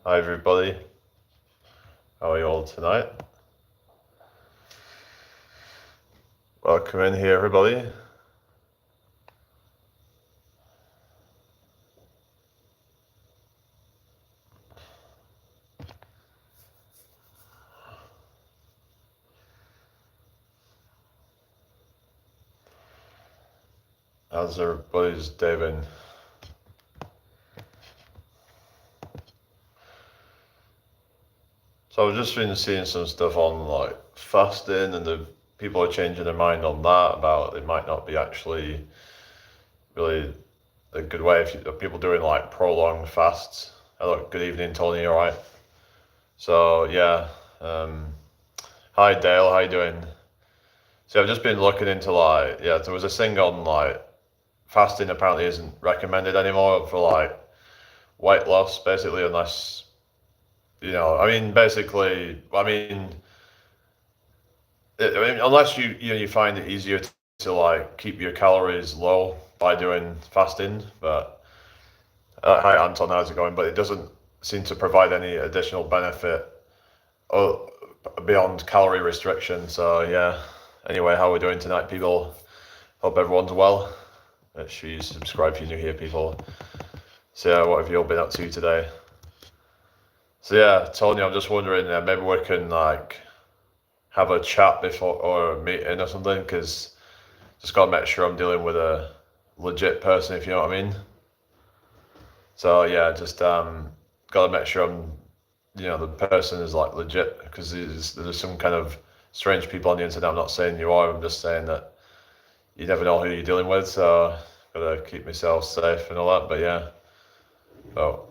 Hi everybody, how are you all tonight? Welcome in here everybody. How's everybody's day been? So I've just been seeing some stuff on like fasting and the people are changing their mind on that about it might not be actually really a good way if people doing like prolonged fasts. Hello, good evening Tony, alright? So yeah, hi Dale, how you doing? So I've just been looking into there was a thing on like fasting apparently isn't recommended anymore for like weight loss basically unless unless you find it easier to like keep your calories low by doing fasting. But hi Anton, how's it going? But it doesn't seem to provide any additional benefit uh, beyond calorie restriction. So yeah. Anyway, how are we doing tonight, people? Hope everyone's well. Make sure you subscribe if you're new here, people. So yeah, what have you all been up to today? So yeah, Tony, I'm just wondering, maybe we can like have a chat before or a meeting or something, because just gotta make sure I'm dealing with a legit person, if you know what I mean. So yeah, just gotta make sure the person is like legit, because there's some kind of strange people on the internet. I'm not saying you are. I'm just saying that you never know who you're dealing with. So gotta keep myself safe and all that. But yeah, so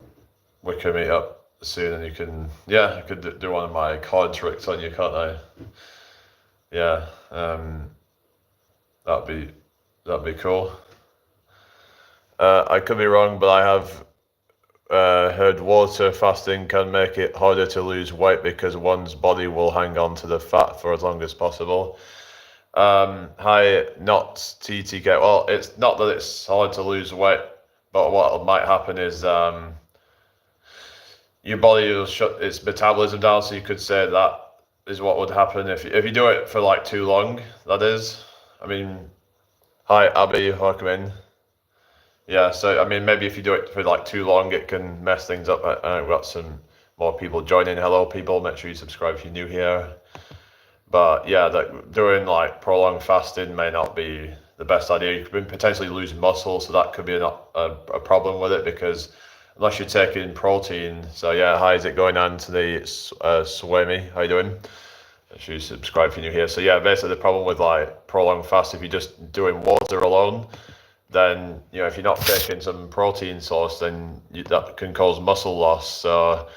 we can meet up soon, and I could do one of my card tricks on you, can't I? Yeah, that'd be cool. I could be wrong, but I have heard water fasting can make it harder to lose weight because one's body will hang on to the fat for as long as possible. Hi, not TTK. Well, it's not that it's hard to lose weight, but what might happen is your body will shut its metabolism down. So you could say that is what would happen if you do it for like too long. That is, I mean, hi Abby, welcome in. Yeah, so I mean, maybe if you do it for like too long, it can mess things up. We've got some more people joining. Hello, people. Make sure you subscribe if you're new here. But yeah, that doing like prolonged fasting may not be the best idea. You could potentially lose muscle, so that could be a problem with it, because unless you're taking protein. So yeah, hi, is it going on to the Swami? How you doing? Make sure you subscribe if you're new here. So yeah, basically the problem with like prolonged fast, if you're just doing water alone, then if you're not taking some protein source, then that can cause muscle loss. So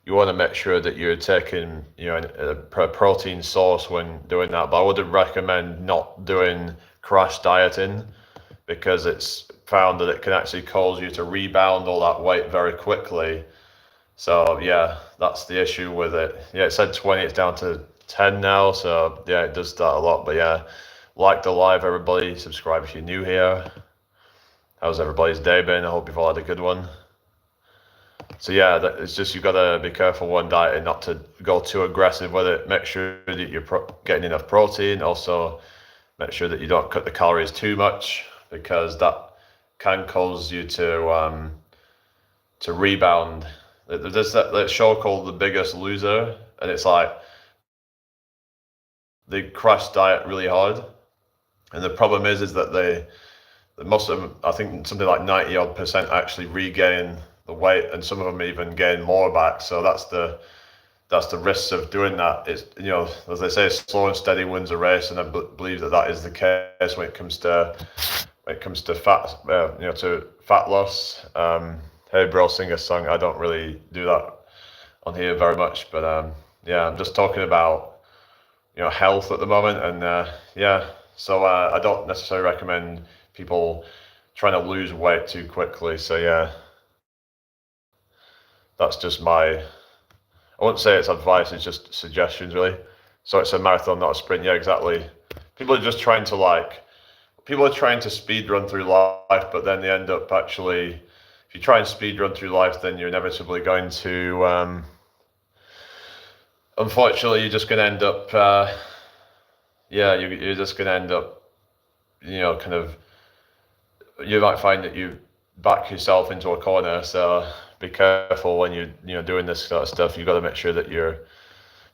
you want to make sure that you're taking a protein source when doing that. But I wouldn't recommend not doing crash dieting, because it's found that it can actually cause you to rebound all that weight very quickly. So yeah, that's the issue with it. Yeah, it said 20, it's down to 10 now. So yeah, it does that a lot. But yeah, like the live, everybody. Subscribe if you're new here. How's everybody's day been? I hope you've all had a good one. So yeah, it's just, you've got to be careful when dieting not to go too aggressive with it. Make sure that you're getting enough protein. Also, make sure that you don't cut the calories too much, because that can cause you to rebound. There's that show called The Biggest Loser, and it's like they crash diet really hard, and the problem is that most of them, I think something like 90% actually regain the weight, and some of them even gain more back. So that's the risks of doing that. It's, as they say, slow and steady wins a race, and I believe that is the case when it comes to fat, to fat loss. Hey, bro, sing a song. I don't really do that on here very much, but yeah, I'm just talking about health at the moment, and yeah. So I don't necessarily recommend people trying to lose weight too quickly. So yeah, that's just I wouldn't say it's advice, it's just suggestions really. So it's a marathon, not a sprint. Yeah, exactly. People are just trying to people are trying to speed run through life, but then they end up actually, if if you try and speed run through life, then you're inevitably going to, unfortunately, you're just going to end up, you're just going to end up, kind of, you might find that you back yourself into a corner. So be careful when you're doing this sort of stuff. You've got to make sure that you're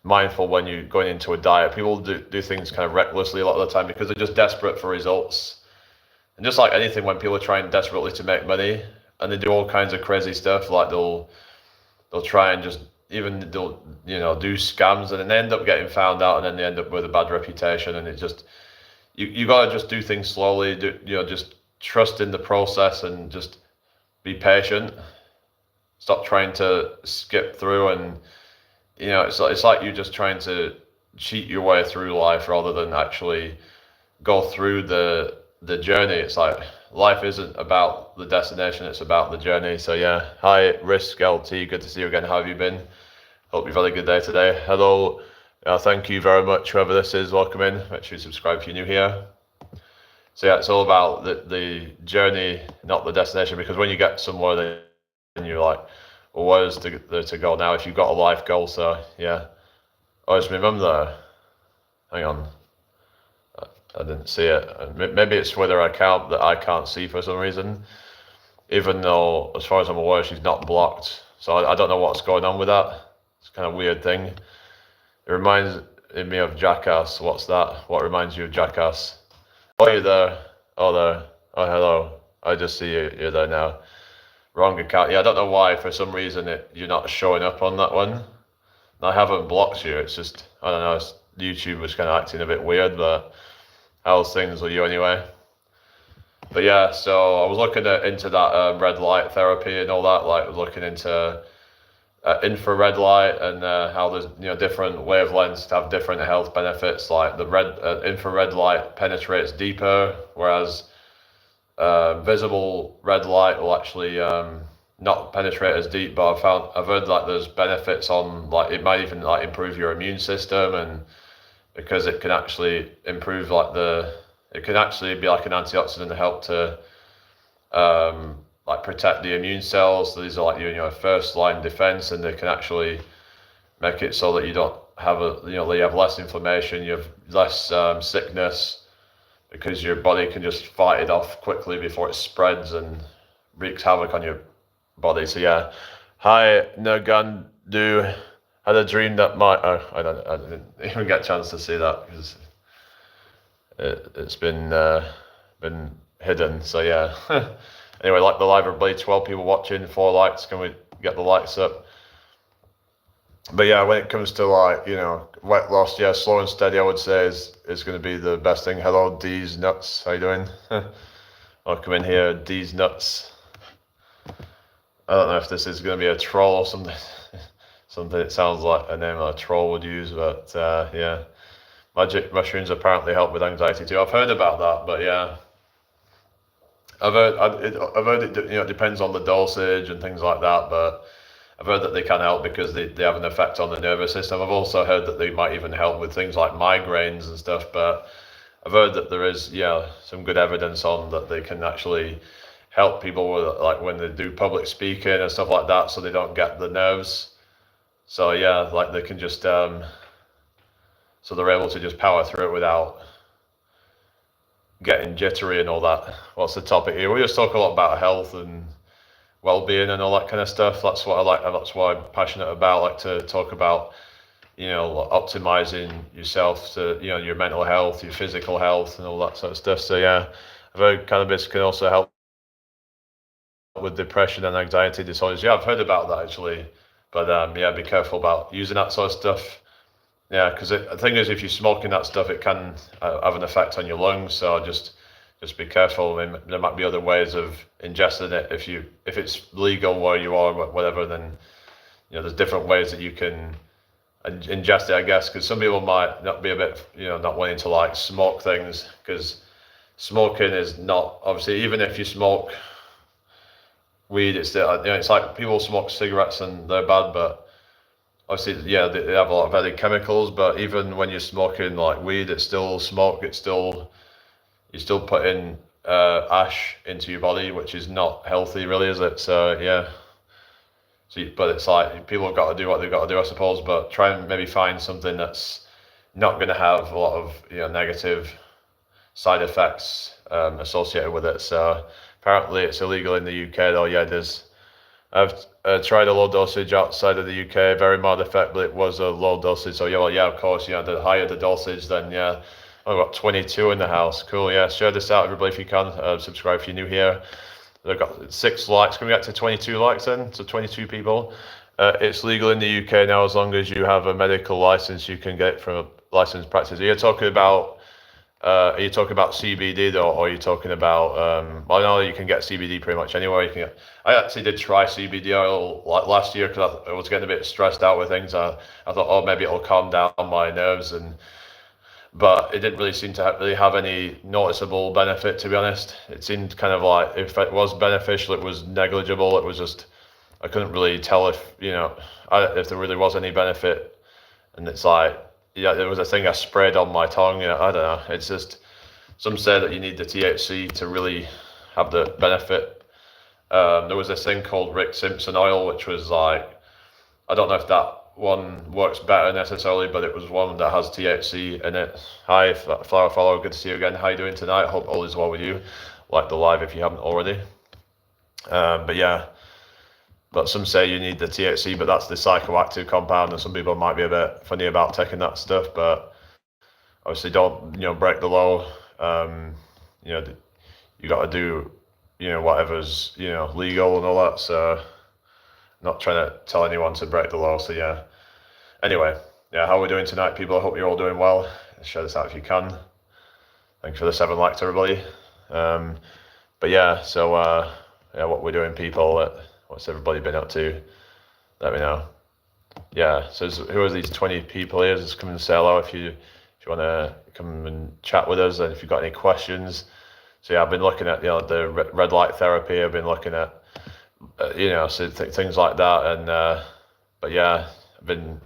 mindful when you're going into a diet. People do things kind of recklessly a lot of the time because they're just desperate for results. And just like anything, when people are trying desperately to make money and they do all kinds of crazy stuff, like they'll try and just they'll do scams, and then they end up getting found out, and then they end up with a bad reputation. And it's just you gotta just do things slowly. Just trust in the process and just be patient. Stop trying to skip through, and it's like you're just trying to cheat your way through life rather than actually go through the journey. It's like life isn't about the destination, it's about the journey. So yeah, hi Risk LT, good to see you again. How have you been? Hope you've had a good day today. Hello, thank you very much, whoever this is. Welcome in. Make sure you subscribe if you're new here. So yeah, it's all about the journey, not the destination, because when you get somewhere, then you're like, well, where's there to go now if you've got a life goal? So yeah. Oh, it's my mum there. Hang on. I didn't see it. Maybe it's with her account that I can't see for some reason, even though, as far as I'm aware, she's not blocked. So I don't know what's going on with that. It's kind of weird thing. It reminds me of Jackass. What's that? What reminds you of Jackass? Oh, you're there. Oh, there. Oh, hello. I just see you. You're there now. Wrong account. Yeah, I don't know why. For some reason, you're not showing up on that one. I haven't blocked you. It's just, I don't know. YouTube was kind of acting a bit weird, but how's things with you anyway? But yeah, so I was looking into that red light therapy and all that, like looking into infrared light and how there's different wavelengths to have different health benefits. Like the infrared light penetrates deeper, whereas visible red light will actually not penetrate as deep. But I've heard like there's benefits on, like it might even like improve your immune system, and because it can actually improve it can actually be like an antioxidant to help to like protect the immune cells. So these are like your first line defense, and they can actually make it so that you don't have you have less inflammation, you have less sickness, because your body can just fight it off quickly before it spreads and wreaks havoc on your body. So yeah, hi Nagandu. Had a dream that I didn't even get a chance to see that because it's been hidden. So yeah. Anyway, like the live, everybody, 12 people watching, 4 likes. Can we get the likes up? But yeah, when it comes to like, weight loss, yeah, slow and steady, I would say is going to be the best thing. Hello, D's Nuts. How you doing? Welcome in here, D's Nuts. I don't know if this is going to be a troll or something. Something it sounds like a name a troll would use, but yeah. Magic mushrooms apparently help with anxiety too. I've heard about that, but yeah. I've heard it depends on the dosage and things like that, but I've heard that they can help because they have an effect on the nervous system. I've also heard that they might even help with things like migraines and stuff, but I've heard that there is, some good evidence on that they can actually help people with, like when they do public speaking and stuff like that, so they don't get the nerves. So yeah, like they can just, so they're able to just power through it without getting jittery and all that. What's the topic here? We just talk a lot about health and well-being and all that kind of stuff. That's what I like. That's what I'm passionate about. I like to talk about, optimizing yourself to, your mental health, your physical health, and all that sort of stuff. So yeah, I've heard cannabis can also help with depression and anxiety disorders. Yeah, I've heard about that actually. But yeah, be careful about using that sort of stuff. Yeah, because the thing is, if you're smoking that stuff, it can have an effect on your lungs. So just be careful. I mean, there might be other ways of ingesting it. If it's legal where you are, whatever, then there's different ways that you can ingest it, I guess. Because some people might not be a bit, not wanting to like smoke things, because smoking is not, obviously, even if you smoke weed, it's still, it's like people smoke cigarettes and they're bad, but obviously, yeah, they have a lot of added chemicals, but even when you're smoking like weed, it's still smoke. You're still putting ash into your body, which is not healthy, really, is it? So yeah. So, but it's like people have got to do what they've got to do, I suppose. But try and maybe find something that's not going to have a lot of negative side effects associated with it. So apparently it's illegal in the UK though. Yeah, I've tried a low dosage outside of the UK, very mild effect, but it was a low dosage. So yeah, well, yeah, of course, the higher the dosage, then yeah. I've got 22 in the house. Cool, yeah. Share this out, everybody, if you can. Subscribe if you're new here. I've got 6 likes. Can we get to 22 likes then? So 22 people. It's legal in the UK now as long as you have a medical license. You can get it from a licensed practice. Are you talking about CBD though, or are you talking about? I know you can get CBD pretty much anywhere. You can get. I actually did try CBD oil last year because I was getting a bit stressed out with things. I thought, oh, maybe it'll calm down my nerves, but it didn't really seem to really have any noticeable benefit, to be honest. It seemed kind of like if it was beneficial, it was negligible. It was just I couldn't really tell if if there really was any benefit, and it's like. Yeah, there was a thing I sprayed on my tongue. I don't know. It's just some say that you need the THC to really have the benefit. There was this thing called Rick Simpson oil, which was like I don't know if that one works better necessarily, but it was one that has THC in it. Hi, Flower Follow. Good to see you again. How you doing tonight? Hope all is well with you. Like the live if you haven't already. But yeah. But some say you need the THC, but that's the psychoactive compound, and some people might be a bit funny about taking that stuff. But obviously, don't break the law. You got to do whatever's legal and all that. So, not trying to tell anyone to break the law. So yeah. Anyway, yeah, how are we doing tonight, people? I hope you're all doing well. Share this out if you can. Thanks for the 7 likes, everybody. But yeah, so yeah, what we're doing, people. What's everybody been up to? Let me know. Yeah, so who are these 20 people here? Just come and say hello if you want to come and chat with us, and if you've got any questions. So yeah, I've been looking at the red light therapy. I've been looking at so things like that, and but yeah, I've been.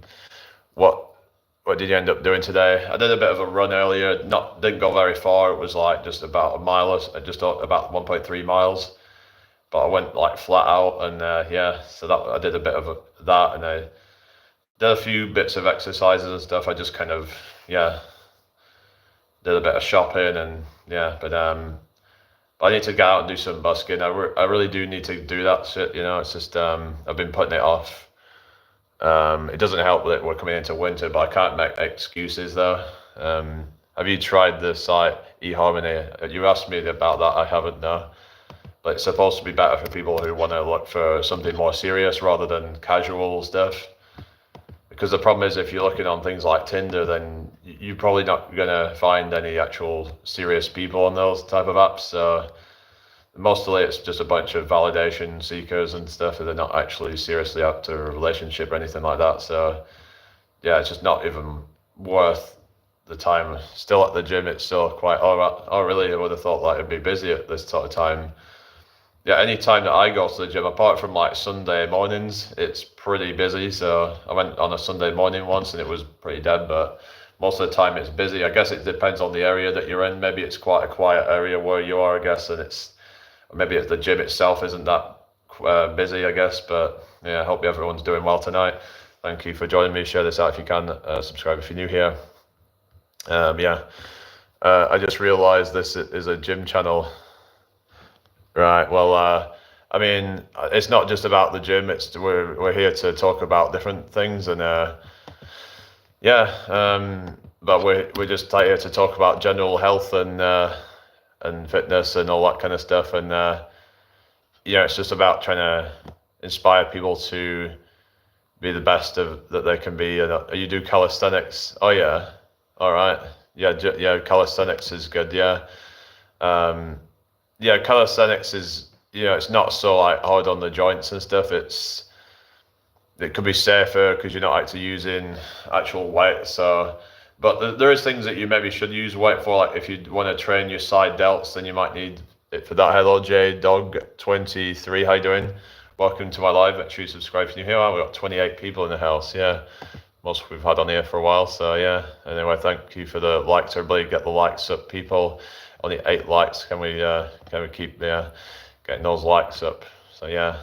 What did you end up doing today? I did a bit of a run earlier. Didn't go very far. It was like just about a mile, just about 1.3 miles. But I went like flat out, and yeah, so that I did a bit of that, and I did a few bits of exercises and stuff. I just kind of did a bit of shopping, and yeah, but I need to get out and do some busking. I really do need to do that shit. It's just I've been putting it off. It doesn't help that we're coming into winter, but I can't make excuses though. Have you tried the site eHarmony? You asked me about that. I haven't, no. But it's supposed to be better for people who want to look for something more serious rather than casual stuff. Because the problem is if you're looking on things like Tinder, then you're probably not going to find any actual serious people on those type of apps. So mostly it's just a bunch of validation seekers and stuff, and they're not actually seriously up to a relationship or anything like that. So yeah, it's just not even worth the time. Still at the gym, it's still quite, oh really, I would have thought like it'd be busy at this sort of time. Yeah, any time that I go to the gym, apart from like Sunday mornings, it's pretty busy. So I went on a Sunday morning once and it was pretty dead, but most of the time it's busy. I guess it depends on the area that you're in. Maybe it's quite a quiet area where you are, I guess, and maybe the gym itself isn't that busy, I guess. But yeah, I hope everyone's doing well tonight. Thank you for joining me. Share this out if you can. Subscribe if you're new here. I just realized this is a gym channel. Right. Well, I mean, it's not just about the gym. We're here to talk about different things, and but we're just here to talk about general health and fitness and all that kind of stuff, and it's just about trying to inspire people to be the best that they can be. And you do calisthenics? Oh yeah. All right. Yeah. Calisthenics is good. Yeah. Yeah, calisthenics is, it's not so like hard on the joints and stuff. It could be safer because you're not actually using actual weight. So, but there is things that you maybe should use weight for. Like if you want to train your side delts, then you might need it for that. Hello, J Dog 23. How you doing? Welcome to my live. Make sure you subscribe if you're here. We've got 28 people in the house. Yeah, most we've had on here for a while. So yeah. Anyway, thank you for the likes. Everybody, get the likes up, people. only 8 likes. Can we keep getting those likes up? So yeah,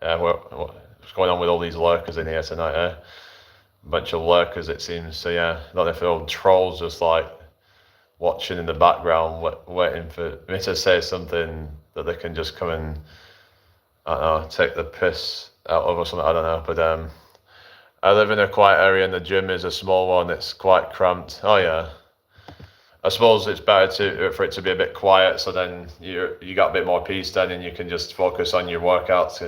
what's going on with all these lurkers in here tonight? A bunch of lurkers, it seems. So yeah, I don't know if they're all trolls just like watching in the background, waiting for me to say something that they can just come and, I don't know, take the piss out of or something. I don't know, but I live in a quiet area and the gym is a small one. It's quite cramped. Oh yeah. I suppose it's better for it to be a bit quiet, so then you got a bit more peace then, and you can just focus on your workouts.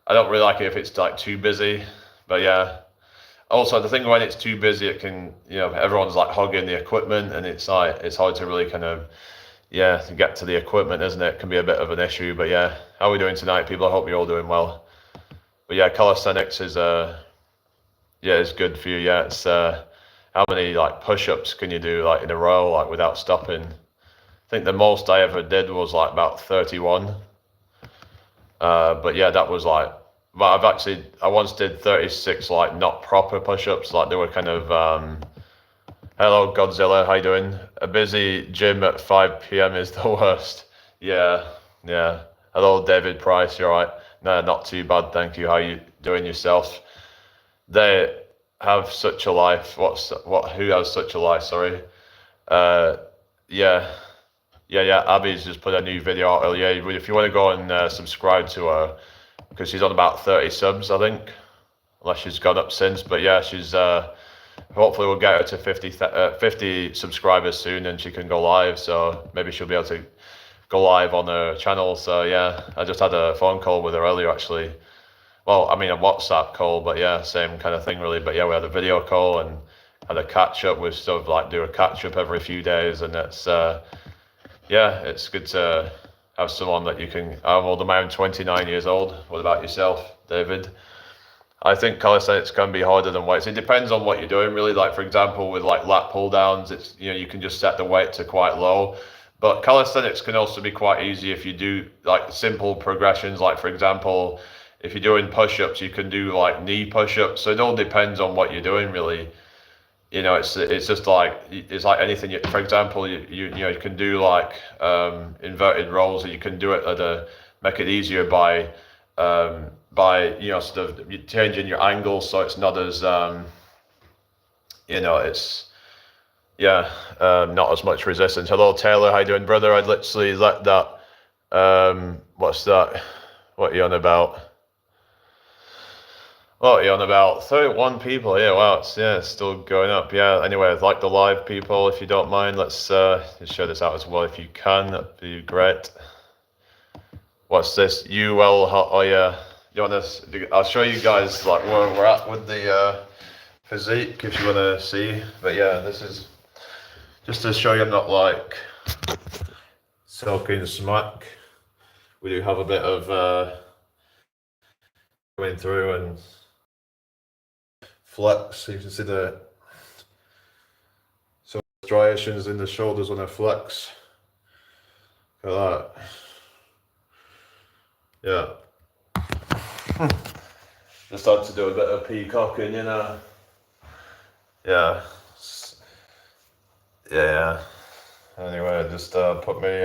I don't really like it if it's like too busy, but yeah. Also, the thing when it's too busy, it can, everyone's like hugging the equipment, and it's like it's hard to really kind of to get to the equipment, isn't it? It can be a bit of an issue, but yeah. How are we doing tonight, people? I hope you're all doing well. But yeah, calisthenics is it's good for you. Yeah, it's how many like push-ups can you do like in a row, like without stopping? I think the most I ever did was like about 31. But yeah, that was like, but I once did 36 like not proper push-ups, like they were kind of hello Godzilla, how you doing? A busy gym at 5 p.m. is the worst. Yeah. Hello David Price, you alright? No, not too bad, thank you. How you doing yourself? They have such a life. Who has such a life? Sorry. Yeah. Abby's just put a new video out earlier. If you want to go and subscribe to her, because she's on about 30 subs, I think, unless she's gone up since. But yeah, she's hopefully we'll get her to 50 subscribers soon, and she can go live. So maybe she'll be able to go live on her channel. So yeah, I just had a phone call with her earlier actually. Well, I mean a WhatsApp call, but yeah, same kind of thing really. But yeah, we had a video call and had a catch up. We sort of like do a catch up every few days, and it's it's good to have someone that you can. I'm old. I'm 29 years old. What about yourself, David? I think calisthenics can be harder than weights. It depends on what you're doing, really. Like for example, with like lat pull downs, it's you can just set the weight to quite low. But calisthenics can also be quite easy if you do like simple progressions. Like for example, if you're doing push-ups, you can do like knee push-ups. So it all depends on what you're doing, really. It's just like it's like anything. For example, you can do like inverted rows, or you can do it make it easier by sort of changing your angle so it's not as it's not as much resistance. Hello Taylor, how you doing, brother? I'd literally let that what's that? What are you on about? Oh, you're on about 31 people. Yeah, wow, it's still going up. Yeah, anyway, I'd like the live people, if you don't mind. Let's just share this out as well if you can. That'd be great. What's this? Oh yeah, you want to? I'll show you guys like where we're at with the physique if you want to see. But yeah, this is just to show you I'm not like soaking smack. We do have a bit of going through and flex, so you can see the striations in the shoulders when I flex. Look at that. Yeah. Just had to do a bit of peacocking, Yeah. Anyway, just put me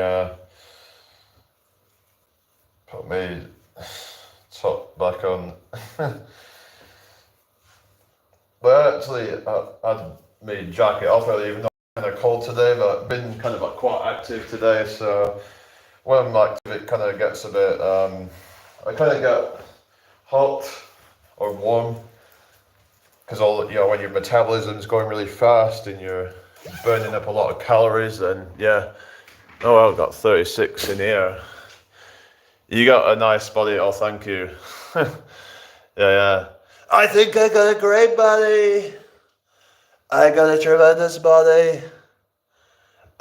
top back on. But actually, I had my jacket off earlier, even though it's kind of cold today, but I've been kind of like quite active today, so when I'm active it kind of gets a bit, I kind of get hot or warm, because when your metabolism's going really fast and you're burning up a lot of calories, then yeah. Oh well, I've got 36 in here. You got a nice body, oh thank you. Yeah. I think I got a great body. I got a tremendous body.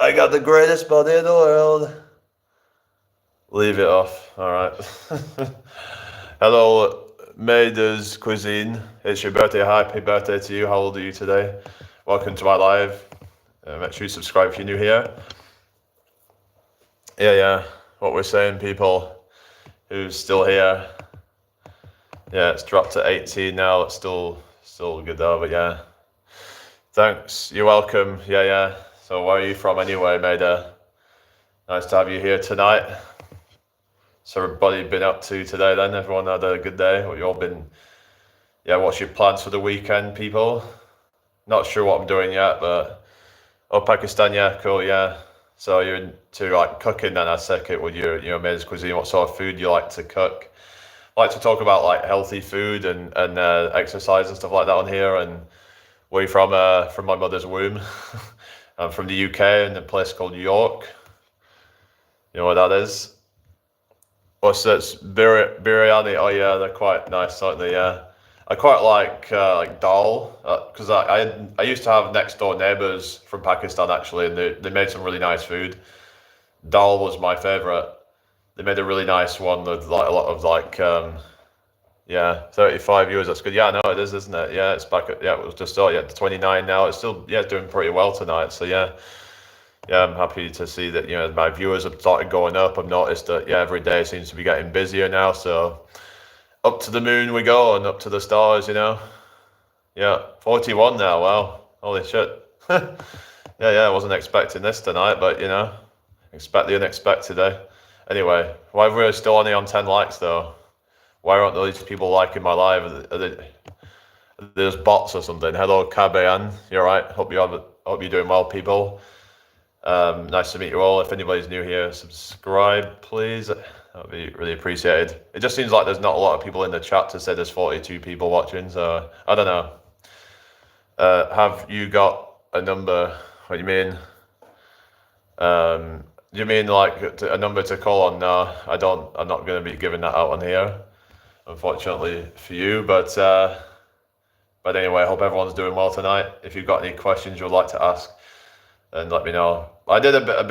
I got the greatest body in the world. Leave it off, alright. Hello, Maida's Cuisine. It's your birthday, happy birthday to you. How old are you today? Welcome to my live. Make sure you subscribe if you're new here. Yeah, what we're saying, people who's still here. Yeah, it's dropped to 18 now. It's still good though, but yeah. Thanks. You're welcome. Yeah. So where are you from anyway, Maida? Nice to have you here tonight. So everybody been up to today then? Everyone had a good day? What you all been, what's your plans for the weekend, people? Not sure what I'm doing yet, but, oh, Pakistan, yeah, cool, yeah. So you're into like cooking then, I take it, with your maid's cuisine. What sort of food you like to cook? I like to talk about like healthy food and exercise and stuff like that on here. And where you from my mother's womb. I'm from the UK in a place called York. You know what that is? What's that? Biryani. Oh yeah, they're quite nice, aren't they? Yeah. I quite like dal because I used to have next door neighbors from Pakistan actually, and they made some really nice food. Dal was my favorite. They made a really nice one with like a lot of 35 viewers. That's good. Yeah, no, it is, isn't it? Yeah, it's back at, it was just, 29 now. It's still, doing pretty well tonight. So yeah, I'm happy to see that, my viewers have started going up. I've noticed that, every day seems to be getting busier now. So up to the moon we go and up to the stars, Yeah, 41 now. Wow. Holy shit. I wasn't expecting this tonight, but, expect the unexpected, eh? Anyway, why are we still only on 10 likes though? Why aren't these people liking my live? Are they just bots or something? Hello, Kabean. You're right. Hope you're doing well, people. Nice to meet you all. If anybody's new here, subscribe, please. That would be really appreciated. It just seems like there's not a lot of people in the chat to say there's 42 people watching, so I don't know. Have you got a number? What do you mean? Do you mean like a number to call on? No, I don't. I'm not going to be giving that out on here, unfortunately for you. But anyway, I hope everyone's doing well tonight. If you've got any questions you'd like to ask, then let me know. I did I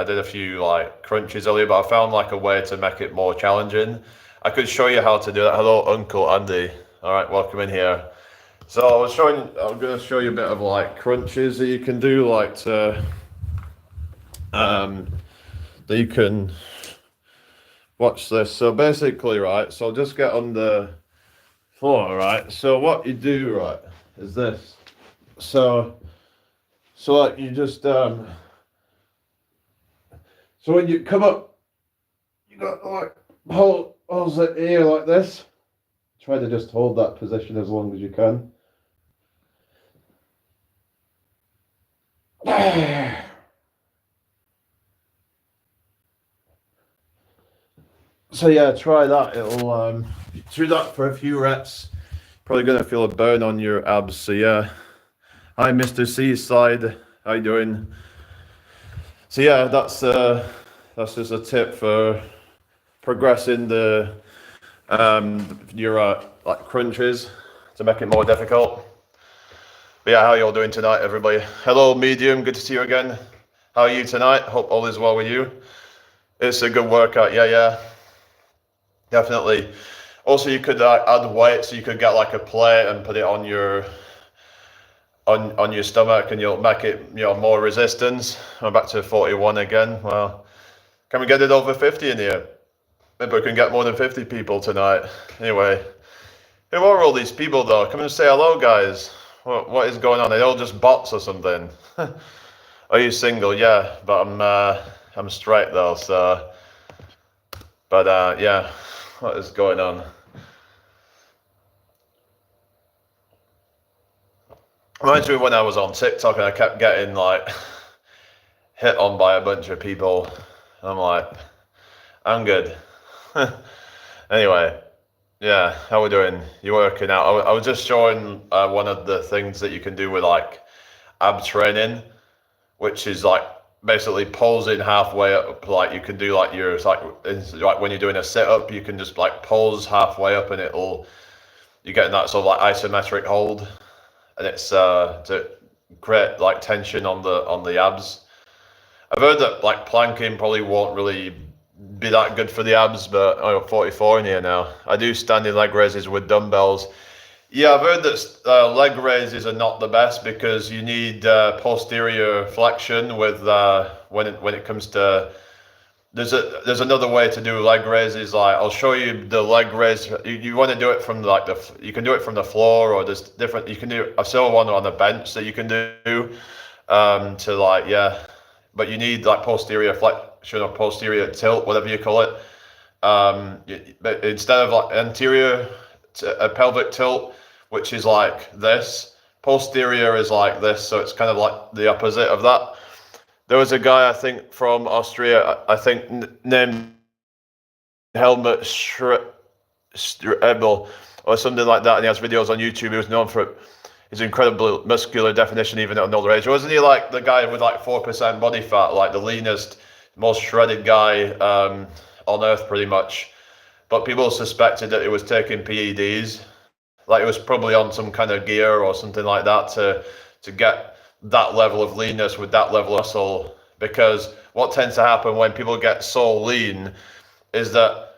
did a few like crunches earlier, but I found like a way to make it more challenging. I could show you how to do that. Hello, Uncle Andy. All right, welcome in here. So I'm going to show you a bit of like crunches that you can do, like to that you can watch this. So basically, right, so just get on the floor, right? So what you do, right, is this. So like you just so when you come up, you got like hold it here like this. Try to just hold that position as long as you can. So yeah, try that. It'll do that for a few reps. Probably gonna feel a burn on your abs. So yeah. Hi, Mr. Seaside. How you doing? So yeah, that's just a tip for progressing the your like crunches to make it more difficult. But yeah, how you all doing tonight, everybody? Hello, Medium. Good to see you again. How are you tonight? Hope all is well with you. It's a good workout. Yeah. Definitely. Also, you could add weight, so you could get like a plate and put it on your stomach, and you'll make it more resistance. I'm back to 41 again. Well, can we get it over 50 in here? Maybe we can get more than 50 people tonight. Anyway, who are all these people though? Come and say hello, guys. What is going on? Are they all just bots or something? Are you single? Yeah, but I'm straight though. So, but yeah, what is going on? Reminds me when I was on TikTok and I kept getting like hit on by a bunch of people. I'm like, I'm good. Anyway, yeah, how we doing? You working out? I was just showing one of the things that you can do with like ab training, which is like basically pulsing halfway up. Like you can do like it's like when you're doing a sit up, you can just like pulse halfway up, and you're getting that sort of like isometric hold. And it's to create like tension on the abs. I've heard that like planking probably won't really be that good for the abs, but I'm 44 in here now. I do standing leg raises with dumbbells. Yeah, I've heard that leg raises are not the best because you need posterior flexion with when it comes to. There's another way to do leg raises. Like I'll show you the leg raise. You want to do it from like you can do it from the floor, or there's different. You can do. I saw one on the bench that you can do to like but you need like posterior flexion or posterior tilt, whatever you call it. But instead of like anterior a pelvic tilt, which is like this, posterior is like this, so it's kind of like the opposite of that. There was a guy, I think, from Austria, I think, named Helmut Strebel or something like that, and he has videos on YouTube. He was known for his incredible muscular definition even at an older age. Wasn't he like the guy with like 4% body fat, like the leanest, most shredded guy on earth pretty much? But people suspected that he was taking PEDs, like it was probably on some kind of gear or something like that to get that level of leanness with that level of muscle. Because what tends to happen when people get so lean is that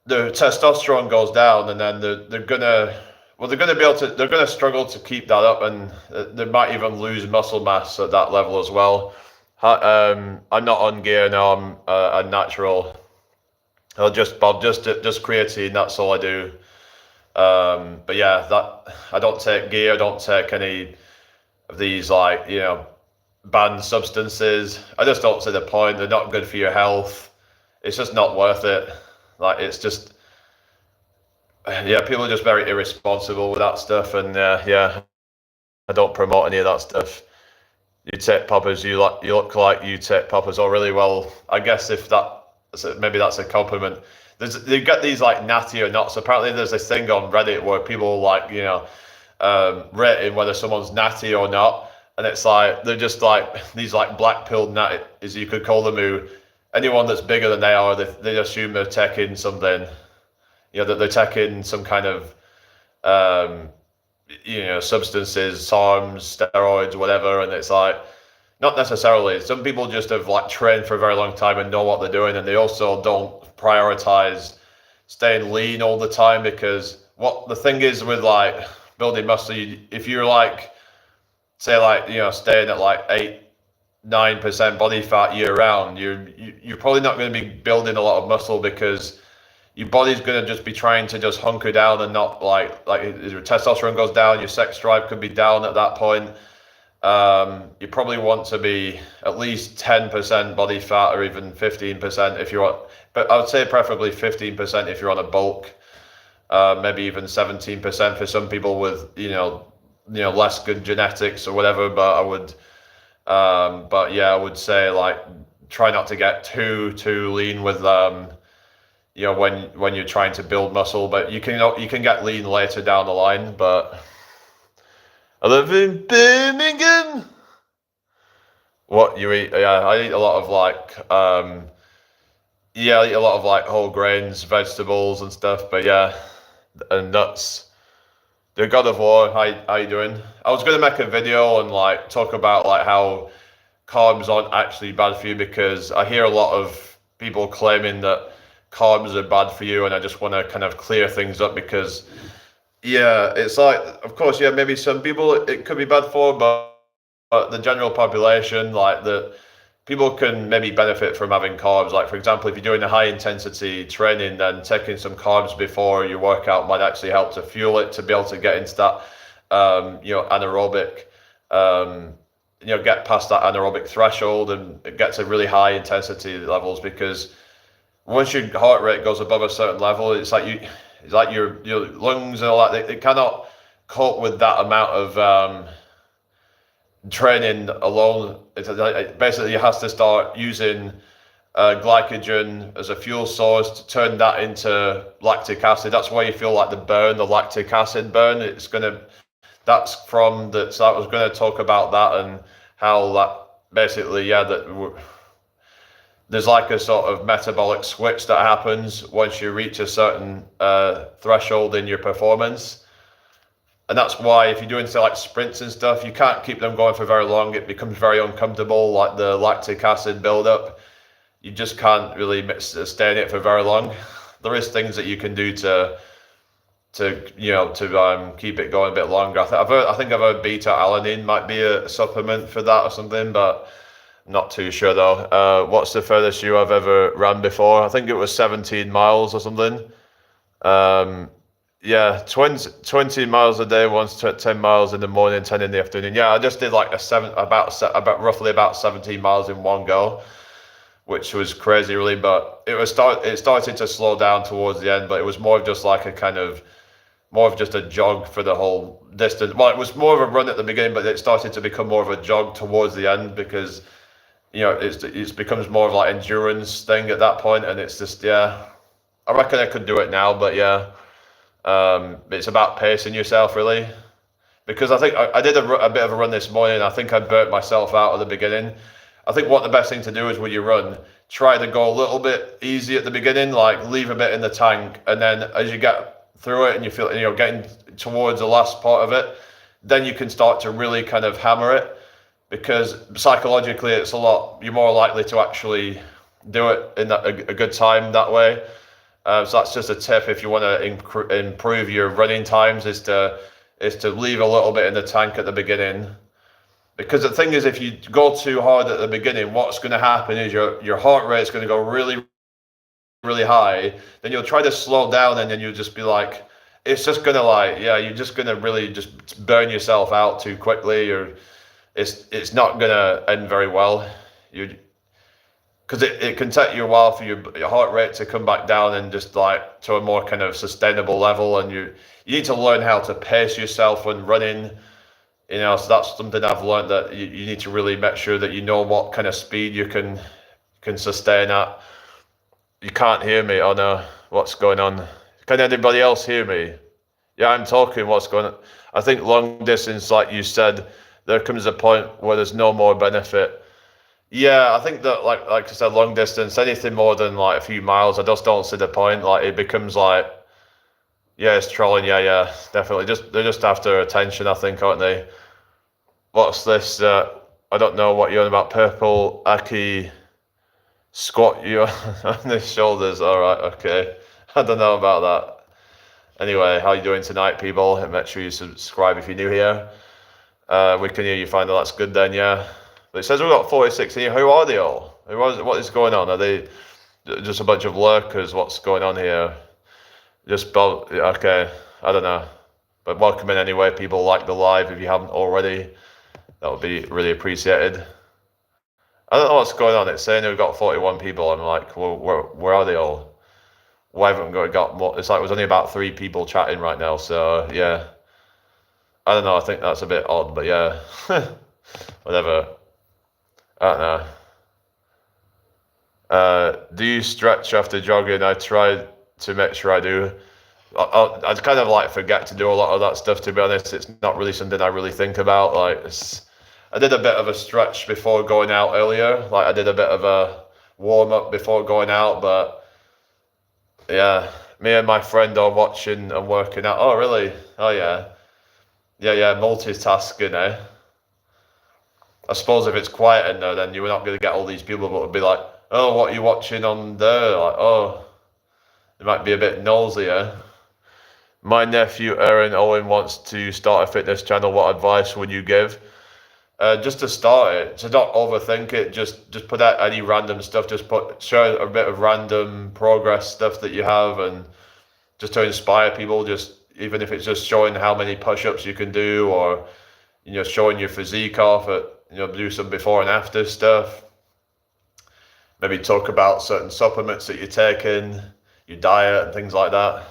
the testosterone goes down, and then they're gonna struggle to keep that up, and they might even lose muscle mass at that level as well. I'm not on gear now. I'm a natural. I'll just creatine. That's all I do. But yeah, that I don't take gear. I don't take any of these like banned substances. I just don't see the point. They're not good for your health. It's just not worth it. Like it's just, yeah, people are just very irresponsible with that stuff, and yeah, I don't promote any of that stuff. You take poppers, you look like you take poppers. Oh, really? Well, I guess if maybe that's a compliment. They get these like natty or not. So apparently there's this thing on Reddit where people like rating whether someone's natty or not, and it's like they're just like these like black pilled natty, as you could call them, who anyone that's bigger than they are, they assume they're taking something, that they're taking some kind of, substances, SARMs, steroids, whatever. And it's like, not necessarily. Some people just have like trained for a very long time and know what they're doing. And they also don't prioritize staying lean all the time, because what the thing is with like building muscle, if you're like, say like, staying at like 8-9% body fat year round, you're probably not going to be building a lot of muscle, because your body's going to just be trying to just hunker down and not like your testosterone goes down, your sex drive could be down at that point. You probably want to be at least 10% body fat, or even 15% if you're but I would say preferably 15% if you're on a bulk, maybe even 17% for some people with less good genetics or whatever. But I would I would say like try not to get too lean with when you're trying to build muscle. But you can get lean later down the line. But I live in Birmingham. What you eat? Yeah, I eat a lot of like I eat a lot of like whole grains, vegetables and stuff. But yeah, and nuts. The God of War, how you doing? I was gonna make a video and like talk about like how carbs aren't actually bad for you, because I hear a lot of people claiming that carbs are bad for you, and I just want to kind of clear things up, because it's like, of course, maybe some people it could be bad for, but the general population, like the people can maybe benefit from having carbs. Like, for example, if you're doing a high intensity training, then taking some carbs before your workout might actually help to fuel it, to be able to get into that, anaerobic, get past that anaerobic threshold and get to really high intensity levels. Because once your heart rate goes above a certain level, it's like your lungs and all that, they cannot cope with that amount of training alone. It basically has to start using glycogen as a fuel source to turn that into lactic acid. That's why you feel like the lactic acid burn. So I was going to talk about that, and how that basically, there's like a sort of metabolic switch that happens once you reach a certain threshold in your performance. And that's why if you're doing, say, like sprints and stuff, you can't keep them going for very long. It becomes very uncomfortable, like the lactic acid buildup. You just can't really stay in it for very long. There is things that you can do to keep it going a bit longer. I think I've heard beta alanine might be a supplement for that or something, but I'm not too sure though. What's the furthest you have ever ran before? I think it was 17 miles or something. 20 miles a day, once 10 miles in the morning, 10 in the afternoon. Yeah, I just did like roughly about 17 miles in one go. which was crazy really. But it started to slow down towards the end, but it was more of just like a kind of more of just a jog for the whole distance. Well, it was more of a run at the beginning, but it started to become more of a jog towards the end because it becomes more of like endurance thing at that point, and it's just I reckon I could do it now, but it's about pacing yourself really. Because I think I did a bit of a run this morning. I think I burnt myself out at the beginning. I think what the best thing to do is when you run, try to go a little bit easy at the beginning, like leave a bit in the tank, and then as you get through it and you feel getting towards the last part of it, then you can start to really kind of hammer it, because psychologically you're more likely to actually do it in a good time that way. So that's just a tip if you want to improve your running times, is to leave a little bit in the tank at the beginning. Because the thing is, if you go too hard at the beginning, what's going to happen is your heart rate is going to go really, really high. Then you'll try to slow down, and then you'll just be like, it's just going to you're just going to really just burn yourself out too quickly, or it's not going to end very well. Because it can take you a while for your heart rate to come back down and just like to a more kind of sustainable level, and you need to learn how to pace yourself when running. So that's something I've learned, that you need to really make sure that you know what kind of speed you can sustain at. You can't hear me. Oh no, what's going on? Can anybody else hear me? Yeah, I'm talking. What's going on? I think long distance, like you said, there comes a point where there's no more benefit. Yeah, I think that like I said, long distance, anything more than like a few miles, I just don't see the point. Like it becomes like, yeah, it's trolling. Yeah, definitely. They're just after attention, I think, aren't they? What's this? I don't know what you're on about. Purple Aki squat you on his shoulders. All right, okay. I don't know about that. Anyway, how you doing tonight, people? And make sure you subscribe if you're new here. We can hear you fine. That's good then, yeah. But it says we've got 46 here. Who are they all? What is going on? Are they just a bunch of lurkers? What's going on here? Okay, I don't know. But welcome in anyway. People, like the live if you haven't already. That would be really appreciated. I don't know what's going on. It's saying we've got 41 people. I'm like, well, where are they all? Why haven't we got more? It's like there's only about 3 people chatting right now. So yeah, I don't know. I think that's a bit odd, but yeah, whatever. I don't know. Do you stretch after jogging? I try to make sure I do. I kind of like forget to do a lot of that stuff, to be honest. It's not really something I really think about. I did a bit of a stretch before going out earlier. Like I did a bit of a warm up before going out, but yeah, me and my friend are watching and working out. Oh really? Oh yeah. Yeah, multitasking, eh? I suppose if it's quiet in there, then you're not going to get all these people, but would be like, oh, what are you watching on there? Like, oh, it might be a bit nosy, eh? My nephew Aaron Owen wants to start a fitness channel. What advice would you give? Just to start it, to not overthink it. Just put out any random stuff. Share a bit of random progress stuff that you have, and just to inspire people. Just even if it's just showing how many push-ups you can do, or showing your physique off at. Do some before and after stuff. Maybe talk about certain supplements that you're taking, your diet and things like that.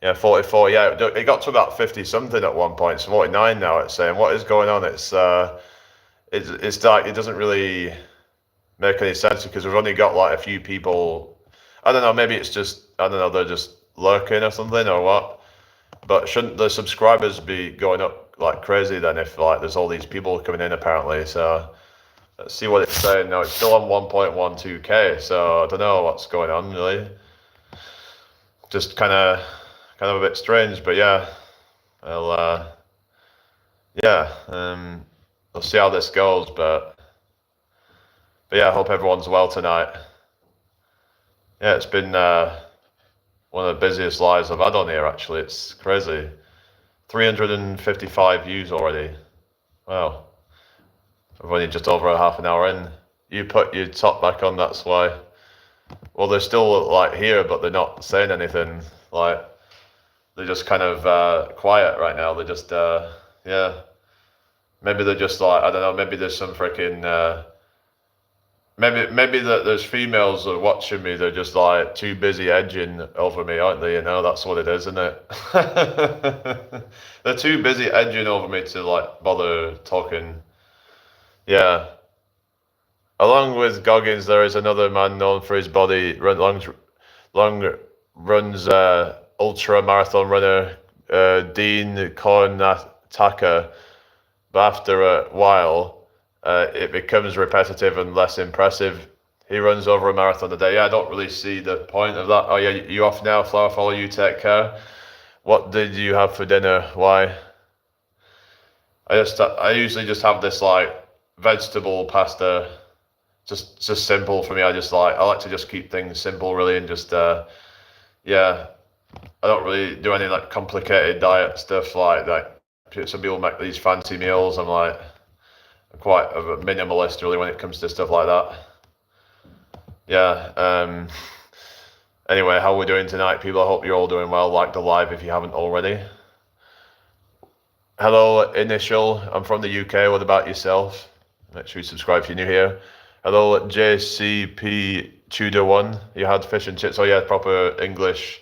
Yeah, 44. Yeah, it got to about 50 something at one point. It's 49 now. It's saying, what is going on? It's like it doesn't really make any sense, because we've only got like a few people. I don't know. Maybe it's just, I don't know, they're just lurking or something, or what. But shouldn't the subscribers be going up like crazy then, if like there's all these people coming in apparently? So let's see what it's saying now. It's still on 1.12k, so I don't know what's going on really. Just kind of a bit strange, but yeah, we'll see how this goes, but yeah, I hope everyone's well tonight. Yeah, it's been one of the busiest lives I've had on here, actually. It's crazy. 355 views already. Wow. I've only just over a half an hour in. You put your top back on, that's why. Well, they're still like here, but they're not saying anything. Like, they're just kind of quiet right now. They're just, yeah. Maybe they're just like, I don't know, maybe there's some freaking, maybe that there's females that are watching me. They're just like too busy edging over me, aren't they? You know, that's what it is, isn't it? They're too busy edging over me to like bother talking. Yeah. Along with Goggins, there is another man known for his body long runs ultra marathon runner Dean Kornataka, but after a while, it becomes repetitive and less impressive. He runs over a marathon a day. Yeah, I don't really see the point of that. Oh yeah, you off now, Flower Follow, you take care. What did you have for dinner? Why? I usually just have this like vegetable pasta, just simple for me. I like to just keep things simple really, and just yeah, I don't really do any like complicated diet stuff like that. Some people make these fancy meals. I'm quite a minimalist really when it comes to stuff like that. Yeah. Anyway, how are we doing tonight, people? I hope you're all doing well. Like the live if you haven't already. Hello, Initial. I'm from the UK. What about yourself? Make sure you subscribe if you're new here. Hello, JCP Tudor One. You had fish and chips. Oh yeah, proper English.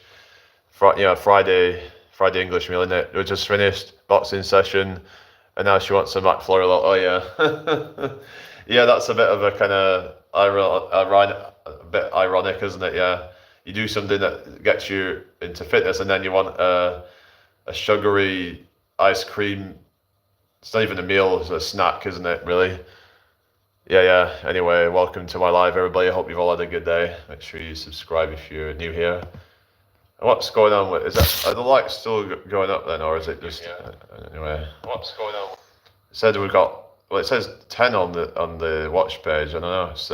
Friday English meal, innit? We just finished boxing session, and now she wants some McFlurry. Oh yeah, yeah. That's a bit of a kind of a bit ironic, isn't it? Yeah, you do something that gets you into fitness, and then you want a sugary ice cream. It's not even a meal; it's a snack, isn't it? Really? Yeah. Anyway, welcome to my live, everybody. I hope you've all had a good day. Make sure you subscribe if you're new here. What's going on with, are the lights still going up then, or is it just, anyway? What's going on? It said it says 10 on the watch page, I don't know, it's,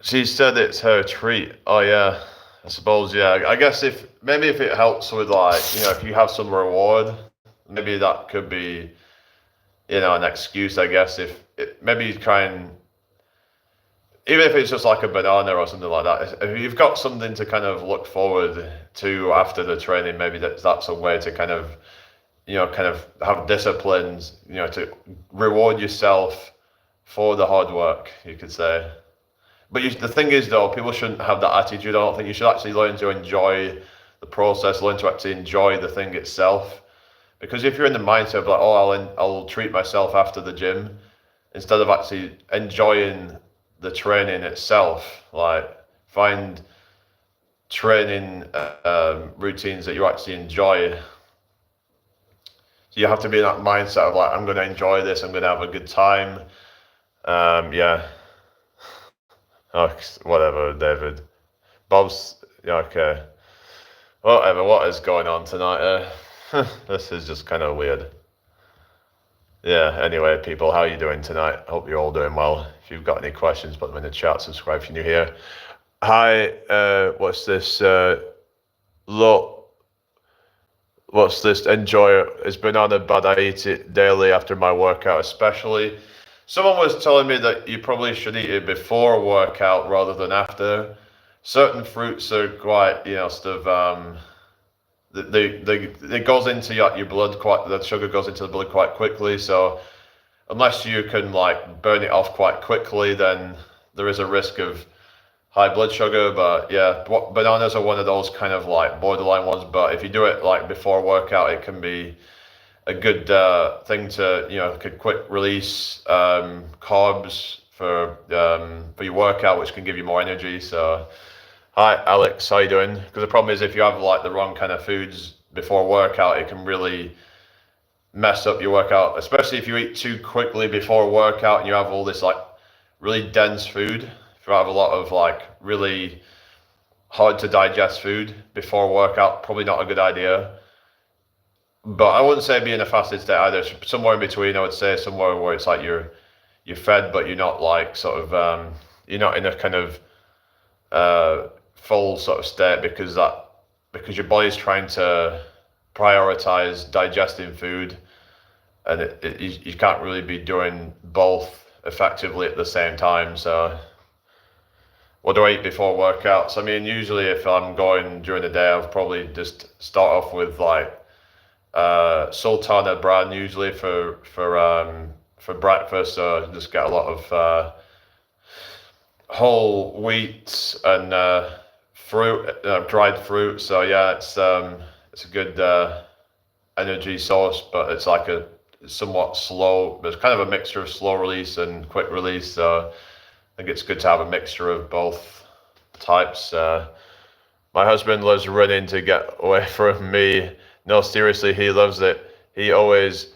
she said it's her treat. Oh yeah, I suppose, yeah, I guess maybe if it helps with like, if you have some reward, maybe that could be, an excuse, I guess, maybe try and, even if it's just like a banana or something like that, if you've got something to kind of look forward to after the training, maybe that's a way to kind of have disciplines, to reward yourself for the hard work, you could say. But the thing is, though, people shouldn't have that attitude. I don't think you should actually learn to enjoy the process, learn to actually enjoy the thing itself. Because if you're in the mindset of like, oh, I'll treat myself after the gym, instead of actually enjoying the training itself, like find training routines that you actually enjoy. So you have to be in that mindset of like, I'm going to enjoy this, I'm going to have a good time. Yeah. Oh, whatever, David. Bob's, yeah, okay. Whatever, what is going on tonight? This is just kind of weird. Yeah, anyway, people, how are you doing tonight? Hope you're all doing well. If you've got any questions, put them in the chat. Subscribe if you're new here. Hi, what's this? What's this? Enjoy it. Is banana bad? I eat it daily after my workout, especially. Someone was telling me that you probably should eat it before a workout rather than after. Certain fruits are quite, sort of, it goes into your blood the sugar goes into the blood quite quickly, so unless you can like burn it off quite quickly, then there is a risk of high blood sugar. But yeah, bananas are one of those kind of like borderline ones, but if you do it like before workout, it can be a good thing to, could quick release carbs for your workout, which can give you more energy. So hi, Alex, how you doing? Because the problem is if you have like the wrong kind of foods before workout, it can really mess up your workout, especially if you eat too quickly before a workout and you have all this like really dense food. If you have a lot of like really hard to digest food before a workout, probably not a good idea. But I wouldn't say be in a fasted state either. Somewhere in between, I would say somewhere where it's like you're fed, but you're not like sort of you're not in a kind of full sort of state because your body's trying to prioritize digesting food, and you can't really be doing both effectively at the same time. So what do I eat before workouts? I mean, usually if I'm going during the day, I'll probably just start off with like sultana bran, usually for for breakfast, so I just get a lot of whole wheat and fruit, dried fruit. So yeah, it's a good energy source, but it's like a somewhat slow. There's kind of a mixture of slow release and quick release. So I think it's good to have a mixture of both types. My husband loves running to get away from me. No, seriously, he loves it. He always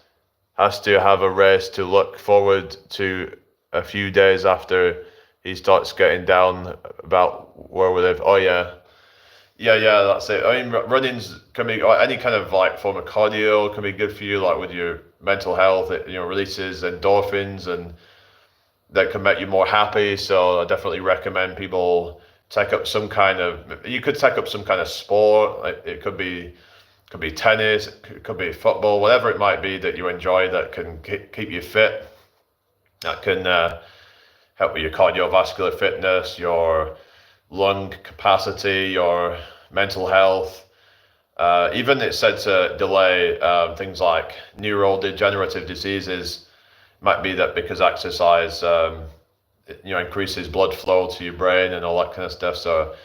has to have a race to look forward to a few days after he starts getting down about where we live. Oh yeah. Yeah, that's it. I mean, running's can be or any kind of like form of cardio can be good for you, like with your mental health. It releases endorphins and that can make you more happy. So I definitely recommend people take up some kind of. You could take up some kind of sport. Like it could be tennis, it could be football, whatever it might be that you enjoy that can keep you fit. That can help with your cardiovascular fitness, your lung capacity, your mental health. Even it's said to delay things like neurodegenerative diseases. Might be that because exercise, increases blood flow to your brain and all that kind of stuff. So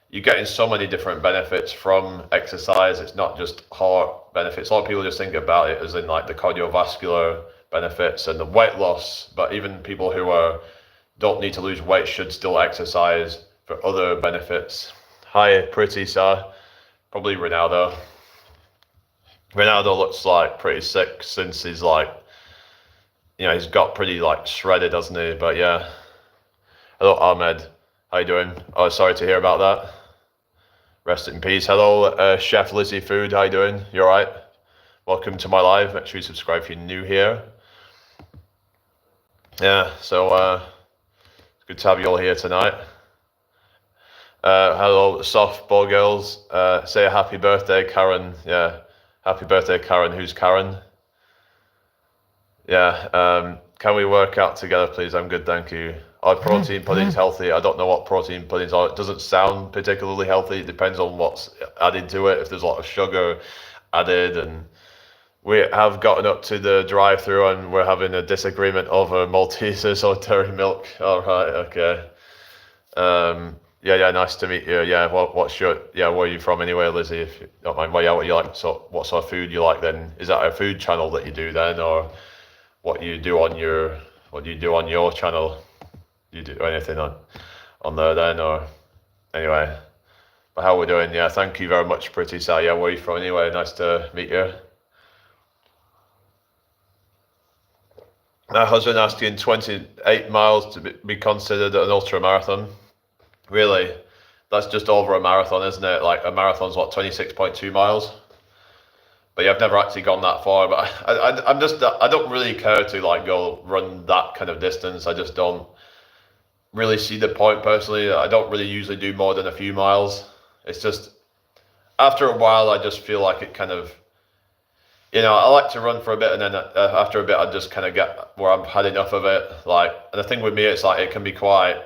you're getting so many different benefits from exercise. It's not just heart benefits. A lot of people just think about it as in like the cardiovascular benefits and the weight loss, but even people who don't need to lose weight should still exercise for other benefits. Hi, pretty sir. Probably Ronaldo. Ronaldo looks like pretty sick since he's like, he's got pretty like shredded, hasn't he? But yeah. Hello, Ahmed. How you doing? Oh, sorry to hear about that. Rest in peace. Hello, Chef Lizzie Food. How you doing? You all right? Welcome to my live. Make sure you subscribe if you're new here. Yeah, so it's good to have you all here tonight. Hello, softball girls. Say a happy birthday, Karen. Yeah, happy birthday, Karen. Who's Karen? Yeah, can we work out together, please? I'm good, thank you. Are protein puddings healthy? I don't know what protein puddings are. It doesn't sound particularly healthy. It depends on what's added to it. If there's a lot of sugar added, and we have gotten up to the drive-through and we're having a disagreement over Maltesers or dairy milk. All right, okay. Yeah, nice to meet you. Yeah, where are you from anyway, Lizzie? If you don't mind, well, yeah, what you like? So, what sort of food you like then? Is that a food channel that you do then, or what do you do on your channel? Do you do anything on there then, or anyway? But how we doing? Yeah, thank you very much, pretty Sal. Yeah, where are you from anyway? Nice to meet you. My husband asking 28 miles to be considered an ultra marathon. Really? That's just over a marathon, isn't it? Like a marathon's what, 26.2 miles? But yeah, I've never actually gone that far. But I don't really care to like go run that kind of distance. I just don't really see the point personally. I don't really usually do more than a few miles. It's just after a while, I just feel like it kind of, I like to run for a bit, and then after a bit, I just kind of get where I've had enough of it. Like, and the thing with me, it's like it can be quite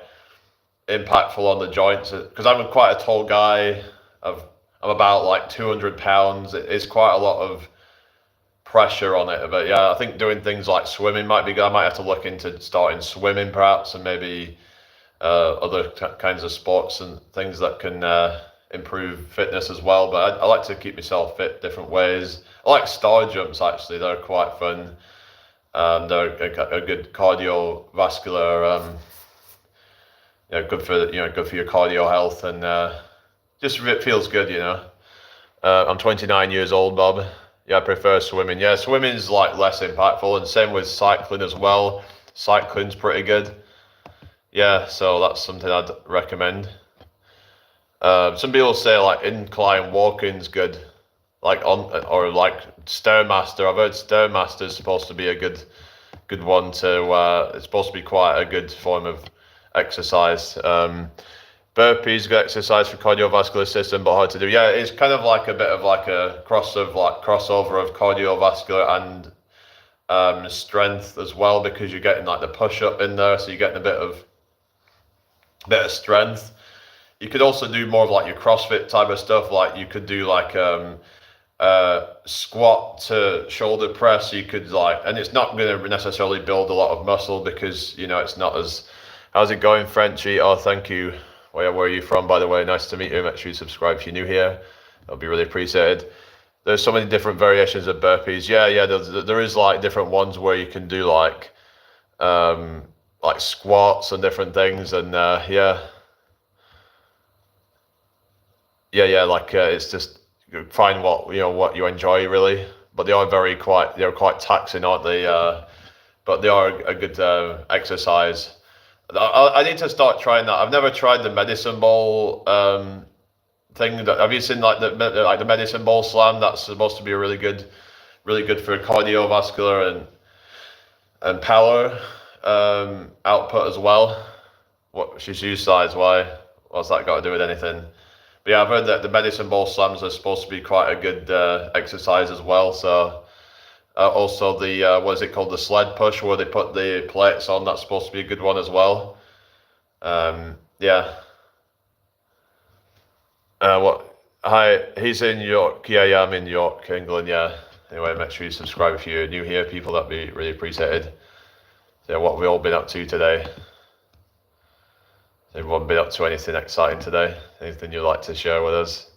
impactful on the joints because I'm quite a tall guy. I'm about like 200 pounds. It's quite a lot of pressure on it. But yeah, I think doing things like swimming might be good. I might have to look into starting swimming perhaps, and maybe other kinds of sports and things that can improve fitness as well. But I like to keep myself fit different ways. I like star jumps actually. They're quite fun. They're a good cardiovascular. Good for your cardio health, and just it feels good. I'm 29 years old, Bob. Yeah, I prefer swimming. Yeah, swimming's like less impactful, and same with cycling as well. Cycling's pretty good. Yeah, so that's something I'd recommend. Some people say like incline walking's good, like or like Stairmaster. I've heard Stairmaster's supposed to be a good one to. It's supposed to be quite a good form of exercise. Burpees, good exercise for cardiovascular system, but hard to do. Yeah, it's kind of like a bit of like a crossover of cardiovascular and strength as well, because you're getting like the push up in there, so you're getting a bit of strength. You could also do more of like your CrossFit type of stuff. Like you could do like squat to shoulder press, you could like, and it's not going to necessarily build a lot of muscle because, you know, it's not as, how's it going, Frenchie? Oh, thank you. Where are you from, by the way? Nice to meet you. Make sure you subscribe if you're new here. That'll be really appreciated. There's so many different variations of burpees. Yeah, there is like different ones where you can do like squats and different things, and it's just find what what you enjoy really. But they are they're quite taxing, aren't they? But they are a good exercise. I need to start trying that. I've never tried the medicine ball thing. Have you seen like the medicine ball slam? That's supposed to be really good for cardiovascular and power output as well. What she's used size? What's that got to do with anything? But yeah, I've heard that the medicine ball slams are supposed to be quite a good exercise as well. So also the what is it called, the sled push, where they put the plates on, that's supposed to be a good one as well. Yeah. What? Hi, he's in York. Yeah, I'm in York, England. Yeah. Anyway, make sure you subscribe if you're new here, people. That'd be really appreciated. So yeah, what have we all been up to today? Has everyone been up to anything exciting today? Anything you'd like to share with us?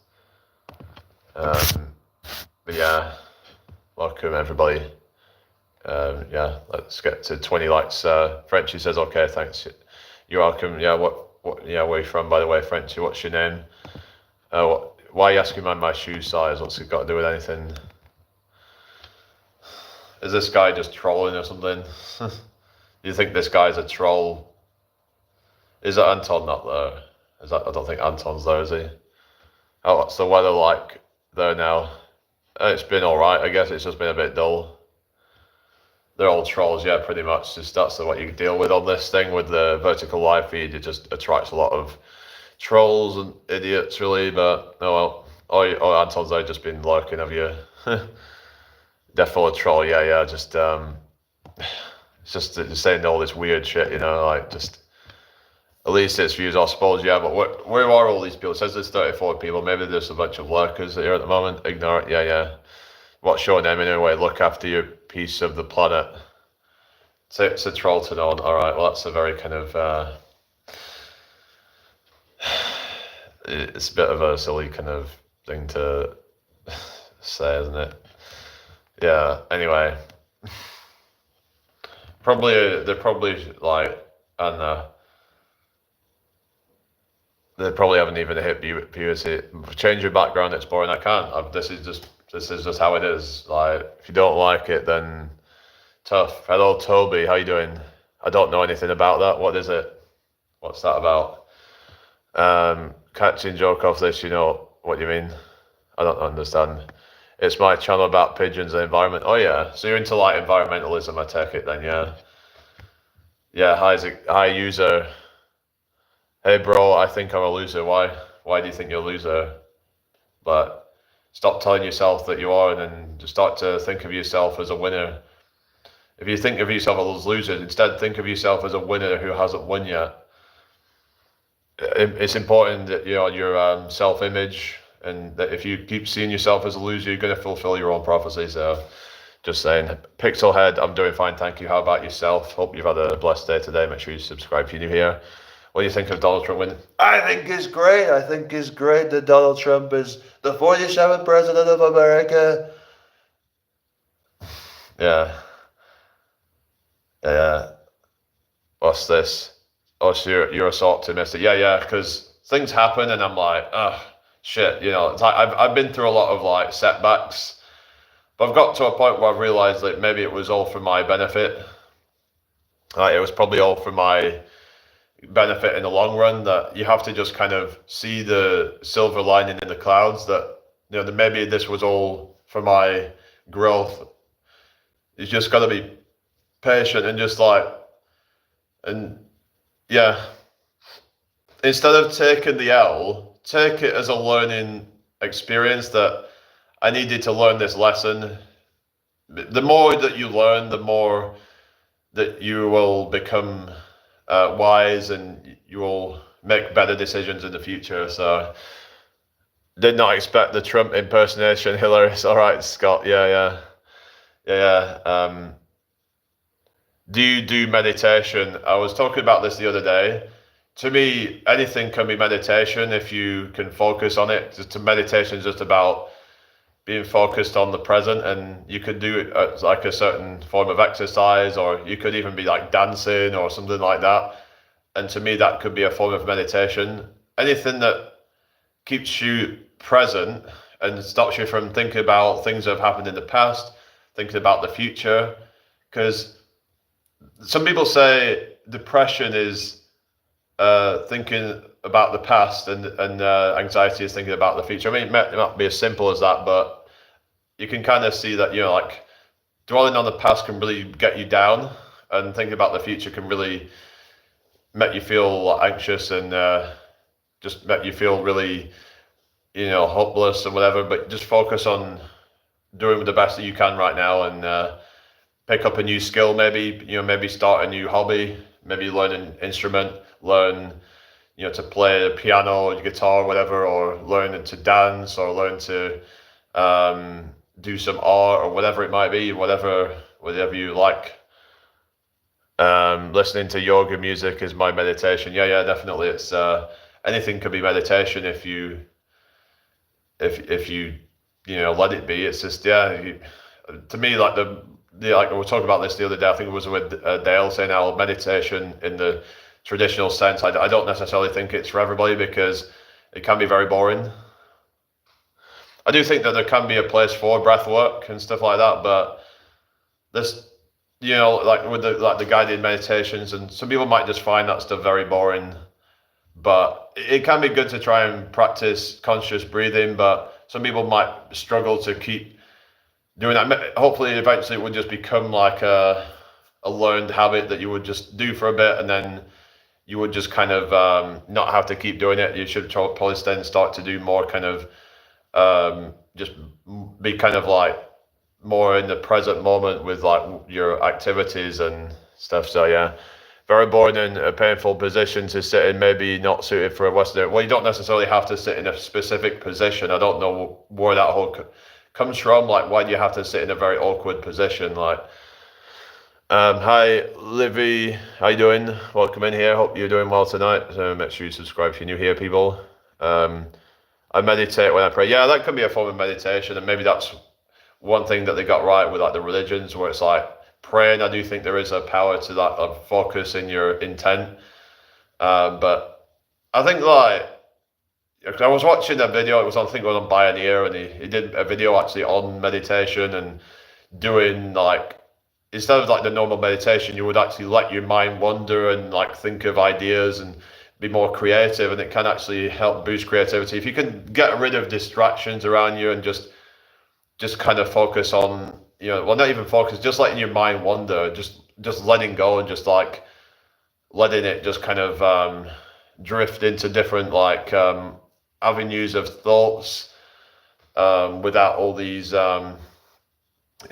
But yeah, welcome everybody. Yeah, let's get to 20 likes. Frenchie says, okay, thanks. You're welcome. Yeah, where are you from, by the way, Frenchie? What's your name? Why are you asking my shoe size? What's it got to do with anything? Is this guy just trolling or something? Do you think this guy's a troll? Is it Anton not there? I don't think Anton's there, is he? Oh, what's the weather like there now? It's been alright, I guess. It's just been a bit dull. They're all trolls, yeah, pretty much. Just that's what you deal with on this thing with the vertical live feed. It just attracts a lot of trolls and idiots, really. But oh well. Oh, Anton's there, just been lurking, have you? Definitely a troll, yeah. Just it's just saying all this weird shit, like just. At least it's views, I suppose, yeah. But where are all these people? It says there's 34 people. Maybe there's a bunch of lurkers here at the moment. Ignore it, yeah. What's your name anyway? Look after your piece of the planet. It's a troll to know. All right, well, that's a very kind of... it's a bit of a silly kind of thing to say, isn't it? Yeah, anyway. They're probably like, I don't know. They probably haven't even hit puberty. Change your background, it's boring. I can't. This is just how it is. Like, if you don't like it, then tough. Hello, Toby. How you doing? I don't know anything about that. What is it? What's that about? Catching joke off this, you know what you mean? I don't understand. It's my channel about pigeons and environment. Oh yeah, so you're into like environmentalism, I take it then, yeah. Yeah, hi user. Hey bro, I think I'm a loser. Why do you think you're a loser? But stop telling yourself that you are, and then just start to think of yourself as a winner. If you think of yourself as a loser, instead think of yourself as a winner who hasn't won yet. It's important that your self-image, and that if you keep seeing yourself as a loser, you're going to fulfill your own prophecy. So just saying. Pixelhead, I'm doing fine, thank you. How about yourself? Hope you've had a blessed day today. Make sure you subscribe if you're new here. What do you think of Donald Trump winning? I think it's great. I think it's great that Donald Trump is the 47th president of America. Yeah. What's this? Oh, so you're so optimistic. Yeah, because things happen and I'm like, oh, shit. It's like I've been through a lot of like setbacks, but I've got to a point where I've realized that maybe it was all for my benefit. Like, it was probably all for my benefit in the long run, that you have to just kind of see the silver lining in the clouds, that that maybe this was all for my growth. You just got to be patient and just instead of taking the L, take it as a learning experience, that I needed to learn this lesson. The more that you learn, the more that you will become wise, and you will make better decisions in the future. So Did not expect the Trump impersonation. Hilarious. All right, Scott. Yeah. Do you do meditation? I was talking about this the other day. To me, anything can be meditation if you can focus on it. Meditation is just about being focused on the present, and you could do it as like a certain form of exercise, or you could even be like dancing or something like that. And to me, that could be a form of meditation. Anything that keeps you present and stops you from thinking about things that have happened in the past, thinking about the future. Because some people say depression is thinking about the past, and anxiety is thinking about the future. I mean, it might not be as simple as that, but you can kind of see that, like dwelling on the past can really get you down, and thinking about the future can really make you feel anxious and just make you feel really, hopeless and whatever. But just focus on doing the best that you can right now, and pick up a new skill, maybe start a new hobby, maybe learn an instrument, learn, to play the piano or guitar or whatever, or learn to dance, or learn to do some art or whatever it might be, whatever you like. Listening to yoga music is my meditation. Yeah, definitely. It's anything could be meditation if you let it be. It's just to me, like like we were talking about this the other day. I think it was with Dale saying how meditation in the traditional sense, I don't necessarily think it's for everybody, because it can be very boring. I do think that there can be a place for breath work and stuff like that, but this, like with the guided meditations, and some people might just find that stuff very boring. But it can be good to try and practice conscious breathing, but some people might struggle to keep doing that. Hopefully, eventually, it would just become like a learned habit that you would just do for a bit, and then you would just kind of not have to keep doing it. You should probably then start to do more kind of just be kind of like more in the present moment with like your activities and stuff. So yeah, very boring and a painful position to sit in, maybe not suited for a Westerner. Well, you don't necessarily have to sit in a specific position. I don't know where that whole comes from. Like, why do you have to sit in a very awkward position? Like, hi, Livy, how you doing? Welcome in here. Hope you're doing well tonight. So make sure you subscribe if you're new here, people. I meditate when I pray. Yeah, that can be a form of meditation, and maybe that's one thing that they got right with like the religions, where it's like praying. I do think there is a power to that, of focus in your intent. But I think like I was watching a video. It was on, I think it was on Pioneer, and he did a video actually on meditation and doing like, instead of like the normal meditation, you would actually let your mind wander and like think of ideas and be more creative, and it can actually help boost creativity if you can get rid of distractions around you and just kind of focus on, well, not even focus, just letting your mind wander, just letting go, and just like letting it just kind of drift into different like avenues of thoughts without all these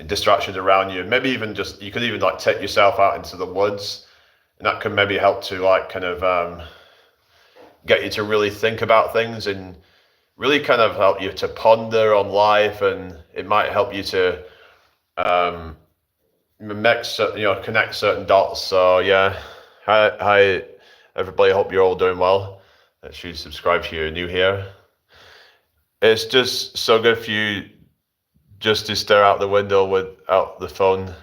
distractions around you. Maybe even just, you could even like take yourself out into the woods, and that can maybe help to like kind of get you to really think about things, and really kind of help you to ponder on life, and it might help you to connect certain dots. So yeah, hi everybody, hope you're all doing well. Make sure you subscribe if you're new here. It's just so good for you just to stare out the window without the phone.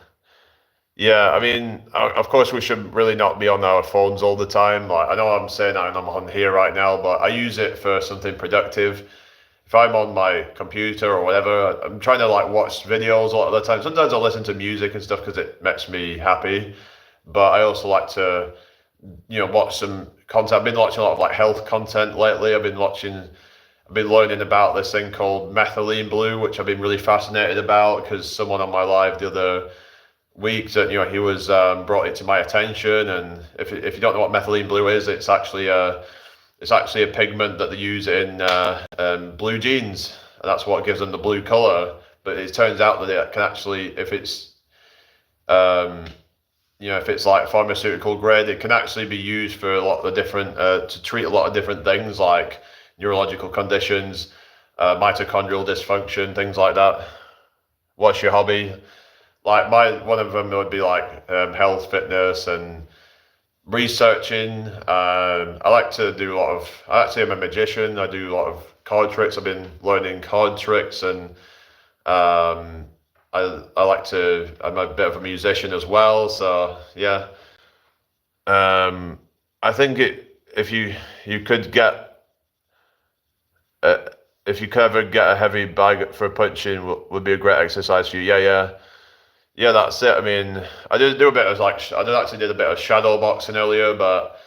Yeah, I mean, of course, we should really not be on our phones all the time. Like, I know I'm saying that and I'm on here right now, but I use it for something productive. If I'm on my computer or whatever, I'm trying to like watch videos a lot of the time. Sometimes I listen to music and stuff because it makes me happy. But I also like to, watch some content. I've been watching a lot of like health content lately. I've been learning about this thing called methylene blue, which I've been really fascinated about, because someone on my live the other week that he was brought it to my attention. And if you don't know what methylene blue is, it's actually a pigment that they use in blue jeans, and that's what gives them the blue color. But it turns out that it can actually, if it's like pharmaceutical grade, it can actually be used for a lot of different to treat a lot of different things like neurological conditions, mitochondrial dysfunction, things like that. What's your hobby? Like one of them would be like health, fitness, and researching. I like to do a lot of. Actually, I'm a magician. I do a lot of card tricks. I've been learning card tricks, and um, I like to. I'm a bit of a musician as well. So yeah. Um, I think if you could get uh, if you could ever get a heavy bag for punching would be a great exercise for you. Yeah, that's it. I mean, I did do a bit of I did actually did a bit of shadow boxing earlier, but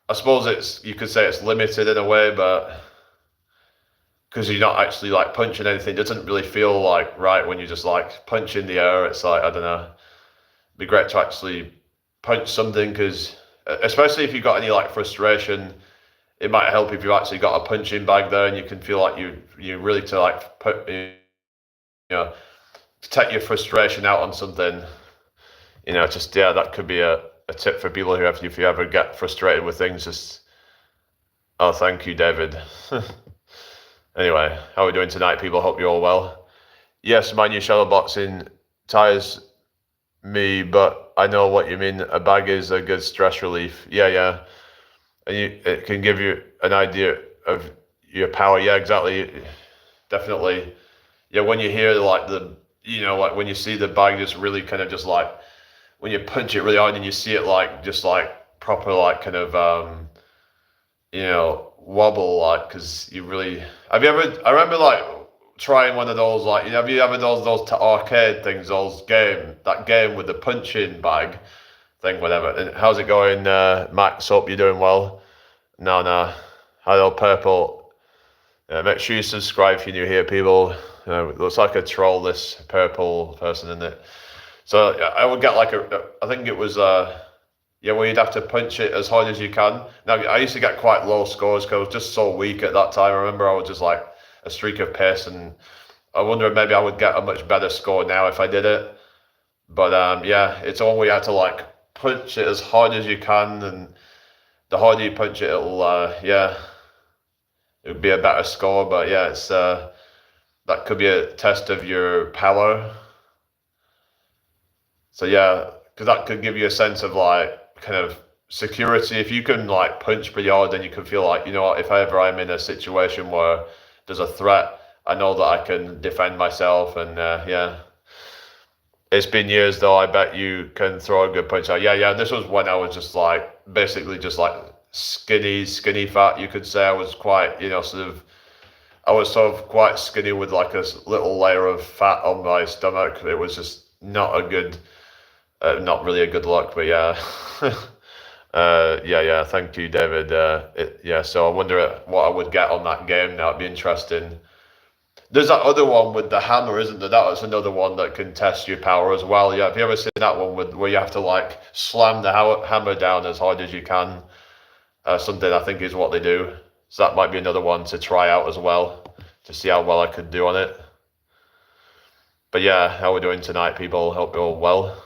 I suppose you could say it's limited in a way, but because you're not actually like punching anything, it doesn't really feel like right when you just like punch in the air. It's like, I don't know, it'd be great to actually punch something, because especially if you've got any like frustration, it might help if you actually got a punching bag there and you can feel like you really to like put, know, to take your frustration out on something. Just, yeah, that could be a tip for people if you ever get frustrated with things, just, oh, thank you, David. Anyway, how are we doing tonight, people? Hope you're all well. Yes, my new shadow boxing tires me, but I know what you mean. A bag is a good stress relief. Yeah. And it can give you an idea of your power. Yeah, exactly. Definitely. Yeah, when you hear like like when you see the bag just really kind of just like, when you punch it really hard and you see it like just like proper like kind of wobble, like, because you really, have you ever, I remember like trying one of those, like, have you ever those arcade things, that game with the punching bag thing, whatever. And how's it going, Max? Hope you're doing well. No. Hello, Purple. Make sure you subscribe if you're new here, people. It looks like a troll, this purple person, in it. So I would get like I think it was where you'd have to punch it as hard as you can. Now I used to get quite low scores because I was just so weak at that time. I remember I was just like a streak of piss, and I wonder if maybe I would get a much better score now if I did it. But it's only you have to like punch it as hard as you can, and the harder you punch it, it would be a better score. But yeah, it's that could be a test of your power. So yeah, because that could give you a sense of like kind of security. If you can like punch pretty hard, then you can feel like, if ever I'm in a situation where there's a threat, I know that I can defend myself. And it's been years though. I bet you can throw a good punch out. Yeah. This was when I was just like basically just like skinny fat. You could say I was quite, I was sort of quite skinny with like a little layer of fat on my stomach. It was just not really a good look, but yeah. Thank you, David. So I wonder what I would get on that game now. It'd be interesting. There's that other one with the hammer, isn't there? That's another one that can test your power as well. Yeah, have you ever seen that one where you have to like slam the hammer down as hard as you can? Something I think is what they do. So that might be another one to try out as well, to see how well I could do on it. But yeah, how are we doing tonight, people? Hope you're all well.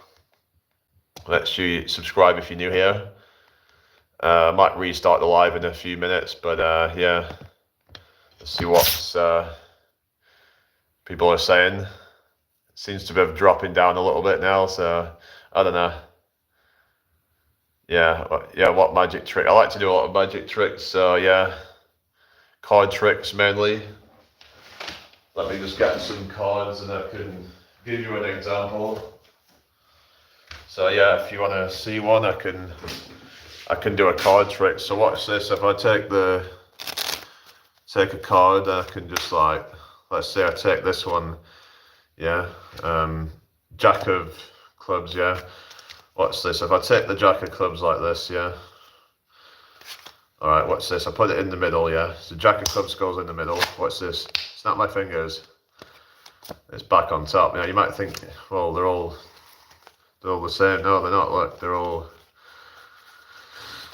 Make sure you subscribe if you're new here. I might restart the live in a few minutes, but let's see what people are saying. It seems to be dropping down a little bit now, so I don't know. What magic trick? I like to do a lot of magic tricks, so yeah, card tricks mainly. Let me just get some cards and I can give you an example. So yeah, if you want to see one, I can do a card trick. So watch this. If I take a card, I can just like, let's say I take this one, Jack of clubs, Watch this. If I take the Jack of clubs like this, All right, watch this. I put it in the middle, So Jack of clubs goes in the middle. Watch this. Snap my fingers. It's back on top. Now you might think, well, they're all the same. No, they're not. Look, they're all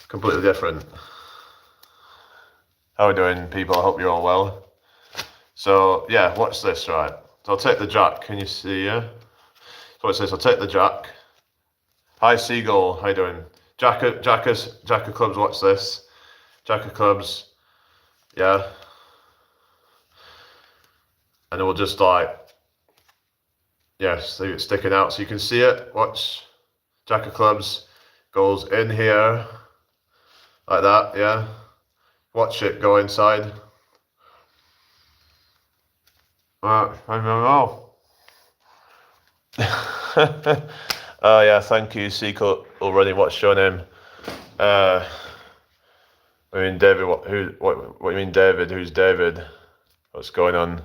completely different. How are we doing, people? I hope you're all well. So yeah, watch this, right? So I'll take the Jack. Can you see? Yeah. So watch this. I'll take the Jack. Hi, Seagull. How you doing? Jack of clubs. Watch this. Jack of clubs. Yeah. and it will just like, yeah, see it sticking out so you can see it. Watch, Jack of clubs goes in here like that, yeah. Watch it go inside. I don't know. Oh yeah, thank you, Seco, already. What's your name? I mean, David. What do you mean, David? Who's David? What's going on?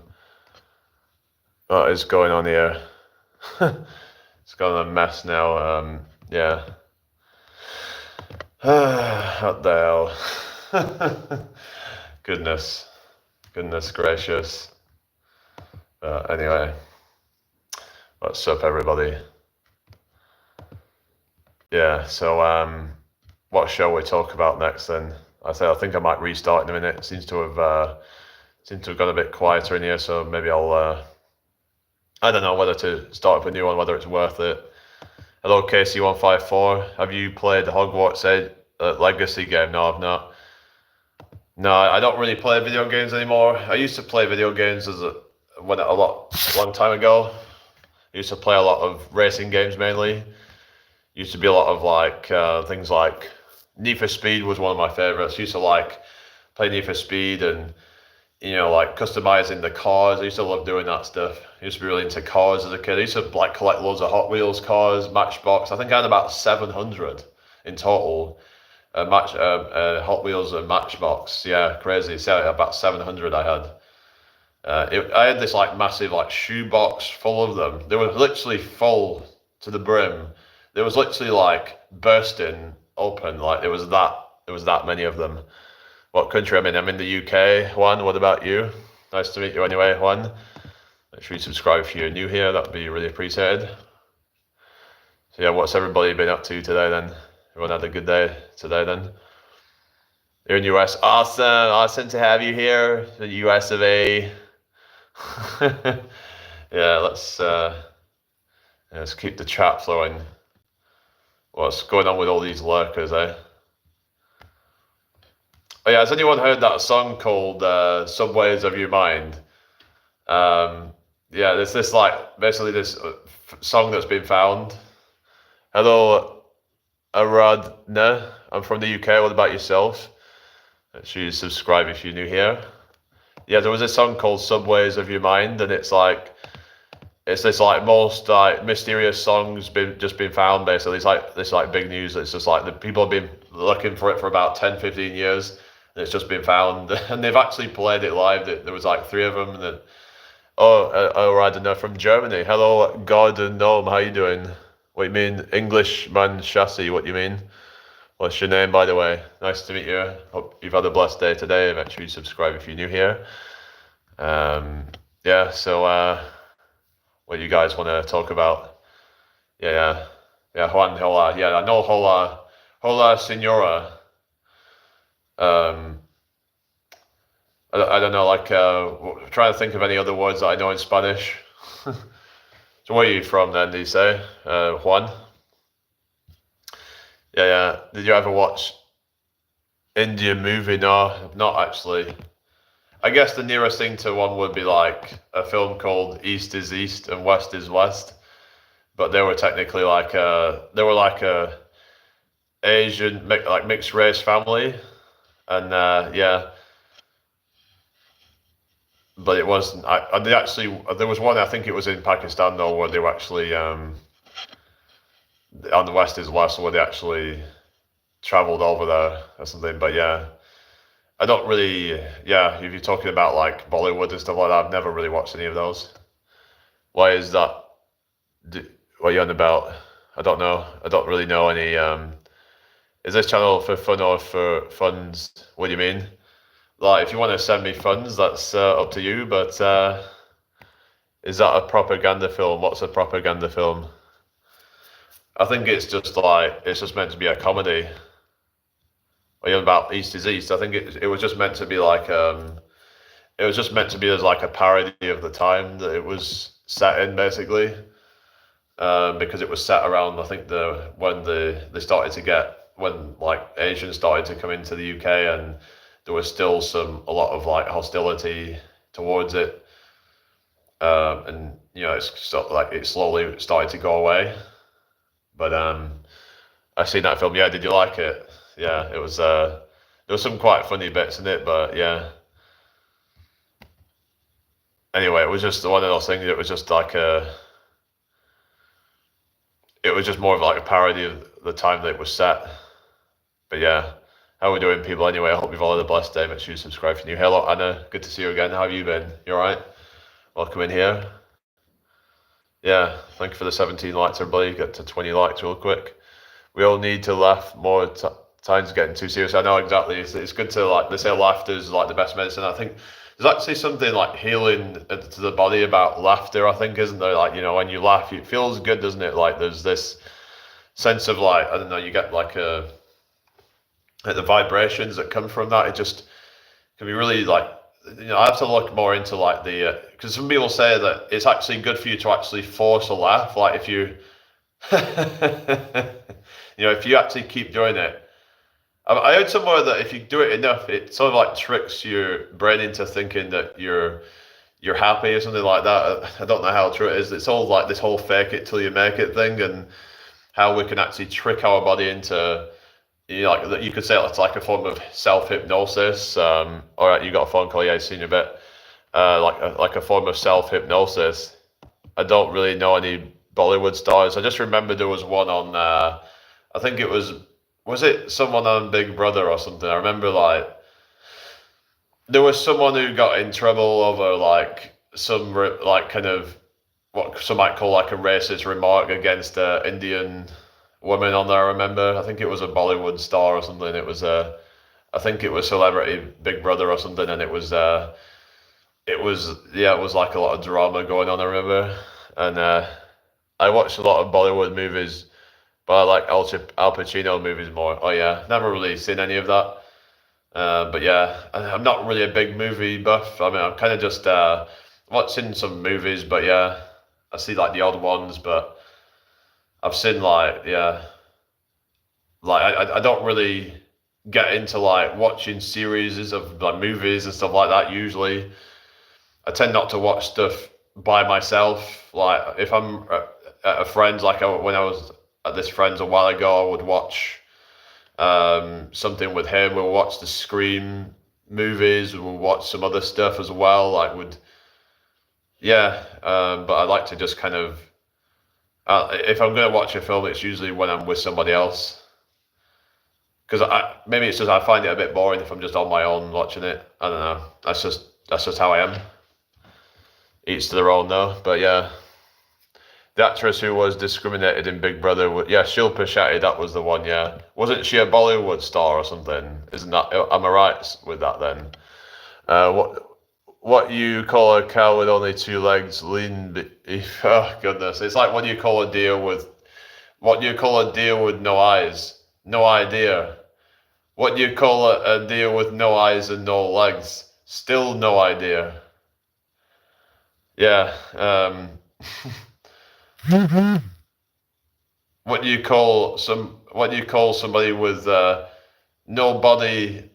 What is going on here? It's gone a mess now. Yeah. What the hell? Goodness gracious. Anyway, what's up, everybody? Yeah. So, what shall we talk about next then? I think I might restart in a minute. It seems to have got a bit quieter in here, so maybe I'll. I don't know whether to start up a new one, whether it's worth it. Hello, KC154. Have you played the Hogwarts Legacy game? No, I've not. No, I don't really play video games anymore. I used to play video games long time ago. I used to play a lot of racing games mainly. Used to be a lot of like things like Need for Speed was one of my favorites. Used to like play Need for Speed and like customizing the cars. I used to love doing that stuff. I used to be really into cars as a kid. I used to like collect loads of Hot Wheels cars, Matchbox. I think I had about 700 in total. Hot Wheels and Matchbox. Yeah, crazy. So about 700 I had. I had this like massive like shoebox full of them. They were literally full to the brim. There was literally like bursting open. Like there was that many of them. What country I'm in? I'm in the UK. Juan, what about you? Nice to meet you anyway, Juan. Make sure you subscribe if you're new here. That'd be really appreciated. So yeah, what's everybody been up to today then? Everyone had a good day today then? You're in US. Awesome. Awesome to have you here. The US of A. Yeah, let's keep the chat flowing. What's going on with all these lurkers, eh? Oh yeah, has anyone heard that song called Subways of Your Mind? Yeah, there's this like basically this song that's been found. Hello, Aradna. I'm from the UK. What about yourself? Make sure you subscribe if you're new here. Yeah, there was a song called Subways of Your Mind, and it's this like most like mysterious songs just been found basically. It's like this like big news. It's just like the people have been looking for it for about 10-15 years. And it's just been found, and they've actually played it live. There was like 3 of them. And then, I don't know, from Germany. Hello, God and Gnome. How you doing? What you mean, Englishman Chassis? What you mean? What's your name, by the way? Nice to meet you. Hope you've had a blessed day today. Make sure you subscribe if you're new here. Yeah. So, what you guys want to talk about? Yeah. Juan, hola. Yeah, I know hola, senora. I don't know, like, trying to think of any other words that I know in Spanish. So where are you from then, do you say? Juan? Yeah. Did you ever watch Indian movie? No, not actually. I guess the nearest thing to one would be like a film called East is East and West is West. But they were technically like a Asian, like mixed race family. And yeah, but it wasn't. There was one. I think it was in Pakistan though, where they were actually on the West is West, where they actually traveled over there or something. But yeah, I don't really. Yeah, if you're talking about like Bollywood and stuff like that, I've never really watched any of those. Why is that? What are you on about? I don't know. I don't really know any. Is this channel for fun or for funds? What do you mean? Like, if you want to send me funds, that's up to you. But is that a propaganda film? What's a propaganda film? I think it's just meant to be a comedy. Are you on about East is East? I think it was just meant to be like it was just meant to be as like a parody of the time that it was set in, basically. Because it was set around, I think when like Asians started to come into the UK, and there was still a lot of like hostility towards it. and it's sort of like it slowly started to go away. But I seen that film. Yeah, did you like it? Yeah, it was. There was some quite funny bits in it, but yeah. Anyway, it was just one of those things. It was just like it was just more of like a parody of the time that it was set. But yeah, how are we doing, people? Anyway, I hope you've all had a blessed day. Make sure you subscribe if you're new. Hello, Anna. Good to see you again. How have you been? You all right? Welcome in here. Yeah, thank you for the 17 likes, everybody. Get to 20 likes real quick. We all need to laugh more. Times getting too serious. I know exactly. It's good to like. They say laughter is like the best medicine. I think there's actually something like healing to the body about laughter. I think, isn't there? Like when you laugh, it feels good, doesn't it? Like there's this sense of like I don't know. You get like the vibrations that come from that. It just can be really like. I have to look more into like the because some people say that it's actually good for you to actually force a laugh. Like if you, if you actually keep doing it. I heard somewhere that if you do it enough, it sort of like tricks your brain into thinking that you're happy or something like that. I don't know how true it is. It's all like this whole fake it till you make it thing, and how we can actually trick our body into. Like you could say it's like a form of self-hypnosis. All right, you got a phone call. Yeah, I've seen you a bit. Like a form of self-hypnosis. I don't really know any Bollywood stars. I just remember there was one on. I think it was it someone on Big Brother or something. I remember like there was someone who got in trouble over like some like kind of what some might call like a racist remark against Indian woman on there. I remember. I think it was a Bollywood star or something. It was I think it was Celebrity Big Brother or something, and it was it was like a lot of drama going on. I remember, and I watched a lot of Bollywood movies, but I like Al Pacino movies more. Oh yeah, never really seen any of that. But yeah, I'm not really a big movie buff. I mean, I'm kind of just watching some movies, but yeah, I see like the odd ones, but. I've seen like I don't really get into like watching series of like movies and stuff like that. Usually, I tend not to watch stuff by myself. Like if I'm at a friend's, like when I was at this friend's a while ago, I would watch something with him. We'll watch the Scream movies. We'll watch some other stuff as well. But I like to just kind of. If I'm going to watch a film, it's usually when I'm with somebody else. Because maybe it's just I find it a bit boring if I'm just on my own watching it. I don't know. That's just how I am. Each to their own, though. But yeah, the actress who was discriminated in Big Brother, Shilpa Shetty, that was the one. Yeah, wasn't she a Bollywood star or something? Isn't that? Am I right with that then? What you call a cow with only two legs, lean beef. Oh goodness, it's like what do you call a deer with no eyes? No idea. What do you call a deer with no eyes and no legs? Still no idea. Yeah. What do you call somebody with no body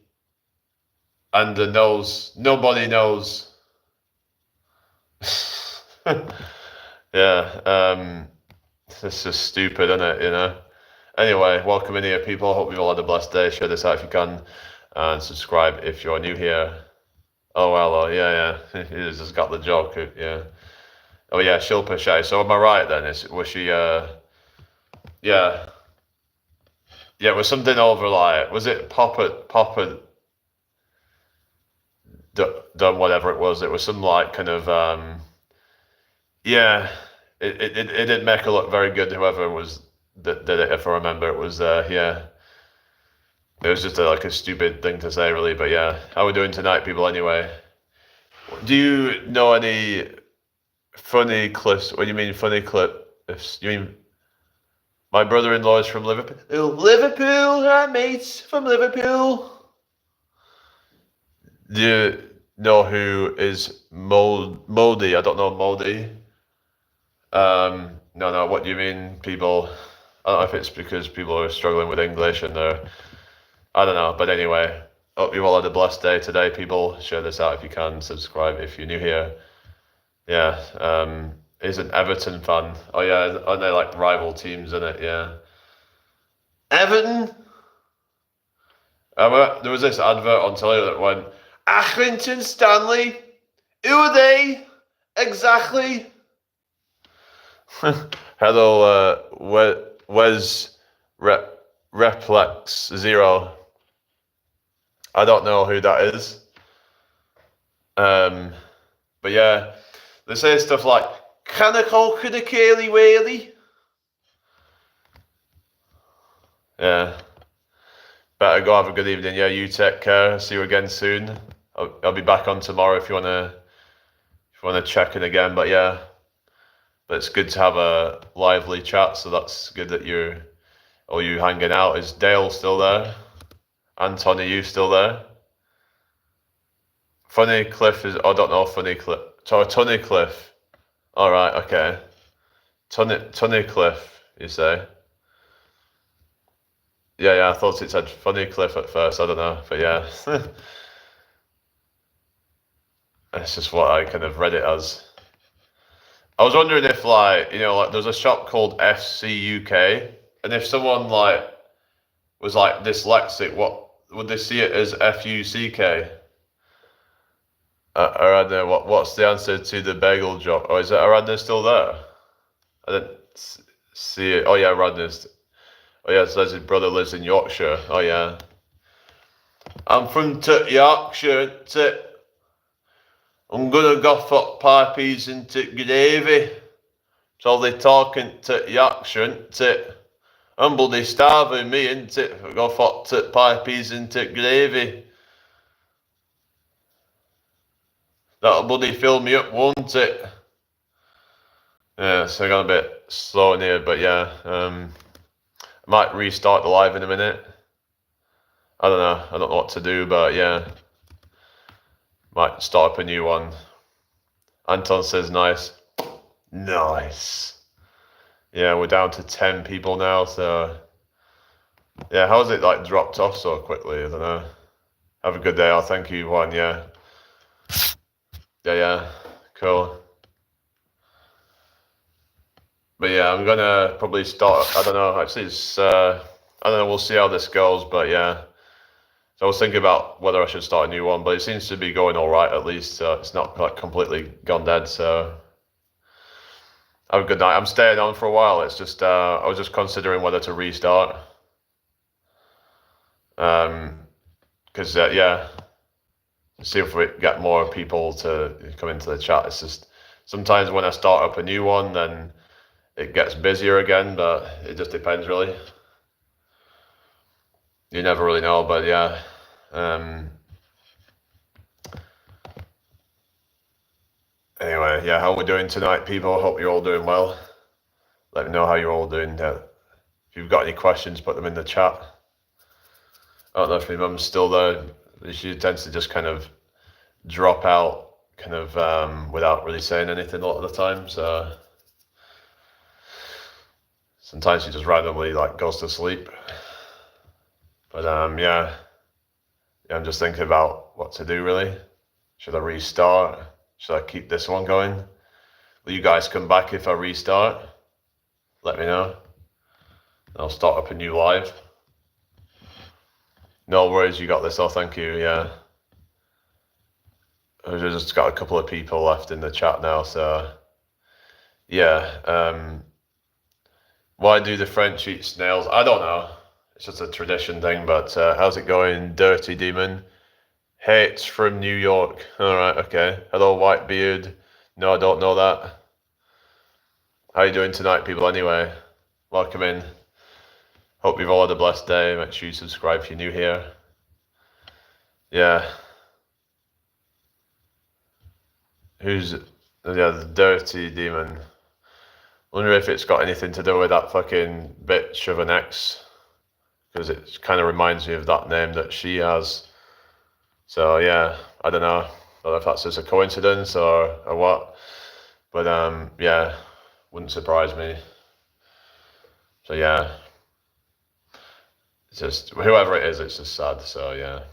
and a nose? Nobody knows. Yeah, it's just stupid, isn't it? Anyway, welcome in here, people. Hope you've all had a blessed day. Share this out if you can, and subscribe if you're new here. Oh well, yeah. He just got the joke. Yeah. Oh yeah, Shilpa Shetty. So am I right then? Was she? Yeah. Yeah, it was something over like. Was it Papa? Done whatever it was. It was some like kind of yeah. It didn't make her look very good. Whoever was that did it, if I remember, it was yeah. It was just like a stupid thing to say, really. But yeah, how are we doing tonight, people? Anyway, do you know any funny clips? What do you mean funny clip? If you mean my brother-in-law is from Liverpool. Liverpool, hi mates from Liverpool. Do you know who is Modi? I don't know Modi. No. What do you mean, people? I don't know if it's because people are struggling with English and I don't know. But anyway, hope you all had a blessed day today, people. Share this out if you can. Subscribe if you're new here. Yeah. He's an Everton fan. Oh yeah, aren't they like rival teams in it? Yeah. Everton. There was this advert on telly that went, Accrington Stanley. Who are they exactly? Hello, where's Replex Zero? I don't know who that is. But yeah, they say stuff like Canacol Canacali Whaley. Yeah. Better go have a good evening. Yeah, you take care. See you again soon. I'll be back on tomorrow if you wanna check in again. But yeah, but it's good to have a lively chat. So that's good that you hanging out. Is Dale still there? Anton, are you still there? Funny Cliff is. I don't know. Funny Cliff. So Tunny Cliff. All right. Okay. Tunny Cliff. You say? Yeah. I thought it said Funny Cliff at first. I don't know, but yeah. It's just what I kind of read it as. I was wondering if like there's a shop called FC UK, and if someone like was like dyslexic, what would they see it as FUCK? Aradna, what's the answer to the bagel job? Oh, is it Aradna still there? I didn't see it. Oh yeah, Aradna's. Oh yeah, it says his brother lives in Yorkshire. Oh yeah. I'm from Yorkshire. I'm gonna go for pies into gravy. So they talking to Yorkshire, ain't it? I'm bloody starving me, ain't it? I go for pies into gravy. That'll bloody fill me up, won't it? Yeah, so I got a bit slow in here, but yeah. I might restart the live in a minute. I don't know. I don't know what to do, but yeah. Might start up a new one. Anton says nice. Nice. Yeah, we're down to 10 people now, so yeah, how's it like dropped off so quickly? I don't know. Have a good day. I'll thank you, Juan. Yeah. Yeah. Cool. But yeah, I'm gonna probably start. I don't know. Actually, it's I don't know. We'll see how this goes. But yeah, so I was thinking about whether I should start a new one, but it seems to be going all right at least. So it's not like completely gone dead. So have a good night. I'm staying on for a while. It's just I was just considering whether to restart. Because yeah, see if we get more people to come into the chat. It's just sometimes when I start up a new one, then it gets busier again, but it just depends really. You never really know, but yeah. Anyway, yeah, how we doing tonight, people? Hope you're all doing well. Let me know how you're all doing. If you've got any questions, put them in the chat. I don't know if my mum's still there. She tends to just kind of drop out, kind of without really saying anything a lot of the time. So sometimes she just randomly like goes to sleep. But yeah, I'm just thinking about what to do really. Should I restart? Should I keep this one going? Will you guys come back if I restart? Let me know. I'll start up a new live. No worries, you got this. Oh, thank you. Yeah. I've just got a couple of people left in the chat now, so yeah. Why do the French eat snails? I don't know. It's just a tradition thing, but how's it going, Dirty Demon? Hates from New York. All right, okay. Hello, Whitebeard. No, I don't know that. How you doing tonight, people, anyway? Welcome in. Hope you've all had a blessed day. Make sure you subscribe if you're new here. Yeah. Who's... Yeah, the Dirty Demon. Wonder if it's got anything to do with that fucking bitch of an ex. Because it kind of reminds me of that name that she has. So yeah, I don't know. I don't know if that's just a coincidence or what. But yeah, wouldn't surprise me. So yeah. It's just whoever it is, it's just sad. So yeah.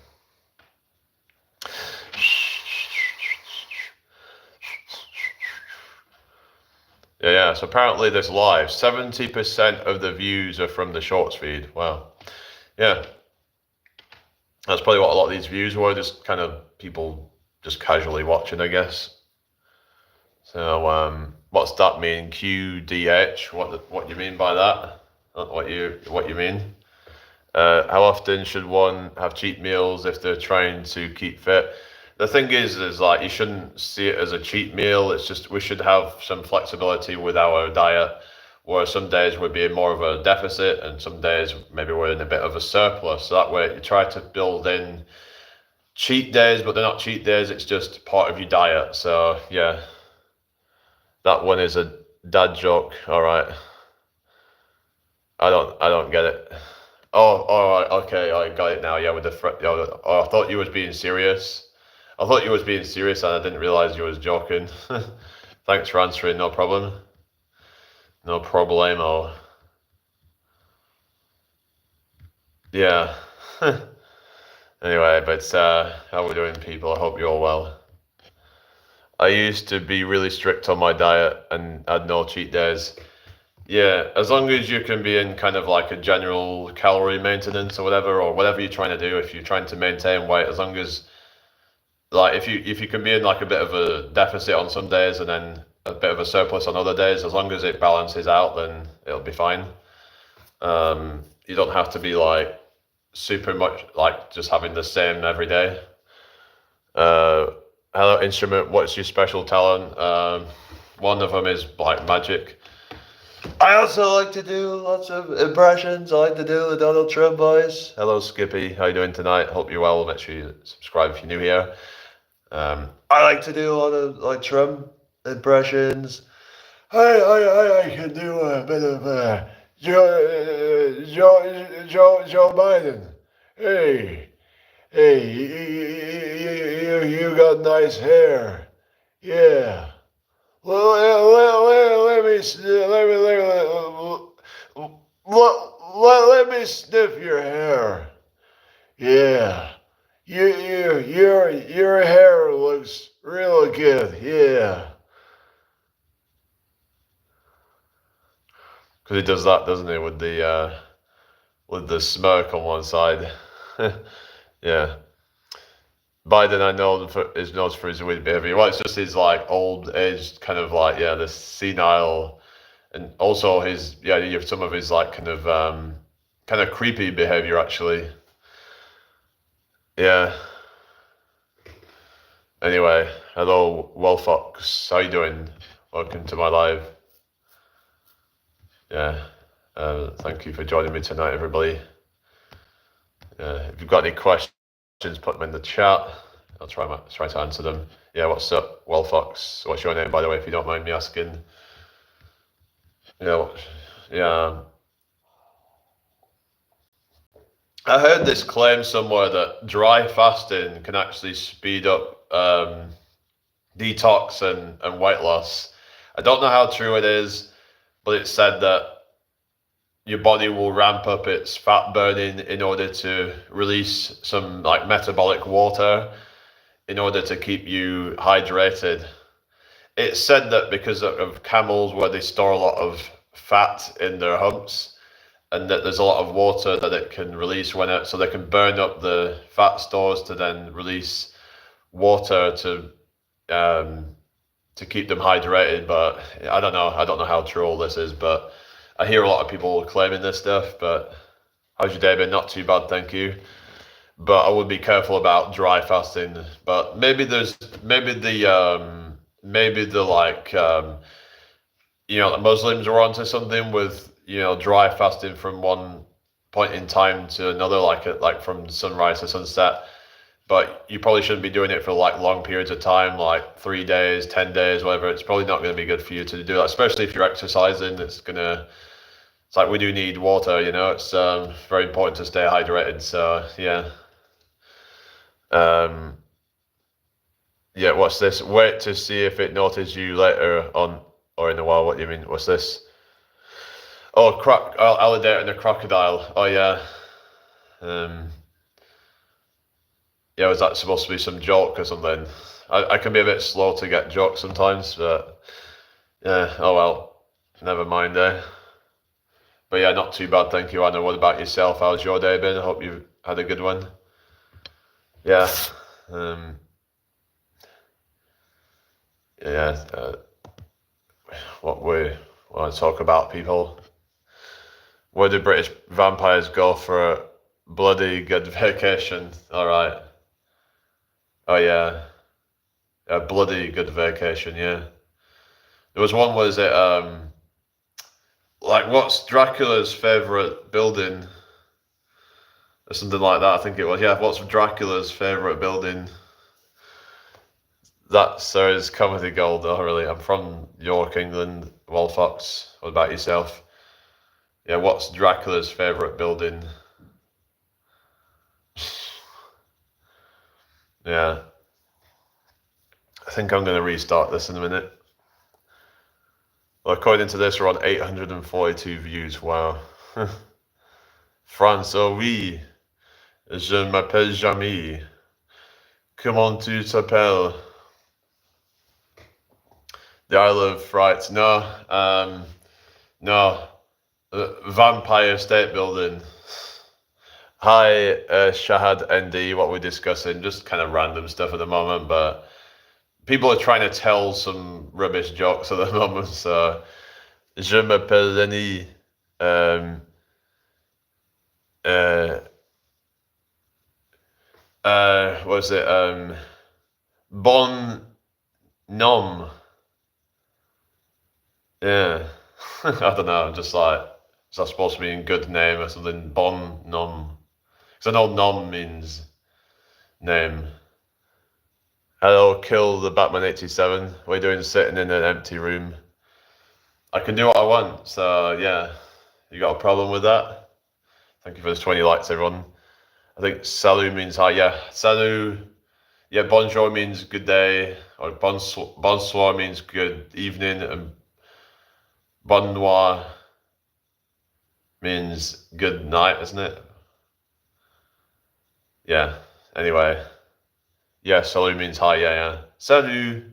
Yeah. So apparently this live, 70% of the views are from the shorts feed. Wow. Yeah. That's probably what a lot of these views were, just kind of people just casually watching, I guess. So, what's that mean? QDH? What you mean by that? What you mean? How often should one have cheat meals if they're trying to keep fit? The thing is like you shouldn't see it as a cheat meal. It's just we should have some flexibility with our diet, where some days we're being more of a deficit, and some days maybe we're in a bit of a surplus. So that way you try to build in cheat days, but they're not cheat days. It's just part of your diet. So yeah, that one is a dad joke. All right. I don't get it. Oh, all right, okay, I got it now. Yeah, with the oh, I thought you was being serious. I thought you was being serious, and I didn't realize you was joking. Thanks for answering. No problem. No problemo. Yeah. Anyway, but how we doing, people? I hope you're all well. I used to be really strict on my diet and had no cheat days. Yeah, as long as you can be in kind of like a general calorie maintenance or whatever you're trying to do, if you're trying to maintain weight, as long as like if you can be in like a bit of a deficit on some days and then a bit of a surplus on other days, as long as it balances out, then it'll be fine. You don't have to be like super much like just having the same every day. Uh, Hello, instrument. What's your special talent? One of them is like magic. I also like to do lots of impressions. I like to do the Donald Trump voice. Hello, Skippy. How you doing tonight? Hope you're well. Make sure you subscribe if you're new here. I like to do a lot of like Trump impressions. I can do a bit of Joe Biden. Hey, you got nice hair. Yeah. Let me sniff your hair. Yeah. Your hair looks real good. Yeah. Because he does that, doesn't he, with the smirk on one side. Yeah. Biden, I know, is known for his weird behavior. Well, it's just his like old age, kind of like the senile, and also his you have some of his like kind of creepy behavior actually. Yeah. Anyway, hello, Fox. How you doing? Welcome to my live. Yeah. Thank you for joining me tonight, everybody. If you've got any questions, put them in the chat. I'll try to answer them. Yeah, what's up, Fox? What's your name, by the way, if you don't mind me asking? Yeah. I heard this claim somewhere that dry fasting can actually speed up detox and weight loss. I don't know how true it is, but it said that your body will ramp up its fat burning in order to release some like metabolic water in order to keep you hydrated. It's said that because of camels, where they store a lot of fat in their humps, and that there's a lot of water that it can release so they can burn up the fat stores to then release water to keep them hydrated. But I don't know how true all this is, but I hear a lot of people claiming this stuff. But how's your day been? Not too bad, thank you. But I would be careful about dry fasting. But maybe the Muslims are onto something with dry fasting from one point in time to another, like from sunrise to sunset. But you probably shouldn't be doing it for like long periods of time, like 3 days, 10 days, whatever. It's probably not going to be good for you to do that, especially if you're exercising. It's like we do need water, it's very important to stay hydrated. So yeah. Yeah, what's this? Wait to see if it notices you later on or in a while. What do you mean? What's this? Oh, alligator and a crocodile. Oh yeah. Yeah, was that supposed to be some joke or something? I can be a bit slow to get jokes sometimes, but yeah, oh well. Never mind, eh? But yeah, not too bad, thank you, Anna. What about yourself? How's your day been? I hope you've had a good one. Yeah. Um, yeah. What we want to talk about, people. Where do British vampires go for a bloody good vacation? All right. Oh yeah, a bloody good vacation. Yeah. There was one. Was it like what's Dracula's favorite building or something like that? I think it was. Yeah. What's Dracula's favorite building? That's his comedy gold. Oh really? I'm from York, England. Wallfox. What about yourself? Yeah. What's Dracula's favorite building? Yeah. I think I'm going to restart this in a minute. Well, according to this, we're on 842 views. Wow. France, oh oui. Je m'appelle Jamie. Comment tu t'appelles? The Isle of Fright. No. No. Vampire State Building. Hi, Shahad ND. What we're discussing, just kind of random stuff at the moment, but people are trying to tell some rubbish jokes at the moment, so je m'appelle Lenny. What was it? Bon nom. Yeah. I don't know, just like, is that supposed to be a good name or something? Bon nom. Because I know nom means name. Hello, kill the Batman 87. What are you doing sitting in an empty room? I can do what I want, so yeah. You got a problem with that? Thank you for the 20 likes, everyone. I think salut means hi, yeah. Salut. Yeah, bonjour means good day, or bonsoir means good evening, and bonne nuit means good night, isn't it? Yeah, anyway. Yeah, salut means hi, yeah. Salut.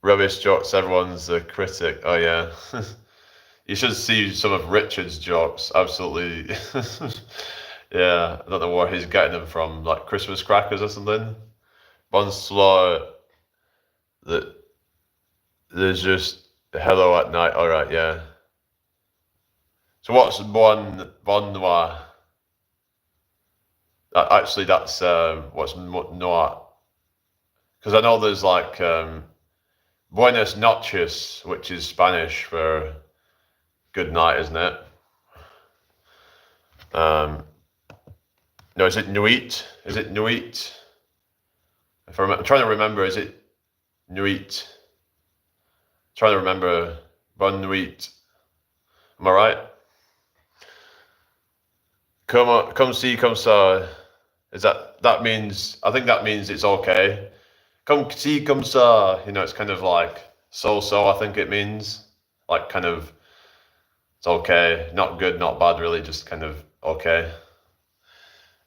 Rubbish jokes, everyone's a critic. Oh, yeah. You should see some of Richard's jokes. Absolutely. Yeah, I don't know where he's getting them from, like Christmas crackers or something. Bonsoir. There's just hello at night. All right, yeah. So what's bon noir? Actually, that's what's noir. Because I know there's like buenas noches, which is Spanish for good night, isn't it? No, is it nuit? Is it nuit? I'm trying to remember, is it nuit? Trying to remember bon nuit. Am I right? Come see, come ça. Is that means? I think that means it's okay. Come see, come ça. You know, it's kind of like so. I think it means like kind of. It's okay, not good, not bad, really, just kind of okay.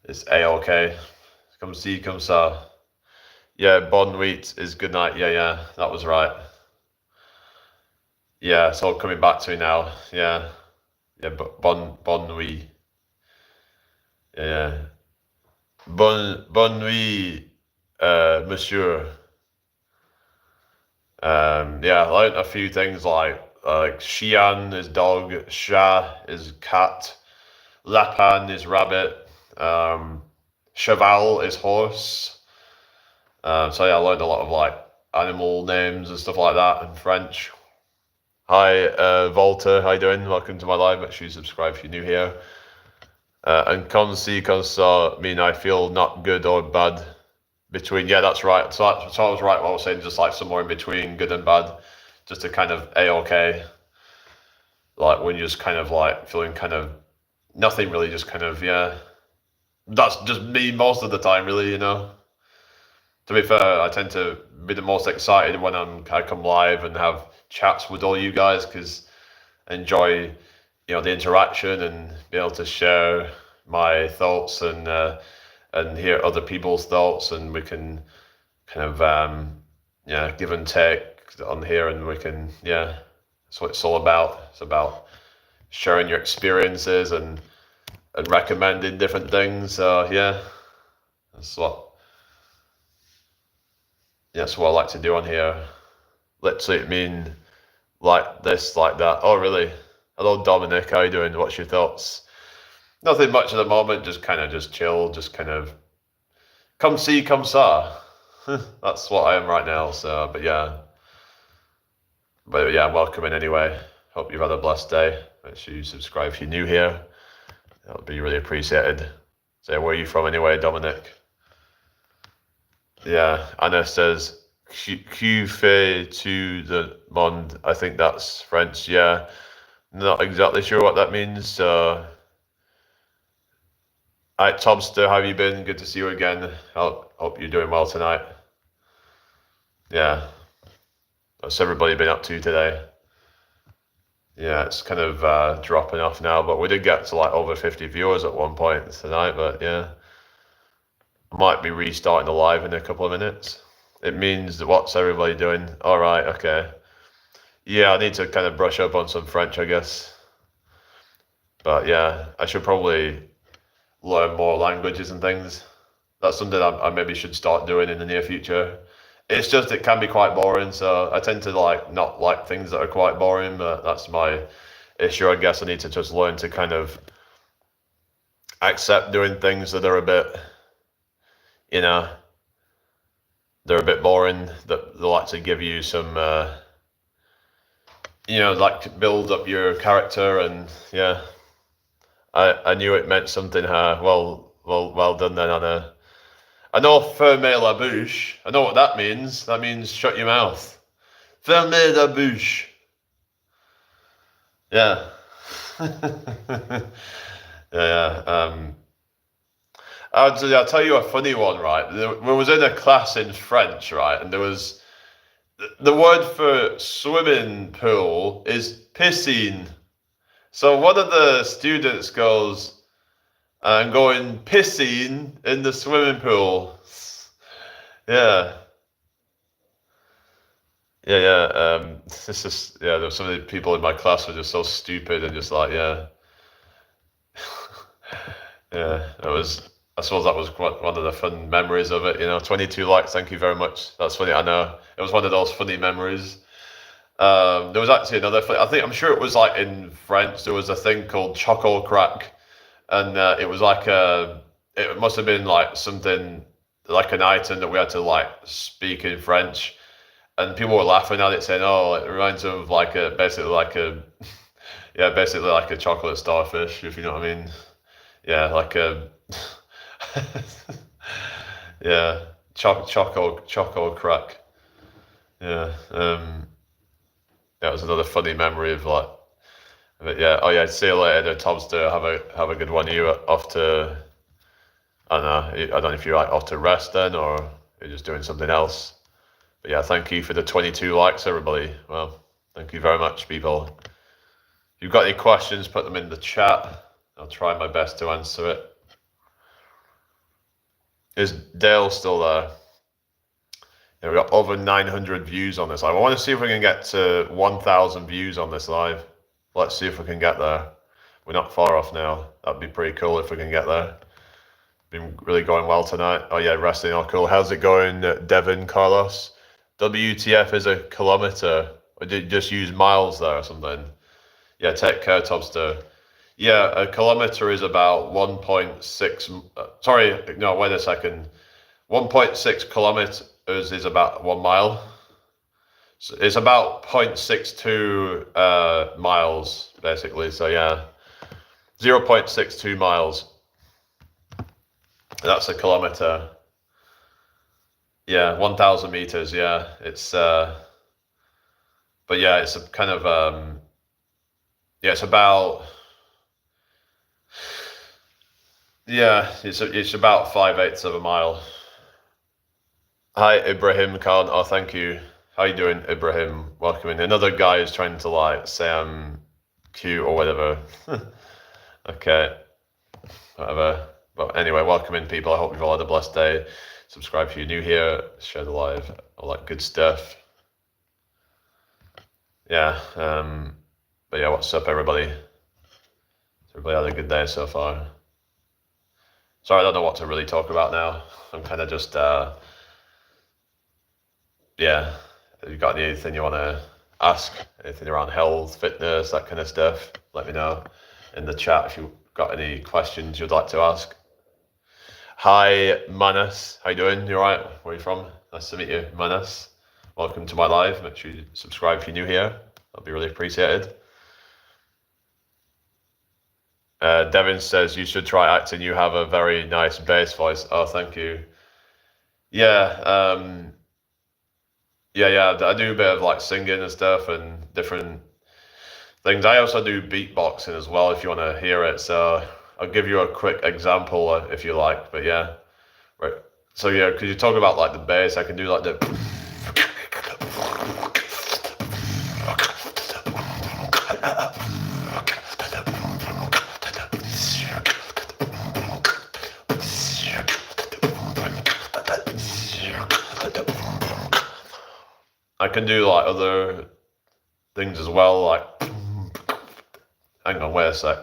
It's a-okay. Come see, come ça. Yeah, bon nuit is good night. Yeah, that was right. Yeah, it's all coming back to me now. Yeah, bon nuit. Yeah. Bonne nuit, monsieur. Yeah, I learned a few things like chien is dog, chat is cat, lapin is rabbit, cheval is horse. So yeah, I learned a lot of like animal names and stuff like that in French. Hi, Volta, how you doing? Welcome to my live. Make sure you subscribe if you're new here. And con si, con sa mean I feel not good or bad between. Yeah, that's right. So I was right what I was saying, just like somewhere in between good and bad, just to kind of a-okay. Like when you're just kind of like feeling kind of nothing really, just kind of, yeah. That's just me most of the time, really, you know. To be fair, I tend to be the most excited when I come live and have chats with all you guys, because I enjoy, you know, the interaction and be able to share my thoughts and hear other people's thoughts, and we can kind of yeah, give and take on here, and we can, yeah, That's what it's all about. It's about sharing your experiences and recommending different things. So yeah, that's what I like to do on here. Literally mean like this, like that. Oh really? Hello Dominic, how you doing? What's your thoughts? Nothing much at the moment, just kind of just chill, just kind of come see, come saw. That's what I am right now. So, but yeah, welcome in anyway. Hope you've had a blessed day. Make sure you subscribe if you're new here. That would be really appreciated. So, where are you from anyway, Dominic? Yeah, Anna says, Q fait to the monde. I think that's French. Yeah, not exactly sure what that means. Hi, Tomster, how have you been? Good to see you again. Hope you're doing well tonight. Yeah, what's everybody been up to today? Yeah, it's kind of dropping off now, but we did get to like over 50 viewers at one point tonight, but yeah. I might be restarting the live in a couple of minutes. It means that what's everybody doing? All right, okay. Yeah, I need to kind of brush up on some French, I guess. But yeah, I should probably learn more languages and things. That's something I maybe should start doing in the near future. It's just it can be quite boring, so I tend to not like things that are quite boring, but that's my issue. I guess I need to just learn to kind of accept doing things that are a bit, they're a bit boring, that they'll actually give you some, like build up your character, and yeah. I knew it meant something, well done then, Anna. I know fermer la bouche. I know what that means. That means shut your mouth. Fermer la bouche. Yeah. yeah. I'll tell you a funny one, right? We was in a class in French, right? And there was the word for swimming pool is piscine. So one of the students goes, I'm going pissing in the swimming pool. Yeah. This is there were so many people in my class who were just so stupid and just like, yeah. Yeah, I suppose that was one of the fun memories of it, 22 likes, thank you very much. That's funny, I know. It was one of those funny memories. There was actually another thing, I'm sure it was like in French, there was a thing called choco crack. And it was like it must have been like something, like an item that we had to like speak in French. And people were laughing at it, saying, "Oh, it reminds them of basically like a, yeah, basically like a chocolate starfish, if you know what I mean." Yeah, like a, yeah, choco crack. Yeah, that was another funny memory of like, but yeah. Oh yeah, see you later, Tomster. Have a good one. You off to, I don't know. I don't know if you're off to rest then, or you're just doing something else. But yeah, thank you for the 22 likes, everybody. Well, thank you very much, people. If you've got any questions, put them in the chat. I'll try my best to answer it. Is Dale still there? Yeah, we got over 900 views on this live. I want to see if we can get to 1,000 views on this live. Let's see if we can get there. We're not far off now. That'd be pretty cool if we can get there. Been really going well tonight. Oh yeah, resting. Oh cool. How's it going, Devin, Carlos? WTF is a kilometer. Or did you just use miles there or something? Yeah, take care, Tobster. Yeah, a kilometer is about 1.6. Sorry, no, wait a second. 1.6 kilometers is about 1 mile. So it's about 0.62 miles, basically. So yeah, 0.62 miles. That's a kilometer. Yeah, 1,000 meters. Yeah, it's but yeah, it's a kind of yeah, it's about it's about 5/8 of a mile. Hi, Ibrahim Khan. Oh, thank you. How you doing, Ibrahim? Welcome in. Another guy is trying to like say I'm cute or whatever. Okay, whatever. But anyway, welcome in, people. I hope you've all had a blessed day. Subscribe if you're new here. Share the live. All that good stuff. yeah. But yeah, what's up, everybody? Everybody had a good day so far. Sorry, I don't know what to really talk about now. I'm kind of just, yeah. Have you got anything you want to ask? Anything around health, fitness, that kind of stuff? Let me know in the chat if you've got any questions you'd like to ask. Hi, Manas. How you doing? You alright? Where are you from? Nice to meet you, Manas. Welcome to my live. Make sure you subscribe if you're new here. That'll be really appreciated. Devin says you should try acting. You have a very nice bass voice. Oh, thank you. Yeah, yeah. I do a bit of like singing and stuff and different things. I also do beatboxing as well if you want to hear it. So I'll give you a quick example if you like. But yeah, right. So yeah, because you talk about like the bass, I can do like the. I can do like other things as well, like hang on, wait a sec.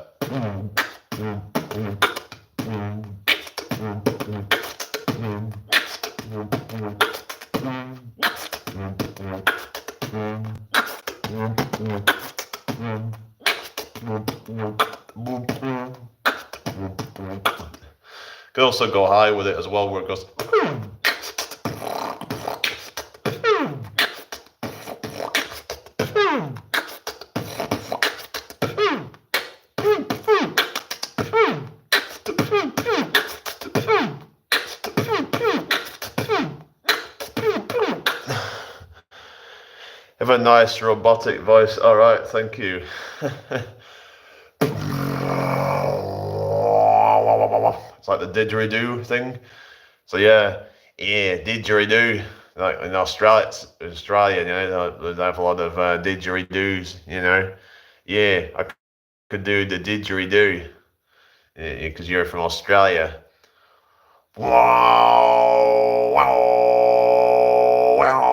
Could also go high with it as well, where it goes. Have a nice robotic voice. All right, thank you. It's like the didgeridoo thing. So yeah, didgeridoo. Like in Australia, you know, they have a lot of didgeridoos. You know, yeah, I could do the didgeridoo because you're from Australia. Wow, wow, wow.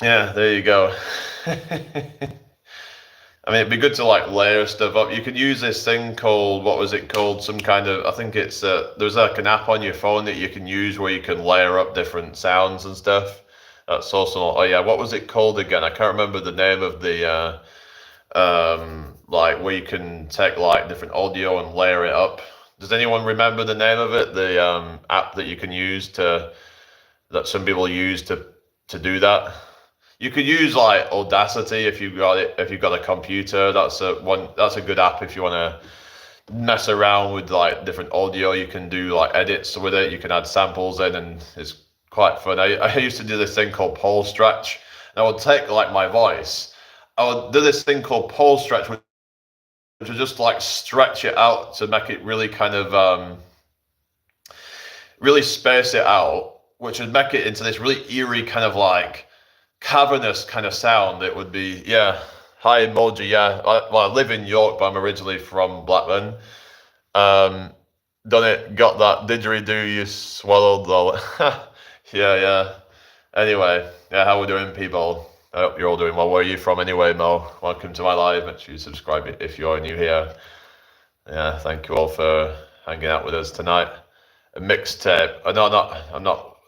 Yeah, there you go. I mean, it'd be good to like layer stuff up. You could use this thing called, what was it called? Some kind of, I think it's, there's like an app on your phone that you can use where you can layer up different sounds and stuff. That's also, oh yeah, what was it called again? I can't remember the name of the, like where you can take like different audio and layer it up. Does anyone remember the name of it? The app that you can use to, that some people use to do that? You could use like Audacity if you've got it, if you've got a computer. That's a good app if you want to mess around with like different audio. You can do like edits with it. You can add samples in, and it's quite fun. I used to do this thing called pole stretch. And I would take like my voice. I would do this thing called pole stretch, which would just like stretch it out to make it really kind of really space it out, which would make it into this really eerie kind of like cavernous kind of sound. It would be, yeah. Hi emoji, yeah. I live in York, but I'm originally from Blackburn. Done it, got that didgeridoo you swallowed though. Yeah. Anyway, yeah, how we doing, people? I hope you're all doing well. Where are you from anyway, Mo? Welcome to my live. Make sure you subscribe if you are new here. Yeah, thank you all for hanging out with us tonight. A mixtape. I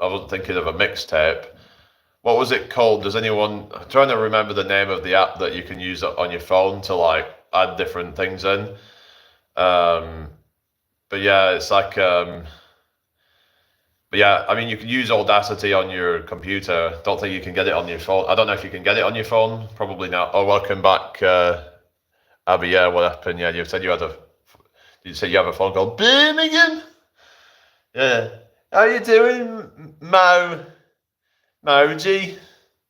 wasn't thinking of a mixtape. What was it called? Does anyone? I'm trying to remember the name of the app that you can use on your phone to like add different things in. But yeah, it's like but yeah, I mean you can use Audacity on your computer. Don't think you can get it on your phone. I don't know if you can get it on your phone. Probably not. Oh, welcome back, Abby. Yeah, what happened? Yeah, you said you had a. Did you say you have a phone called Birmingham? Yeah. How you doing, Mo? Moji.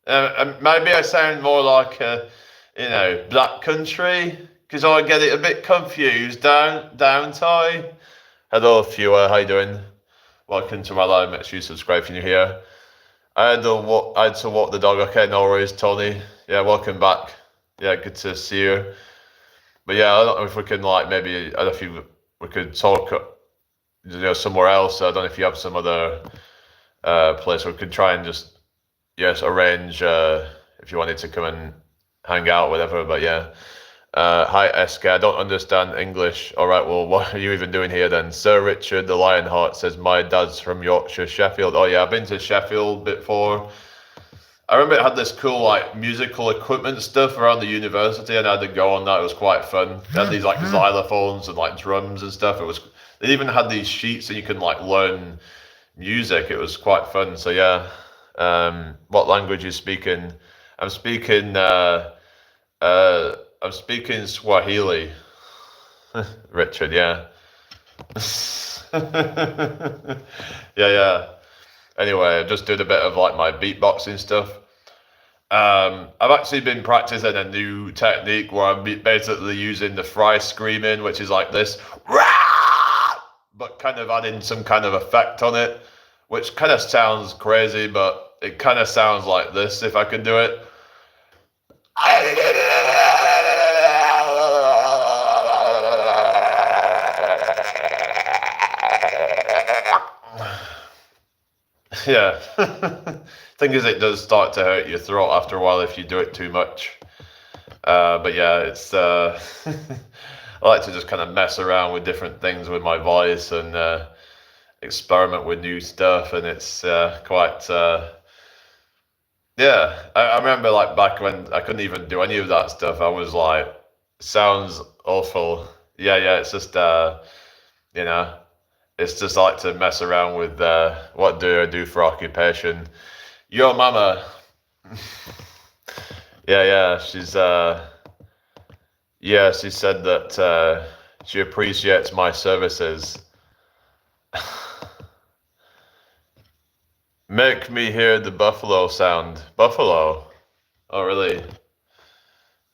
Maybe I sound more like Black Country because I get it a bit confused. Down Ty. Hello, viewer. How you doing? Welcome to my live. Make sure you subscribe if you're new here. I had to walk the dog. Okay, no worries, Tony. Yeah, welcome back. Yeah, good to see you. But yeah, I don't know if we can like maybe I don't know if we could talk, somewhere else. I don't know if you have some other place we could try and just yes arrange if you wanted to come and hang out, whatever. But yeah. Hi SK, I don't understand English. All right, well, what are you even doing here then? Sir Richard the Lionheart says, my dad's from Yorkshire, Sheffield. Oh yeah, I've been to Sheffield before. I remember it had this cool like musical equipment stuff around the university, and I had to go on that. It was quite fun. They had these like xylophones and like drums and stuff. They even had these sheets and you can like learn music. It was quite fun. So yeah, what language are you speaking? I'm speaking I'm speaking Swahili. Richard, yeah. Yeah. Anyway, I just did a bit of like my beatboxing stuff. I've actually been practicing a new technique where I'm basically using the fry screaming, which is like this, but kind of adding some kind of effect on it, which kind of sounds crazy, but it kind of sounds like this if I can do it. Yeah. Thing is, it does start to hurt your throat after a while if you do it too much. But yeah, it's I like to just kind of mess around with different things with my voice and experiment with new stuff, and it's quite yeah. I remember like back when I couldn't even do any of that stuff. I was like, sounds awful. Yeah. It's just you know. It's just like to mess around with what do I do for occupation. Your mama. Yeah. She said that she appreciates my services. Make me hear the buffalo sound. Buffalo. Oh really?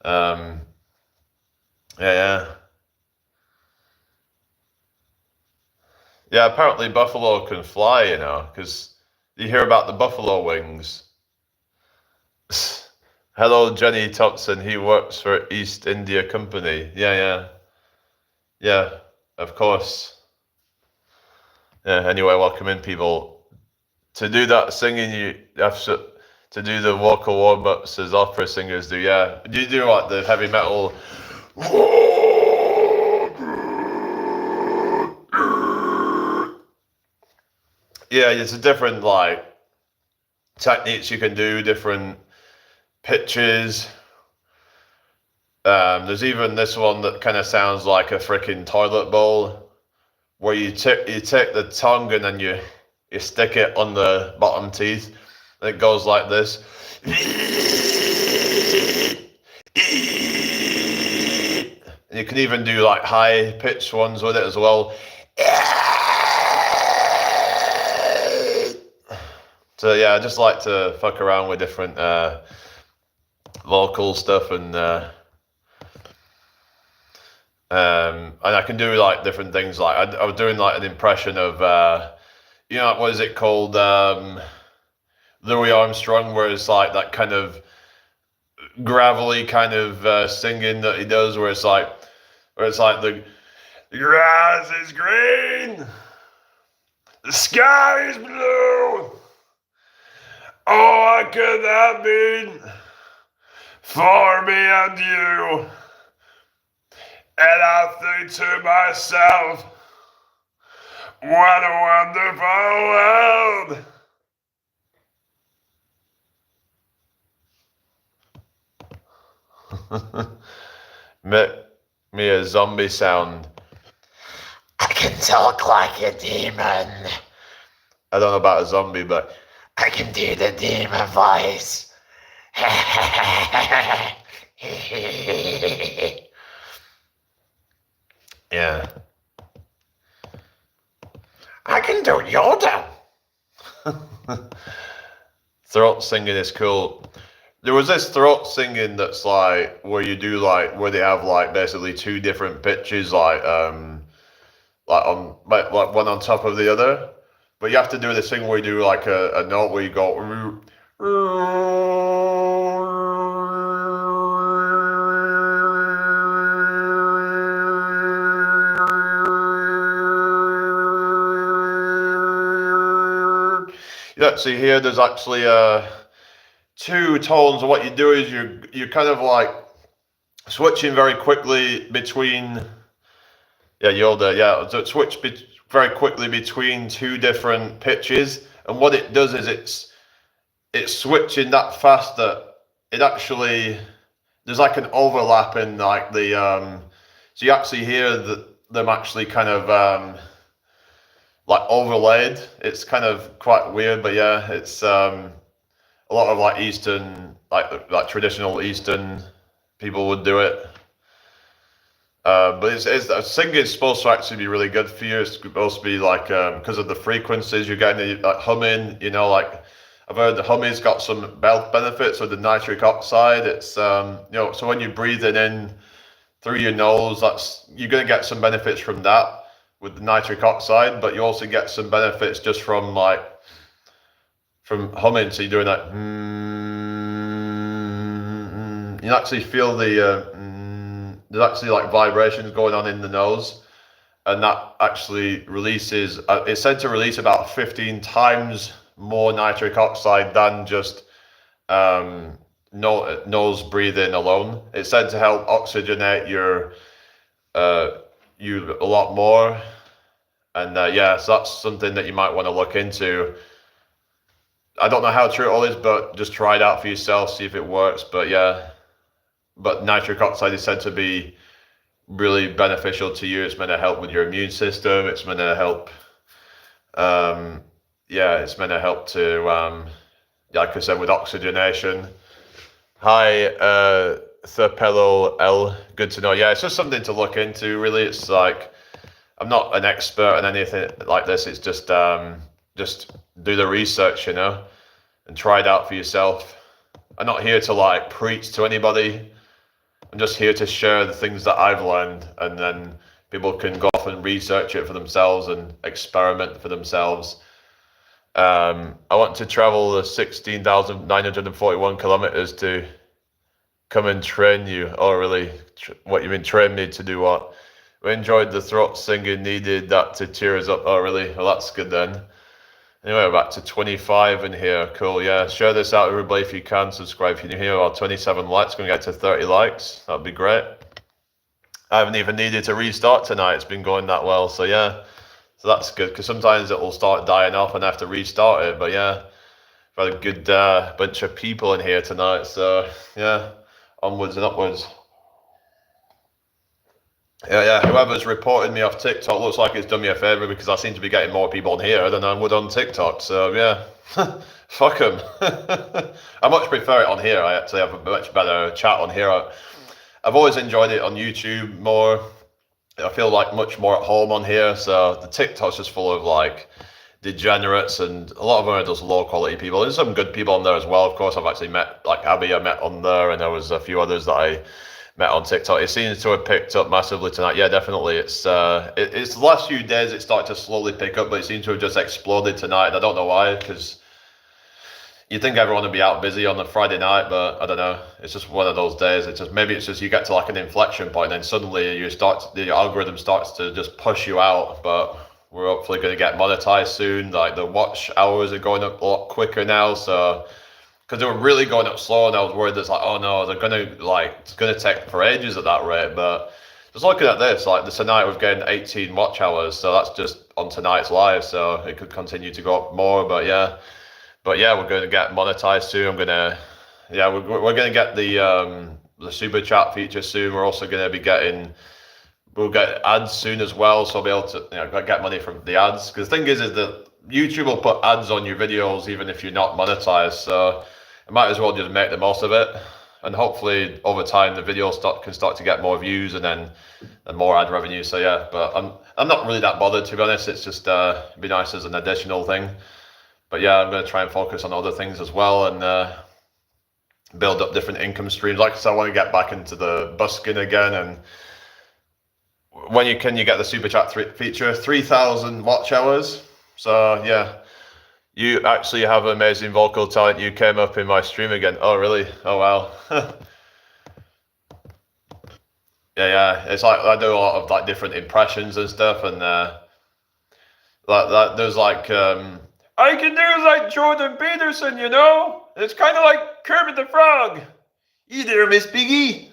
Um yeah. Yeah, apparently buffalo can fly, because you hear about the buffalo wings. Hello, Jenny Thompson. He works for East India Company. Yeah, of course. Yeah, anyway, welcome in, people. To do that singing, you have to do the vocal warm-ups as opera singers do, yeah. Do you do like the heavy metal? Yeah, it's a different like techniques you can do, different pitches. There's even this one that kind of sounds like a freaking toilet bowl, where you take the tongue and then you stick it on the bottom teeth, and it goes like this. And you can even do like high pitched ones with it as well. So yeah, I just like to fuck around with different vocal stuff, and I can do like different things. Like I was doing like an impression of what is it called, Louis Armstrong, where it's like that kind of gravelly kind of singing that he does, where it's like the grass is green, the sky is blue. Oh, what could that mean for me and you? And I think to myself, what a wonderful world. Make me a zombie sound. I can talk like a demon. I don't know about a zombie, but I can do the demon voice. Yeah. I can do Yoda. Throat singing is cool. There was this throat singing that's like where you do like where they have like basically two different pitches, like one on top of the other. But you have to do this thing where you do like a note where you go. You actually hear there's actually two tones. And what you do is you're kind of like switching very quickly between. Yeah, Yoda. Yeah, so very quickly between two different pitches, and what it does is it's switching that fast that it actually there's like an overlap in like the so you actually hear them actually kind of like overlaid. It's kind of quite weird, but yeah, it's a lot of like Eastern like traditional Eastern people would do it. But singing is supposed to actually be really good for you. It's supposed to be like because of the frequencies you're getting, like humming. You know, like I've heard the humming's got some health benefits with the nitric oxide. It's you know, so when you're breathing in through your nose, you're gonna get some benefits from that with the nitric oxide, but you also get some benefits just from humming. So you're doing that. You actually feel there's actually like vibrations going on in the nose, and that actually releases, it's said to release about 15 times more nitric oxide than just nose breathing alone. It's said to help oxygenate you a lot more. And yeah, so that's something that you might want to look into. I don't know how true it all is, but just try it out for yourself, see if it works. But yeah, but nitric oxide is said to be really beneficial to you. It's meant to help with your immune system. It's meant to help, yeah, it's meant to help to, like I said, with oxygenation. Hi, Thurpello L. Good to know. Yeah, it's just something to look into, really. It's like, I'm not an expert on anything like this. It's just do the research, you know, and try it out for yourself. I'm not here to like preach to anybody. I'm just here to share the things that I've learned, and then people can go off and research it for themselves and experiment for themselves. I want to travel the 16,941 kilometers to come and train you. Oh, really? What you mean, train me to do what? We enjoyed the throat singing, needed that to cheer us up. Oh, really? Well, that's good then. Anyway, we're back to 25 in here. Cool, yeah. Share this out, everybody, if you can. Subscribe if you're new here. About 27 likes. Going to get to 30 likes. That'd be great. I haven't even needed to restart tonight. It's been going that well. So, yeah. So that's good, because sometimes it will start dying off and I have to restart it. But, yeah. I've had a good bunch of people in here tonight. So, yeah. Onwards and upwards. Yeah, whoever's reported me off TikTok looks like it's done me a favor, because I seem to be getting more people on here than I would on TikTok. So yeah, fuck them. I much prefer it on here. I actually have a much better chat on here. I've always enjoyed it on YouTube more. I feel like much more at home on here. So the TikTok's just full of like degenerates, and a lot of them are just low quality people. There's some good people on there as well. Of course, I've actually met like Abby. I met on there, and there was a few others that I met on TikTok. It seems to have picked up massively tonight. Yeah, definitely. It's the last few days it started to slowly pick up, but it seems to have just exploded tonight. I don't know why, because you'd think everyone would be out busy on a Friday night, but I don't know. It's just one of those days. Maybe it's just you get to like an inflection point, and then suddenly the algorithm starts to just push you out. But we're hopefully going to get monetized soon. Like the watch hours are going up a lot quicker now, so. Because they were really going up slow, and I was worried that it's like, oh no, it's gonna take for ages at that rate. But just looking at this, like tonight we've gained 18 watch hours, so that's just on tonight's live, so it could continue to go up more. But yeah, we're going to get monetized soon. We're gonna get the super chat feature soon. We're also gonna be we'll get ads soon as well, so I'll be able to get money from the ads. Because the thing is that YouTube will put ads on your videos even if you're not monetized, so I might as well just make the most of it, and hopefully over time the videos can start to get more views and more ad revenue. So yeah, but I'm not really that bothered, to be honest. It's just it'd be nice as an additional thing. But yeah, I'm going to try and focus on other things as well, and build up different income streams. Like I said, I want to get back into the busking again, and when you get the super chat feature, 3,000 watch hours. So yeah, you actually have amazing vocal talent. You came up in my stream again. Oh really? Oh wow. Yeah. It's like I do a lot of like different impressions and stuff, and like that. There's like I can do like Jordan Peterson, you know. It's kind of like Kermit the Frog. You there, Miss Piggy?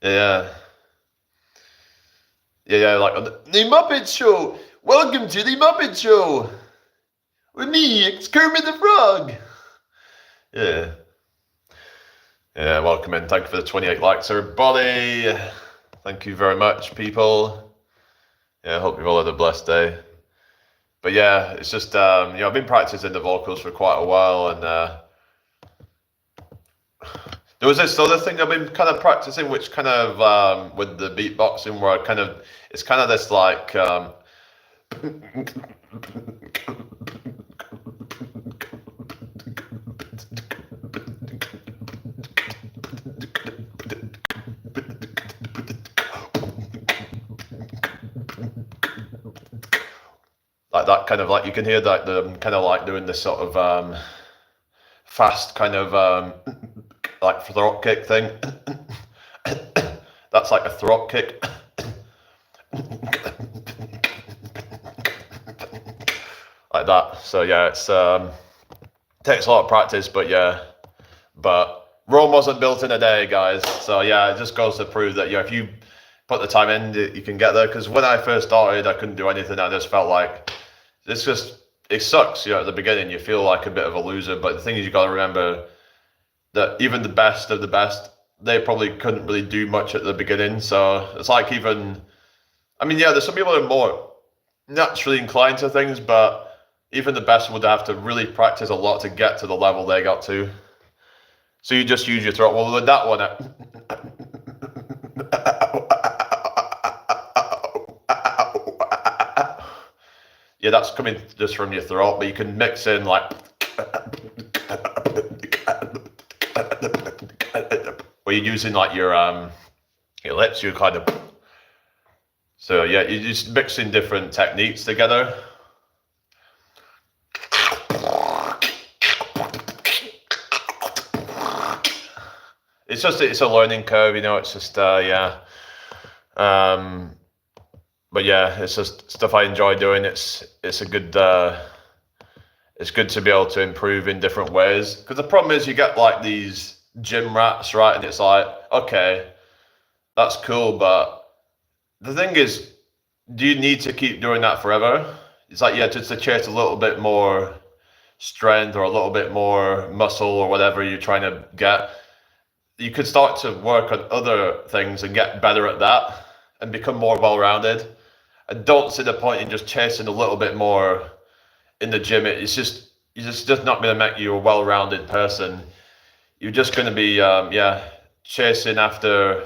Yeah. Yeah, like the Muppet Show. Welcome to the Muppet Show. With me, it's Kermit the Frog. Yeah. Yeah, welcome in. Thank you for the 28 likes, everybody. Thank you very much, people. Yeah, I hope you've all had a blessed day. But yeah, it's just, I've been practicing the vocals for quite a while, and there was this other thing I've been kind of practicing, which kind of, with the beatboxing, where it's kind of this like, like that kind of like, you can hear that the kind of like doing this sort of fast kind of like throat kick thing. That's like a throat kick. Like that. So yeah, it's takes a lot of practice, but yeah. But Rome wasn't built in a day, guys. So yeah, it just goes to prove that if you put the time in, you can get there. Because when I first started, I couldn't do anything. I just felt like it sucks. At the beginning, you feel like a bit of a loser. But the thing is, you got to remember that even the best of the best, they probably couldn't really do much at the beginning. So it's like there's some people that are more naturally inclined to things, but even the best would have to really practice a lot to get to the level they got to. So you just use your throat. Well, with that one, yeah, that's coming just from your throat, but you can mix in like where you're using like your lips, you kind of. So yeah, you're just mixing different techniques together. It's a learning curve, it's just yeah. But yeah, it's just stuff I enjoy doing. It's a good it's good to be able to improve in different ways. Because the problem is you get like these gym rats, right? And it's like, okay, that's cool, but the thing is, do you need to keep doing that forever? It's like, yeah, just to chase a little bit more strength or a little bit more muscle or whatever you're trying to get. You could start to work on other things and get better at that and become more well-rounded. And don't see the point in just chasing a little bit more in the gym. It's just not going to make you a well-rounded person. You're just going to be chasing after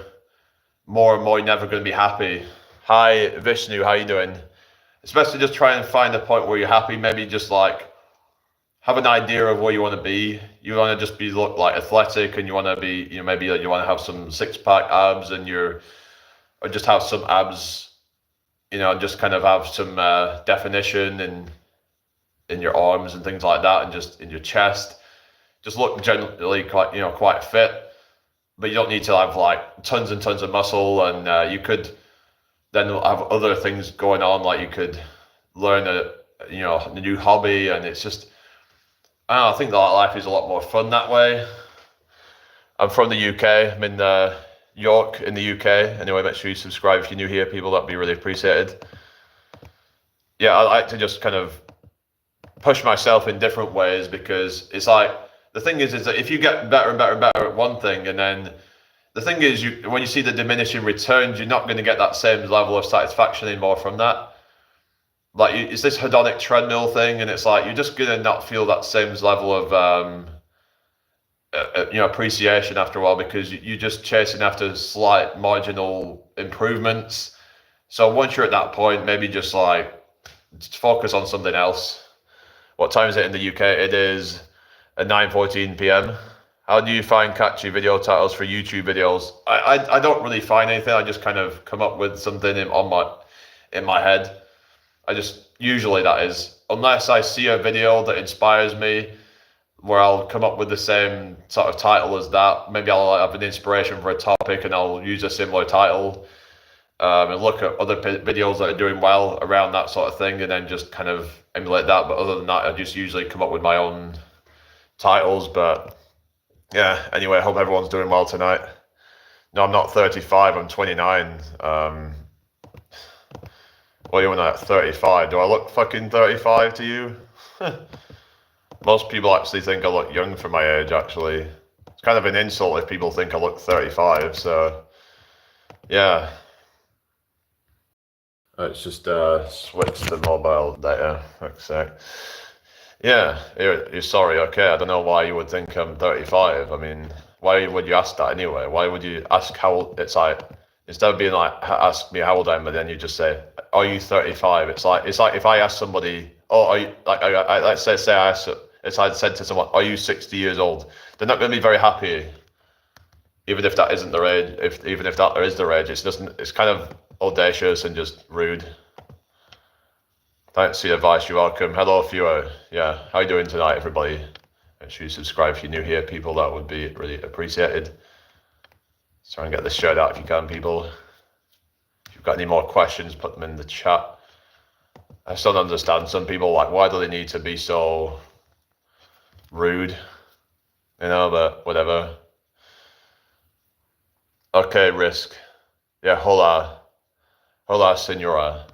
more and more. You're never going to be happy. Hi Vishnu, how you doing? Especially just try and find a point where you're happy. Maybe just like have an idea of where you want to be. You want to just look like athletic, and you want to be, maybe you want to have some six-pack abs, or just have some abs, just kind of have some definition in your arms and things like that, and just in your chest. Just look generally quite fit, but you don't need to have like tons and tons of muscle, and you could then have other things going on, like you could learn a new hobby, and it's just, I think that life is a lot more fun that way. I'm from the UK. I'm in York in the UK. Anyway, make sure you subscribe if you're new here, people. That'd be really appreciated. Yeah, I like to just kind of push myself in different ways, because it's like, the thing is that if you get better and better and better at one thing, and then the thing is, when you see the diminishing returns, you're not going to get that same level of satisfaction anymore from that. Like, it's this hedonic treadmill thing, and it's like you're just gonna not feel that same level of appreciation after a while, because you're just chasing after slight marginal improvements. So once you're at that point, maybe just focus on something else. What time is it in the UK? It is 9:14 p.m. How do you find catchy video titles for YouTube videos? I don't really find anything. I just kind of come up with something in my head. I just usually that is, unless I see a video that inspires me, where I'll come up with the same sort of title as that. Maybe I'll have an inspiration for a topic and I'll use a similar title, and look at other videos that are doing well around that sort of thing, and then just kind of emulate that. But other than that, I just usually come up with my own titles. But yeah, anyway, I hope everyone's doing well tonight. No, I'm not 35, I'm 29. What are you on at 35? Do I look fucking 35 to you? Most people actually think I look young for my age, actually. It's kind of an insult if people think I look 35, so yeah. Let's just switch the mobile data. Fuck's sake. Yeah, you're sorry, okay. I don't know why you would think I'm 35. I mean, why would you ask that anyway? Why would you ask how old? It's like, instead of being like, ask me how old I am, but then you just say, are you 35? It's like if I ask somebody, oh, are you, like, let's say I ask, it's I said to someone, are you 60 years old? They're not going to be very happy, even if that isn't their age. Even if that is their age, it's kind of audacious and just rude. Thanks for your advice. You're welcome. Hello, viewer. Yeah, how you doing tonight, everybody? Make sure you subscribe if you're new here, people. That would be really appreciated. Let's try and get this shared out if you can, people. If you've got any more questions, put them in the chat. I still don't understand some people, like, why do they need to be so rude? You know, but whatever. Okay, Risk. Yeah, hola. Hola, senora.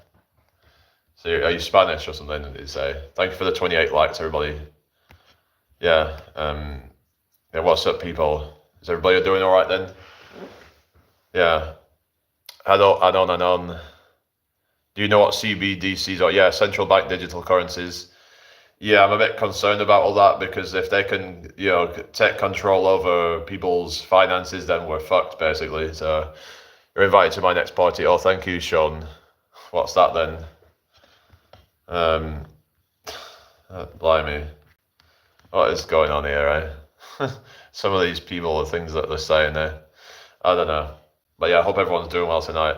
So are you Spanish or something, did you say? Thank you for the 28 likes, everybody. Yeah, yeah, what's up, people? Is everybody doing all right then? Yeah. Anon. Do you know what CBDCs are? Yeah, central bank digital currencies. Yeah, I'm a bit concerned about all that, because if they can, you know, take control over people's finances, then we're fucked, basically. So you're invited to my next party. Oh, thank you, Sean. What's that then? Blimey. What is going on here, eh? Some of these people, the things that they're saying there. I don't know. But yeah, I hope everyone's doing well tonight.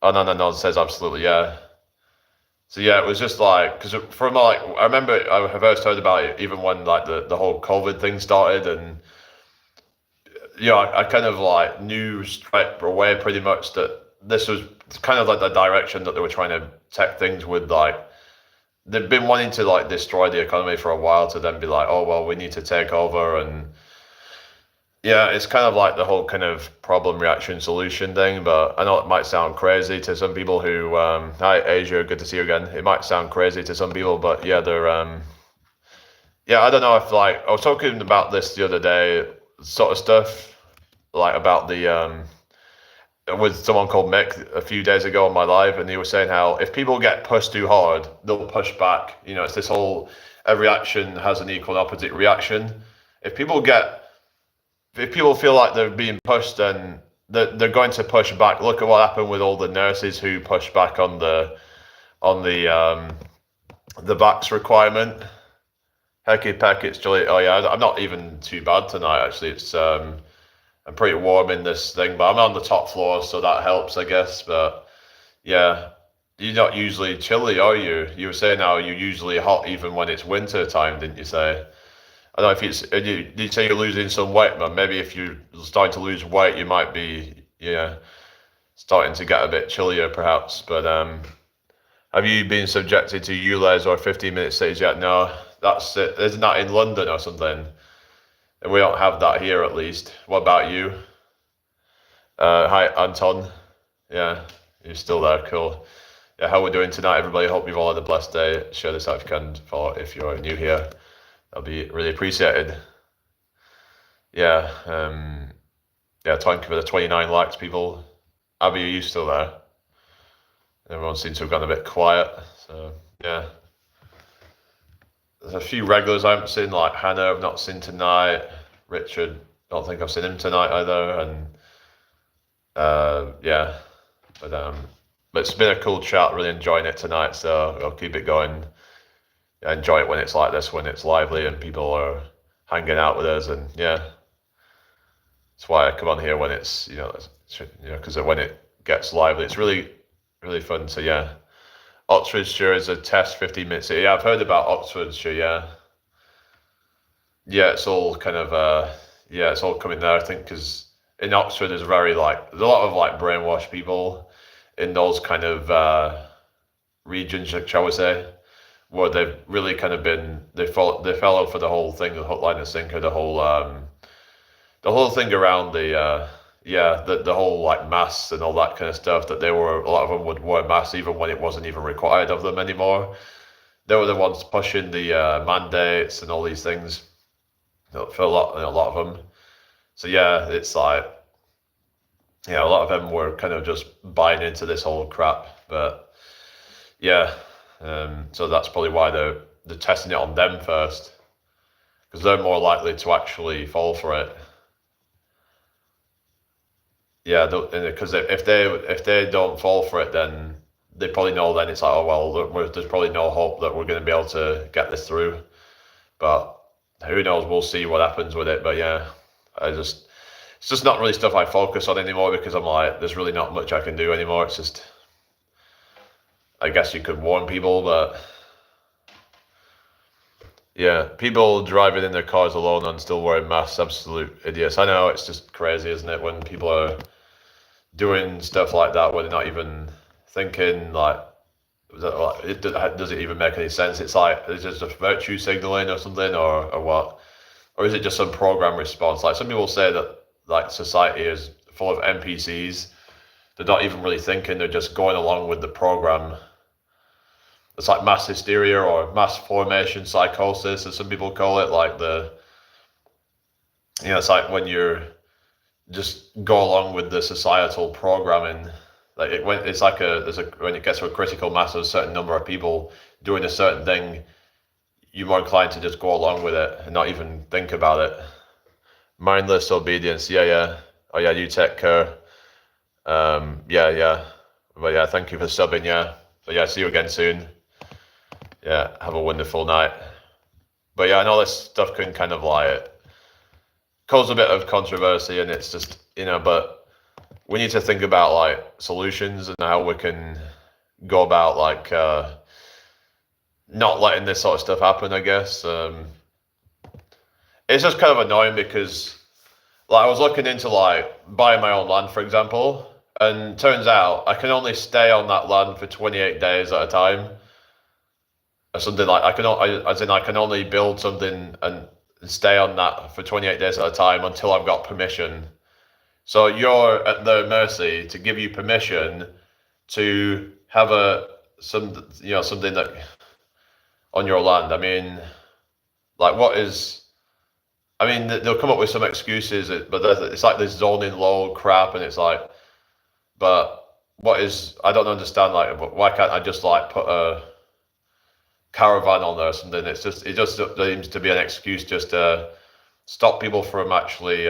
Oh, no, says absolutely, yeah. So yeah, it was just like, because from like, I remember I first heard about it even when like the whole COVID thing started, and you know, I kind of like knew straight away pretty much that this was kind of like the direction that they were trying to take things with. Like, they've been wanting to like destroy the economy for a while, to then be like, oh well, we need to take over. And yeah, it's kind of like the whole kind of problem, reaction, solution thing. But I know it might sound crazy to some people who hi Asia, good to see you again. It might sound crazy to some people, but yeah, they're yeah, I don't know if, like, I was talking about this the other day, sort of stuff, like about the with someone called Mick a few days ago on my live, and he was saying how if people get pushed too hard, they'll push back. You know, it's this whole, every action has an equal and opposite reaction. If people feel like they're being pushed, then they're going to push back. Look at what happened with all the nurses who pushed back on the vax requirement. Hecky peck, it's Julie. Oh yeah, I'm not even too bad tonight, actually. It's I'm pretty warm in this thing, but I'm on the top floor, so that helps, I guess. But yeah, you're not usually chilly, are you? You were saying how you're usually hot even when it's winter time, didn't you say? I don't know if it's, did you say you're losing some weight, man? Maybe if you're starting to lose weight, you might be, yeah, starting to get a bit chillier, perhaps. But have you been subjected to ULEZ or 15-minute cities yet? No, that's it. Isn't that in London or something? And we don't have that here, at least. What about you? Hi, Anton. Yeah, you're still there. Cool. Yeah, how we doing tonight, everybody? Hope you've all had a blessed day. Share this out if you can, if you're new here. That'll be really appreciated. Yeah, yeah, thank you for the 29 likes, people. Abby, are you still there? Everyone seems to have gone a bit quiet, so yeah. There's a few regulars I haven't seen, like Hannah I've not seen tonight. Richard, don't think I've seen him tonight either, and yeah. But it's been a cool chat, really enjoying it tonight, so I'll keep it going. I enjoy it when it's like this, when it's lively and people are hanging out with us, and yeah, that's why I come on here when it's, you know, because when it gets lively, it's really, really fun. So yeah, Oxfordshire is a test 15 minutes. Yeah, I've heard about Oxfordshire. Yeah, yeah, it's all kind of yeah, it's all coming there. I think because in Oxford there's very like there's a lot of like brainwashed people in those kind of regions, shall we say, where they've really kind of been they fell for the whole thing, the hook, line, and sinker, the whole thing around the yeah, the whole like masks and all that kind of stuff. That they were a lot of them would wear masks even when it wasn't even required of them anymore. They were the ones pushing the mandates and all these things for a lot of them. So yeah, it's like yeah, a lot of them were kind of just buying into this whole crap. But yeah, so that's probably why they're testing it on them first because they're more likely to actually fall for it. Yeah, because if they don't fall for it, then they probably know. Then it's like, oh well, there's probably no hope that we're going to be able to get this through. But who knows? We'll see what happens with it. But yeah, it's just not really stuff I focus on anymore because I'm like, there's really not much I can do anymore. It's just, I guess you could warn people, but yeah, people driving in their cars alone and still wearing masks, absolute idiots. I know it's just crazy, isn't it, when people are doing stuff like that where they're not even thinking like, does it even make any sense? It's like, is it just virtue signaling or something, or what? Or is it just some program response? Like some people say that like society is full of NPCs. They're not even really thinking, they're just going along with the program. It's like mass hysteria or mass formation psychosis, as some people call it. Like it's like when you're just go along with the societal programming. Like it's like when it gets to a critical mass of a certain number of people doing a certain thing, you're more inclined to just go along with it and not even think about it. Mindless obedience. Yeah, yeah. Oh yeah, you take care. Yeah, yeah. But yeah, thank you for subbing. Yeah. But yeah, see you again soon. Yeah, have a wonderful night. But yeah, I know this stuff can kind of like cause a bit of controversy, and it's just but we need to think about like solutions and how we can go about like not letting this sort of stuff happen. I guess it's just kind of annoying because like I was looking into like buying my own land, for example, and turns out I can only stay on that land for 28 days at a time, or something like I can only build something and stay on that for 28 days at a time until I've got permission. So you're at their mercy to give you permission to have something that on your land. I mean, like what is? I mean, they'll come up with some excuses, but it's like this zoning law crap, and it's like, but what is? I don't understand. Like, why can't I just like put a caravan on there or something? It just seems to be an excuse just to stop people from actually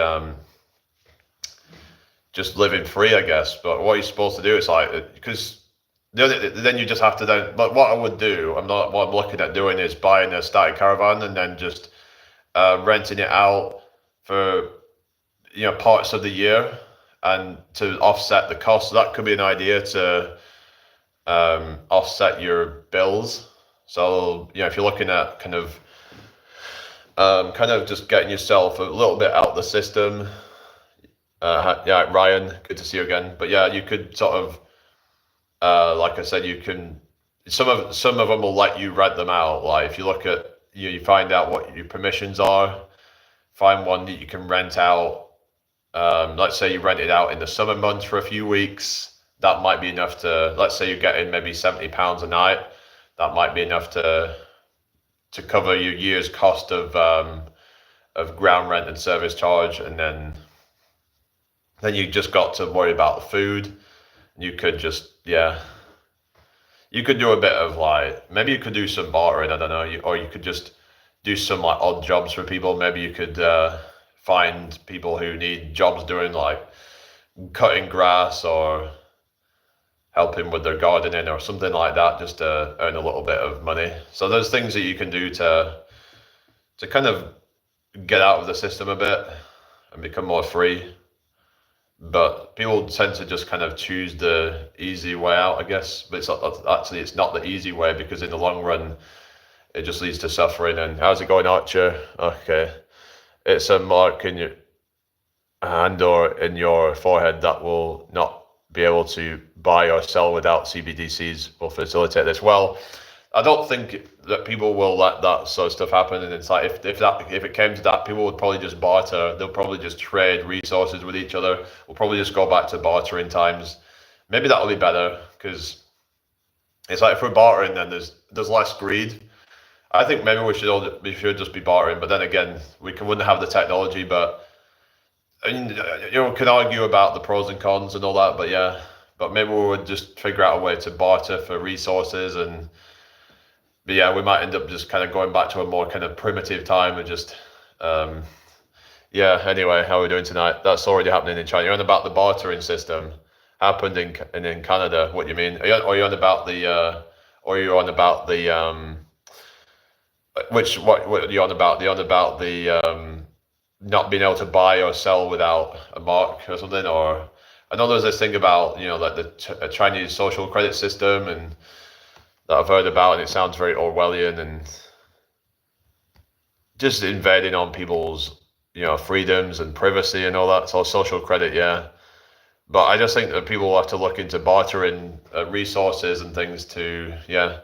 just living free, I guess. But what you're supposed to do is like because then you just have to then. But what I would do, what I'm looking at doing is buying a static caravan and then just renting it out for parts of the year and to offset the cost. So that could be an idea to offset your bills. So if you're looking at kind of just getting yourself a little bit out of the system. Yeah, Ryan, good to see you again. But yeah, you could sort of like I said, you can some of them will let you rent them out. Like if you look at you find out what your permissions are, find one that you can rent out. Let's say you rent it out in the summer months for a few weeks. That might be enough to, let's say you're getting maybe £70 a night. That might be enough to cover your year's cost of ground rent and service charge, and then you just got to worry about the food. You could just you could do a bit of like, maybe you could do some bartering, I don't know, or you could just do some like odd jobs for people. Maybe you could find people who need jobs doing like cutting grass or helping with their gardening or something like that, just to earn a little bit of money. So there's things that you can do to kind of get out of the system a bit and become more free. but people tend to just kind of choose the easy way out, I guess. But it's not the easy way, because in the long run, it just leads to suffering. And how's it going, Archer? Okay. It's a mark in your hand or in your forehead that will not be able to buy or sell without CBDCs will facilitate this. Well, I don't think that people will let that sort of stuff happen. And it's like, if it came to that, people would probably just barter. They'll probably just trade resources with each other. We'll probably just go back to bartering times. Maybe that'll be better, because it's like, if we're bartering, then there's less greed. I think maybe we should just be bartering. But then again, wouldn't have the technology. But I mean, can argue about the pros and cons and all that. But yeah, but maybe we would just figure out a way to barter for resources. But yeah, we might end up just kind of going back to a more kind of primitive time and just, yeah. Anyway, how are we doing tonight? That's already happening in China. You're on about the bartering system happened in Canada. What do you mean? Are you on about the, or are you on about the, what are you on about? You're on about the not being able to buy or sell without a mark or something? Or I know there's this thing about, like the Chinese social credit system and that I've heard about, and it sounds very Orwellian and just invading on people's, freedoms and privacy and all that. So social credit, yeah. But I just think that people will have to look into bartering resources and things to, yeah.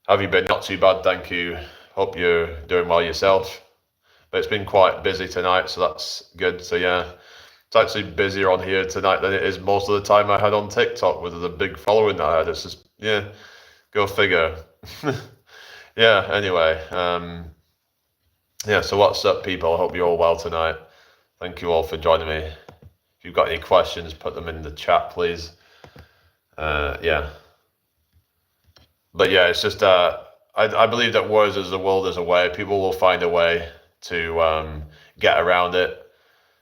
Have you been? Not too bad, thank you. Hope you're doing well yourself. But it's been quite busy tonight, so that's good. So yeah, it's actually busier on here tonight than it is most of the time I had on TikTok with the big following that I had. It's just, yeah. Go figure. Yeah, anyway. Yeah, so what's up, people? I hope you're all well tonight. Thank you all for joining me. If you've got any questions, put them in the chat, please. Yeah. But yeah, it's just, I believe that words as the world is a way. People will find a way to get around it.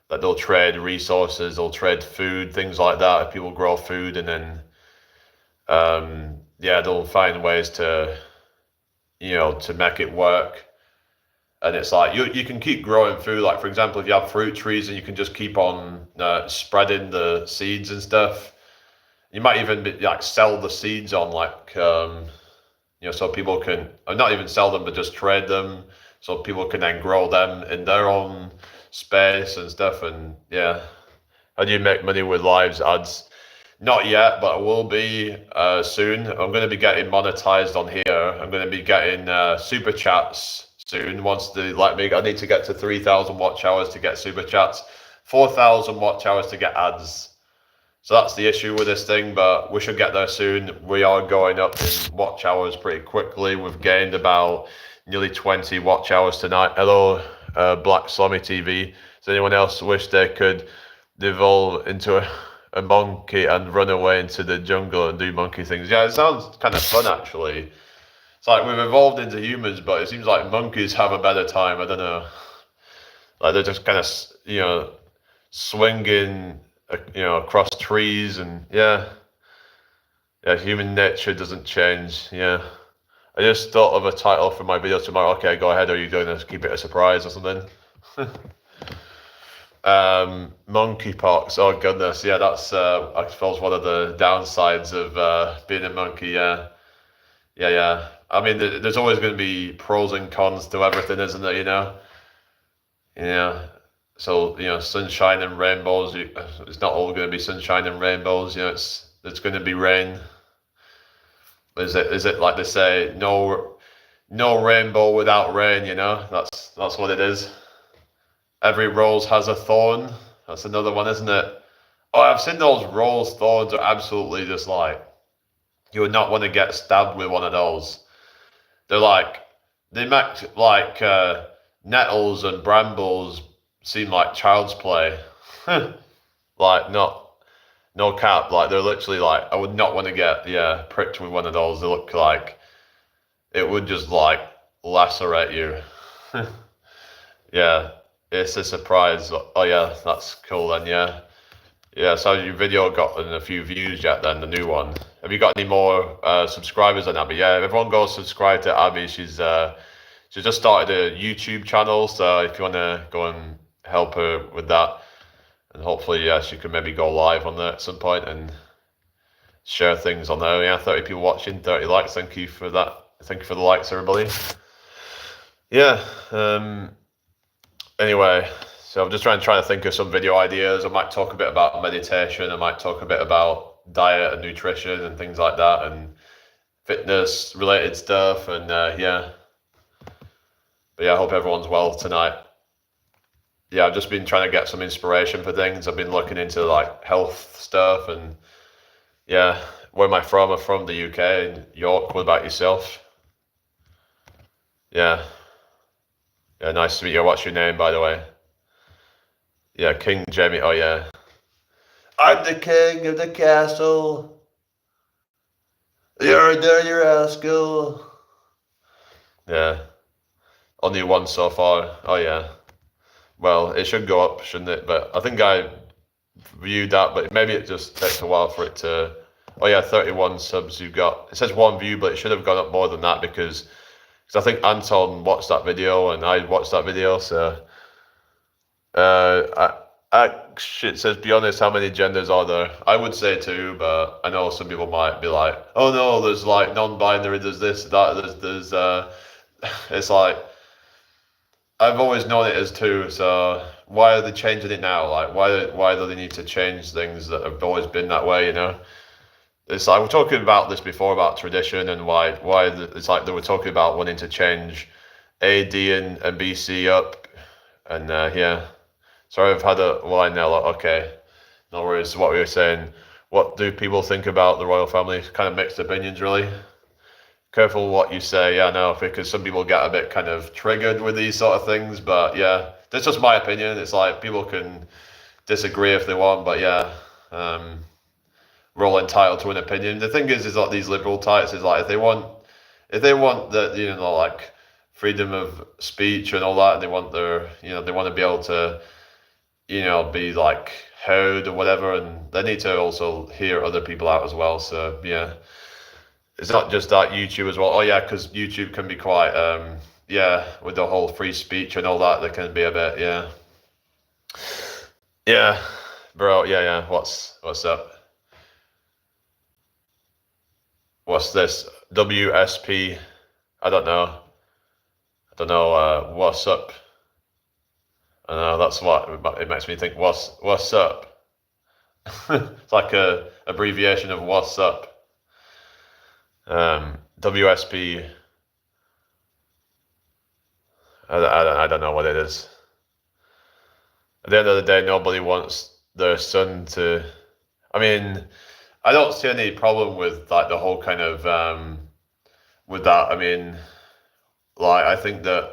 That they'll trade resources, they'll trade food, things like that. If people grow food, and then yeah, they'll find ways to, to make it work. And it's like, you can keep growing food. Like, for example, if you have fruit trees and you can just keep on spreading the seeds and stuff, you might even sell the seeds on so people can, or not even sell them, but just trade them, so people can then grow them in their own space and stuff. And yeah, how do you make money with lives ads? Not yet, but I will be soon. I'm going to be getting monetized on here. I'm going to be getting super chats soon. Once they let me, I need to get to 3,000 watch hours to get super chats, 4,000 watch hours to get ads. So that's the issue with this thing, but we should get there soon. We are going up in watch hours pretty quickly. We've gained about nearly 20 watch hours tonight. Hello, Black Slummy TV. Does anyone else wish they could devolve into a monkey and run away into the jungle and do monkey things? Yeah, it sounds kind of fun, actually. It's like we've evolved into humans, but it seems like monkeys have a better time. I don't know. Like, they're just kind of, swinging, across trees, and yeah, human nature doesn't change. Yeah, I just thought of a title for my video tomorrow. Okay, go ahead. Are you going to keep it a surprise or something? Monkeypox. Oh goodness, yeah, that's I suppose one of the downsides of being a monkey. Yeah. I mean, there's always going to be pros and cons to everything, isn't there? Yeah. So sunshine and rainbows. It's not all going to be sunshine and rainbows. It's going to be rain. Is it like they say, no rainbow without rain? That's what it is. Every rose has a thorn. That's another one, isn't it? Oh, I've seen those rose thorns are absolutely just like, you would not want to get stabbed with one of those. They make nettles and brambles seem like child's play. Like, no cap. Like, they're literally like, I would not want to get, pricked with one of those. They look like it would just lacerate you. Yeah. It's a surprise. Oh yeah, that's cool then. Yeah. So your video gotten a few views yet? Then the new one. Have you got any more subscribers on Abby? Yeah, everyone go subscribe to Abby. She's just started a YouTube channel. So if you want to go and help her with that, And hopefully, yes, you can maybe go live on there at some point and share things on there. Yeah, 30 people watching, 30 likes. Thank you for that. Thank you for the likes, everybody. Yeah. Anyway, so I'm just trying to think of some video ideas. I might talk a bit about meditation. I might talk a bit about diet and nutrition and things like that, and fitness related stuff. And yeah. But yeah, I hope everyone's well tonight. Yeah, I've just been trying to get some inspiration for things. I've been looking into like health stuff, and yeah, where am I from? I'm from the UK, in York. What about yourself? Yeah. Yeah, nice to meet you. What's your name, by the way? Yeah, King Jamie. Oh, yeah. I'm the king of the castle. You're a dirty rascal. Yeah. Only one so far. Oh, yeah. Well, it should go up, shouldn't it? But I think I viewed that, but maybe it just takes a while for it to... Oh, yeah, 31 subs you've got. It says one view, but it should have gone up more than that because I think Anton watched that video and I watched that video, so... It says, be honest, how many genders are there? I would say two, but I know some people might be like, oh no, there's like non-binary, there's this, that, there's it's like, I've always known it as two, so why are they changing it now? Like, why do they need to change things that have always been that way, you know? It's like, we're talking about this before, about tradition, and it's like they were talking about wanting to change A, D, and BC up, and yeah. Sorry, I've had a line there, like, okay, no worries. What we were saying, what do people think about the royal family? Kind of mixed opinions, really. Careful what you say, yeah, no, because some people get a bit kind of triggered with these sort of things, but yeah, that's just my opinion. It's like, people can disagree if they want, but yeah, we're all entitled to an opinion. The thing is like these liberal types is like, if they want the, you know, like freedom of speech and all that, and they want their, you know, they want to be able to, you know, be like heard or whatever, and they need to also hear other people out as well. So yeah, it's not just that. YouTube as well. Oh yeah, because YouTube can be quite yeah, with the whole free speech and all that, they can be a bit, yeah, bro, yeah. What's up? What's this? WSP? I don't know. What's up? I know, that's what it makes me think. What's up? It's like a abbreviation of what's up. WSP. I don't know what it is. At the end of the day, nobody wants their son to. I mean, I don't see any problem with like the whole kind of with that. I mean, like, I think that,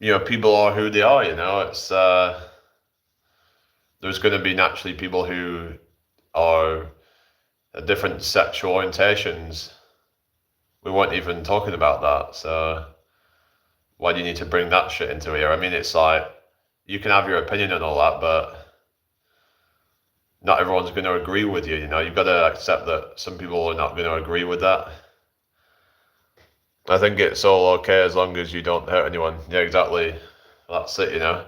you know, people are who they are, you know, it's, there's going to be naturally people who are different sexual orientations. We weren't even talking about that, so why do you need to bring that shit into here? I mean, it's like, you can have your opinion and all that, but not everyone's going to agree with you, you know, you've got to accept that some people are not going to agree with that. I think it's all okay as long as you don't hurt anyone. Yeah, exactly. That's it, you know.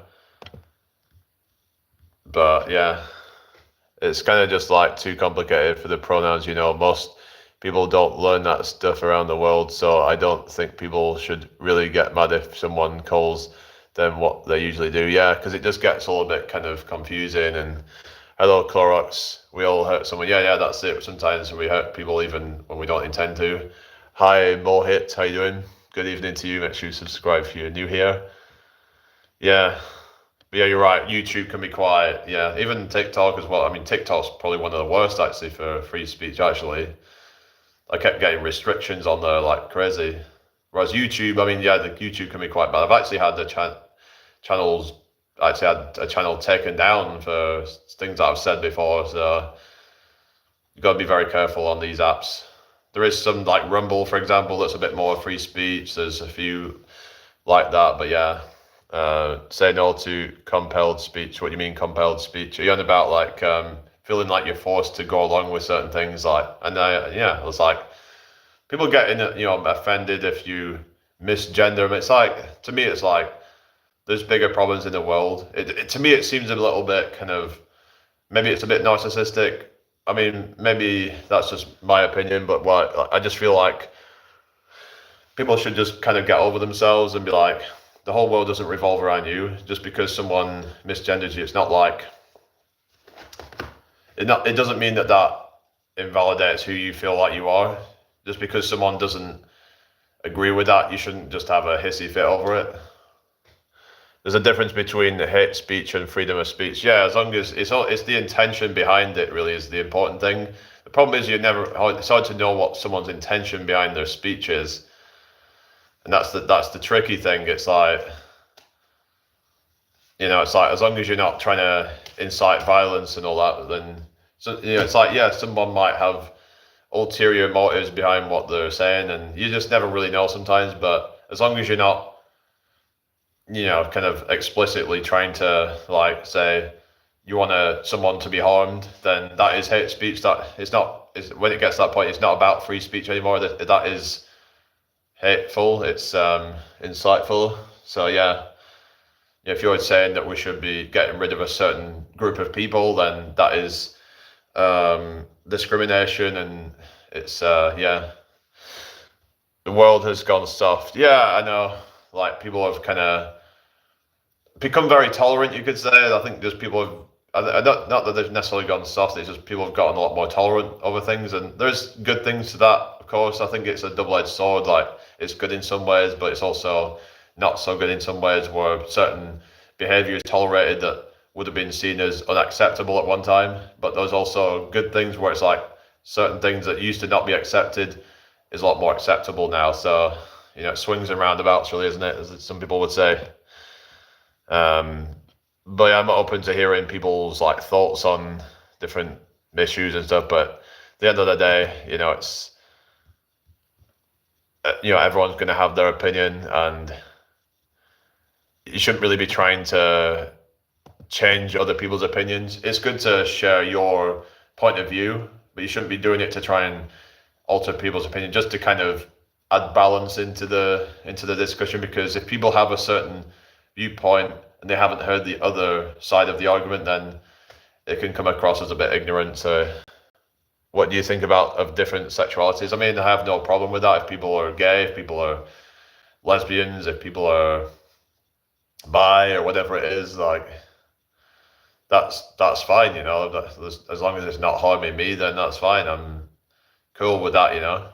But yeah, it's kind of just like too complicated for the pronouns, you know. Most people don't learn that stuff around the world, so I don't think people should really get mad if someone calls them what they usually do. Yeah, because it just gets a little bit kind of confusing. And hello, Clorox. We all hurt someone. Yeah, that's it. Sometimes we hurt people even when we don't intend to. Hi, Mohit, how you doing? Good evening to you. Make sure you subscribe if you're new here. Yeah, but yeah, you're right. YouTube can be quiet. Yeah, even TikTok as well. I mean, TikTok's probably one of the worst actually for free speech. Actually, I kept getting restrictions on there like crazy. Whereas YouTube, I mean, yeah, the YouTube can be quite bad. I've actually had the channels. Actually had a channel taken down for things that I've said before. So you've got to be very careful on these apps. There is some like Rumble, for example, that's a bit more free speech. There's a few like that, but yeah. Say no to compelled speech. What do you mean compelled speech? Are you on about like feeling like you're forced to go along with certain things? Like, and yeah, it's like people getting, you know, offended if you misgender them. It's like, to me, it's like, there's bigger problems in the world. To me, it seems a little bit kind of, maybe it's a bit narcissistic. I mean, maybe that's just my opinion, but I just feel like people should just kind of get over themselves and be like, the whole world doesn't revolve around you. Just because someone misgenders you, it's not like it doesn't mean that invalidates who you feel like you are. Just because someone doesn't agree with that, you shouldn't just have a hissy fit over it. There's a difference between the hate speech and freedom of speech. Yeah, as long as it's the intention behind it really is the important thing. The problem is it's hard to know what someone's intention behind their speech is. And that's the tricky thing. It's like, it's like, as long as you're not trying to incite violence and all that, then, so, it's like, yeah, someone might have ulterior motives behind what they're saying, and you just never really know sometimes. But as long as you're not, kind of explicitly trying to like say you want someone to be harmed, then that is hate speech. That when it gets to that point, it's not about free speech anymore. That is hateful. It's insightful. So yeah, if you're saying that we should be getting rid of a certain group of people, then that is discrimination, and it's yeah. The world has gone soft. Yeah, I know. Like, people have kind of become very tolerant, you could say. I think there's people have, not that they've necessarily gone soft, it's just people have gotten a lot more tolerant over things, and there's good things to that, of course. I think it's a double-edged sword. Like, it's good in some ways, but it's also not so good in some ways, where certain behavior is tolerated that would have been seen as unacceptable at one time. But there's also good things where it's like certain things that used to not be accepted is a lot more acceptable now. So, it swings and roundabouts, really, isn't it? As some people would say. But yeah, I'm open to hearing people's like thoughts on different issues and stuff. But at the end of the day, it's everyone's going to have their opinion, and you shouldn't really be trying to change other people's opinions. It's good to share your point of view, but you shouldn't be doing it to try and alter people's opinion, just to kind of add balance into the discussion. Because if people have a certain viewpoint and they haven't heard the other side of the argument, then it can come across as a bit ignorant. So what do you think of different sexualities? I mean, I have no problem with that. If people are gay, if people are lesbians, if people are bi or whatever it is, like, that's fine, as long as it's not harming me, then that's fine. I'm cool with that.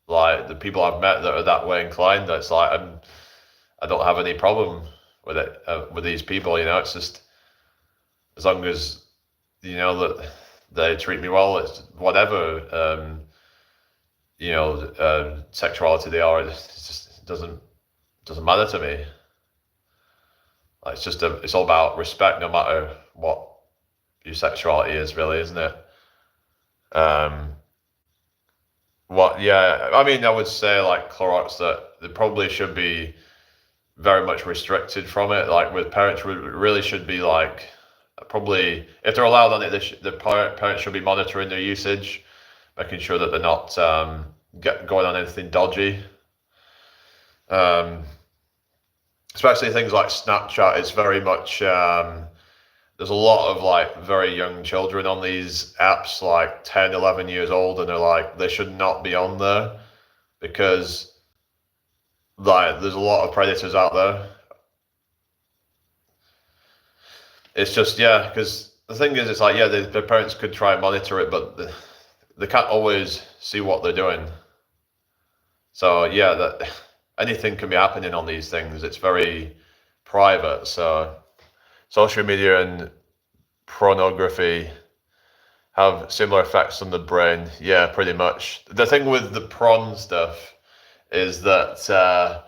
Like, the people I've met that are that way inclined, that's like, I don't have any problem with it, with these people. It's just, as long as that they treat me well, it's whatever sexuality they are. It just doesn't matter to me. Like, it's all about respect, no matter what your sexuality is, really, isn't it? Yeah, I mean, I would say, like, Clorox, that they probably should be very much restricted from it. Like, with parents, really should be like, probably, if they're allowed on it, the parents should be monitoring their usage, making sure that they're not going on anything dodgy. Especially things like Snapchat. It's very much there's a lot of like very young children on these apps, like 10, 11 years old, and they're like, they should not be on there, because like there's a lot of predators out there. It's just, yeah, because the thing is, it's like, yeah, the parents could try and monitor it, but they can't always see what they're doing. So yeah, that anything can be happening on these things. It's very private. So social media and pornography have similar effects on the brain. Yeah, pretty much. The thing with the prawn stuff is that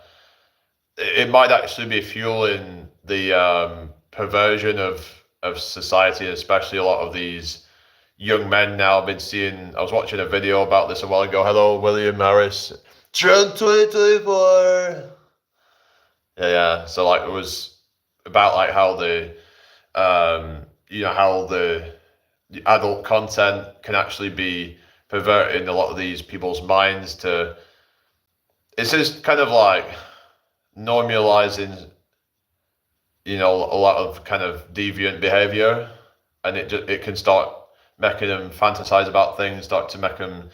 it might actually be fueling the perversion of society, especially a lot of these young men now. I've been seeing, I was watching a video about this a while ago. Hello, William Harris. Trump 2024. Yeah. So like, it was about like how how the adult content can actually be perverting a lot of these people's minds to, it's just kind of like normalizing a lot of kind of deviant behavior, and it can start making them fantasize about things, start to make them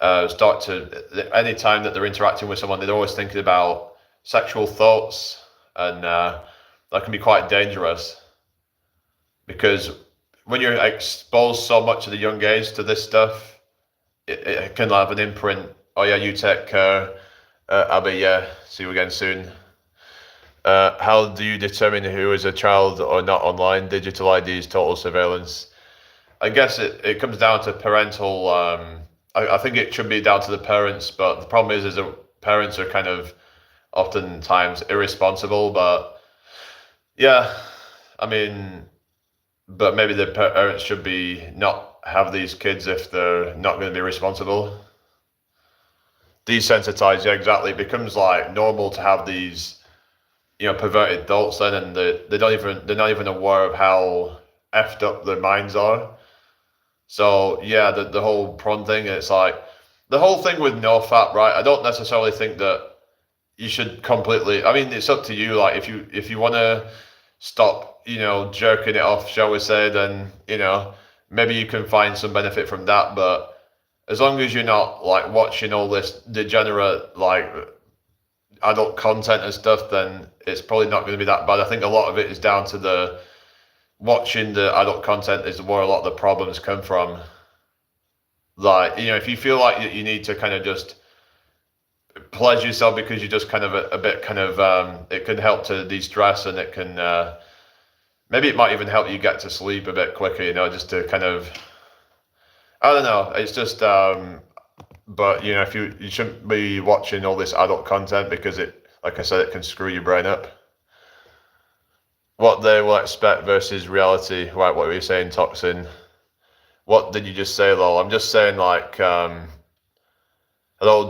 any time that they're interacting with someone, they're always thinking about sexual thoughts, and that can be quite dangerous because when you're exposed so much at a young age to this stuff, it can have an imprint. Oh yeah, you take care, Abby. Yeah, see you again soon. How do you determine who is a child or not online? Digital IDs, total surveillance. I guess it comes down to parental. I think it should be down to the parents, but the problem is that parents are kind of oftentimes irresponsible. But yeah, I mean, but maybe the parents should be not have these kids if they're not going to be responsible. Desensitized, yeah, exactly. It becomes like normal to have these, perverted thoughts then, and they're not even aware of how effed up their minds are. So yeah, the whole prawn thing, it's like the whole thing with no fat, right? I don't necessarily think that you should completely. I mean, it's up to you. Like if you want to stop, jerking it off, shall we say, then maybe you can find some benefit from that. But as long as you're not like watching all this degenerate like adult content and stuff, then it's probably not going to be that bad. I think a lot of it is down to the watching the adult content is where a lot of the problems come from. Like, if you feel like you need to kind of just pleasure yourself because you're just kind of a bit kind of, it can help to de-stress, and it can, maybe it might even help you get to sleep a bit quicker, just to kind of, I don't know. It's just, but if you shouldn't be watching all this adult content because like I said, it can screw your brain up. What they will expect versus reality. Right, what were you saying, Toxin? What did you just say, lol? I'm just saying, like, hello,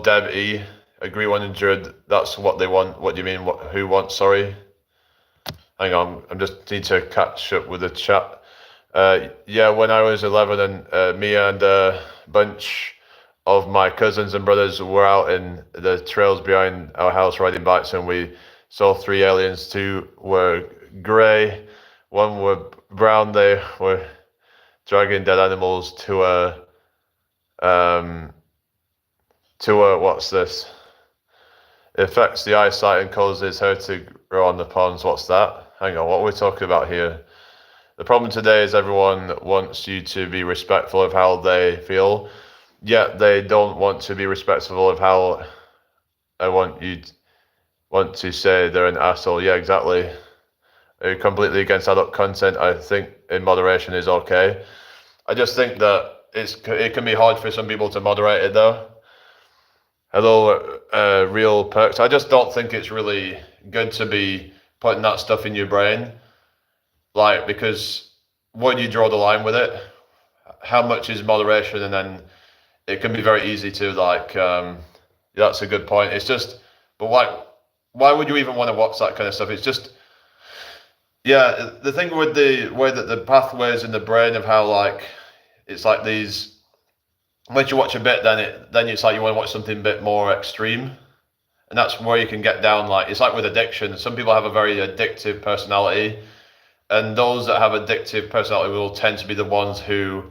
Deb E. Agree 100. That's what they want. What do you mean? Who wants? Sorry. Hang on. I just need to catch up with the chat. Yeah, when I was 11 and me and a bunch of my cousins and brothers were out in the trails behind our house riding bikes, and we saw 3 aliens. 2 were grey, 1 were brown. They were dragging dead animals to a what's this? It affects the eyesight and causes hair to grow on the pons. What's that? Hang on, what are we talking about here? The problem today is everyone wants you to be respectful of how they feel, yet they don't want to be respectful of how I want to say they're an asshole. Yeah, exactly. Completely against adult content. I think in moderation is okay. I just think that it can be hard for some people to moderate it though. Hello, real perks. I just don't think it's really good to be putting that stuff in your brain, like, because where do you draw the line with it? How much is moderation? And then it can be very easy to like. That's a good point. It's just, but why would you even want to watch that kind of stuff? It's just. Yeah, the thing with the way that the pathways in the brain of how like it's like these. Once you watch a bit, then it's like you want to watch something a bit more extreme, and that's where you can get down. Like it's like with addiction. Some people have a very addictive personality, and those that have addictive personality will tend to be the ones who,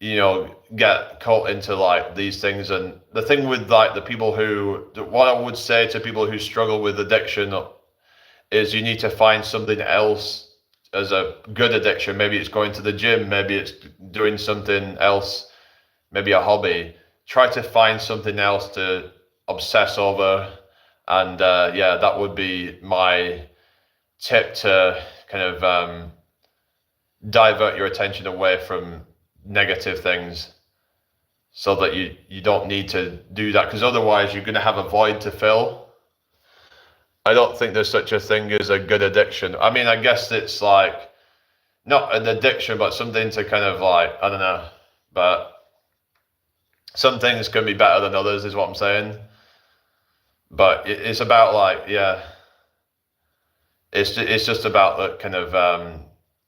get caught into like these things. And the thing with like the people what I would say to people who struggle with addiction is you need to find something else as a good addiction. Maybe it's going to the gym, maybe it's doing something else, maybe a hobby. Try to find something else to obsess over. And that would be my tip to kind of divert your attention away from negative things so that you don't need to do that, because otherwise you're going to have a void to fill. I don't think there's such a thing as a good addiction. I mean, I guess it's like not an addiction, but something to kind of like, I don't know, but some things can be better than others is what I'm saying. But it's about like, yeah, it's just about the kind of,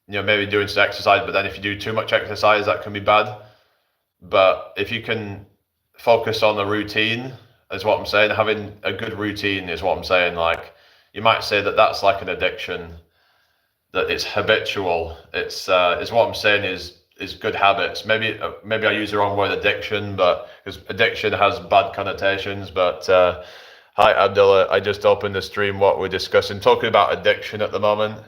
maybe doing some exercise, but then if you do too much exercise, that can be bad. But if you can focus on the routine, is what I'm saying. Having a good routine is what I'm saying. Like, you might say that that's like an addiction. that it's habitual. It's what I'm saying is good habits. Maybe I use the wrong word addiction, but because addiction has bad connotations. But hi Abdullah, I just opened the stream. What we're discussing, talking about addiction at the moment.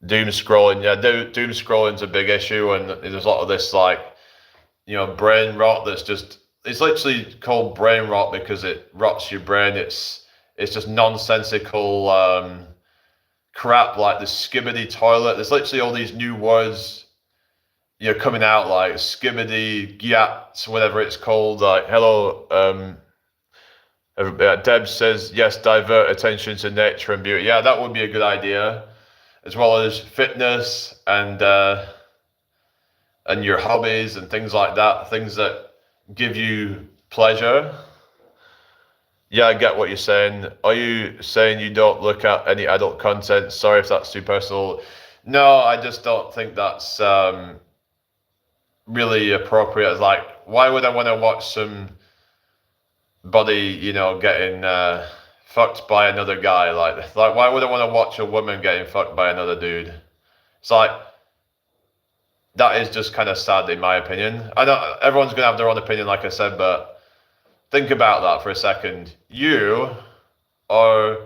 Doom scrolling, yeah, doom scrolling's a big issue, and there's a lot of this like, brain rot that's just, it's literally called brain rot because it rots your brain. It's just nonsensical crap like the skibbity toilet. There's literally all these new words coming out like skibbity gyats, whatever it's called. Like hello, Deb says yes, divert attention to nature and beauty. Yeah, that would be a good idea, as well as fitness and your hobbies and things like that, things that give you pleasure. Yeah, I get what you're saying. Are you saying you don't look at any adult content? Sorry if that's too personal. No, I just don't think that's really appropriate. It's like, why would I want to watch somebody, getting fucked by another guy? Like why would I want to watch a woman getting fucked by another dude? It's like, that is just kind of sad in my opinion. I know everyone's gonna have their own opinion, like I said, but think about that for a second. You are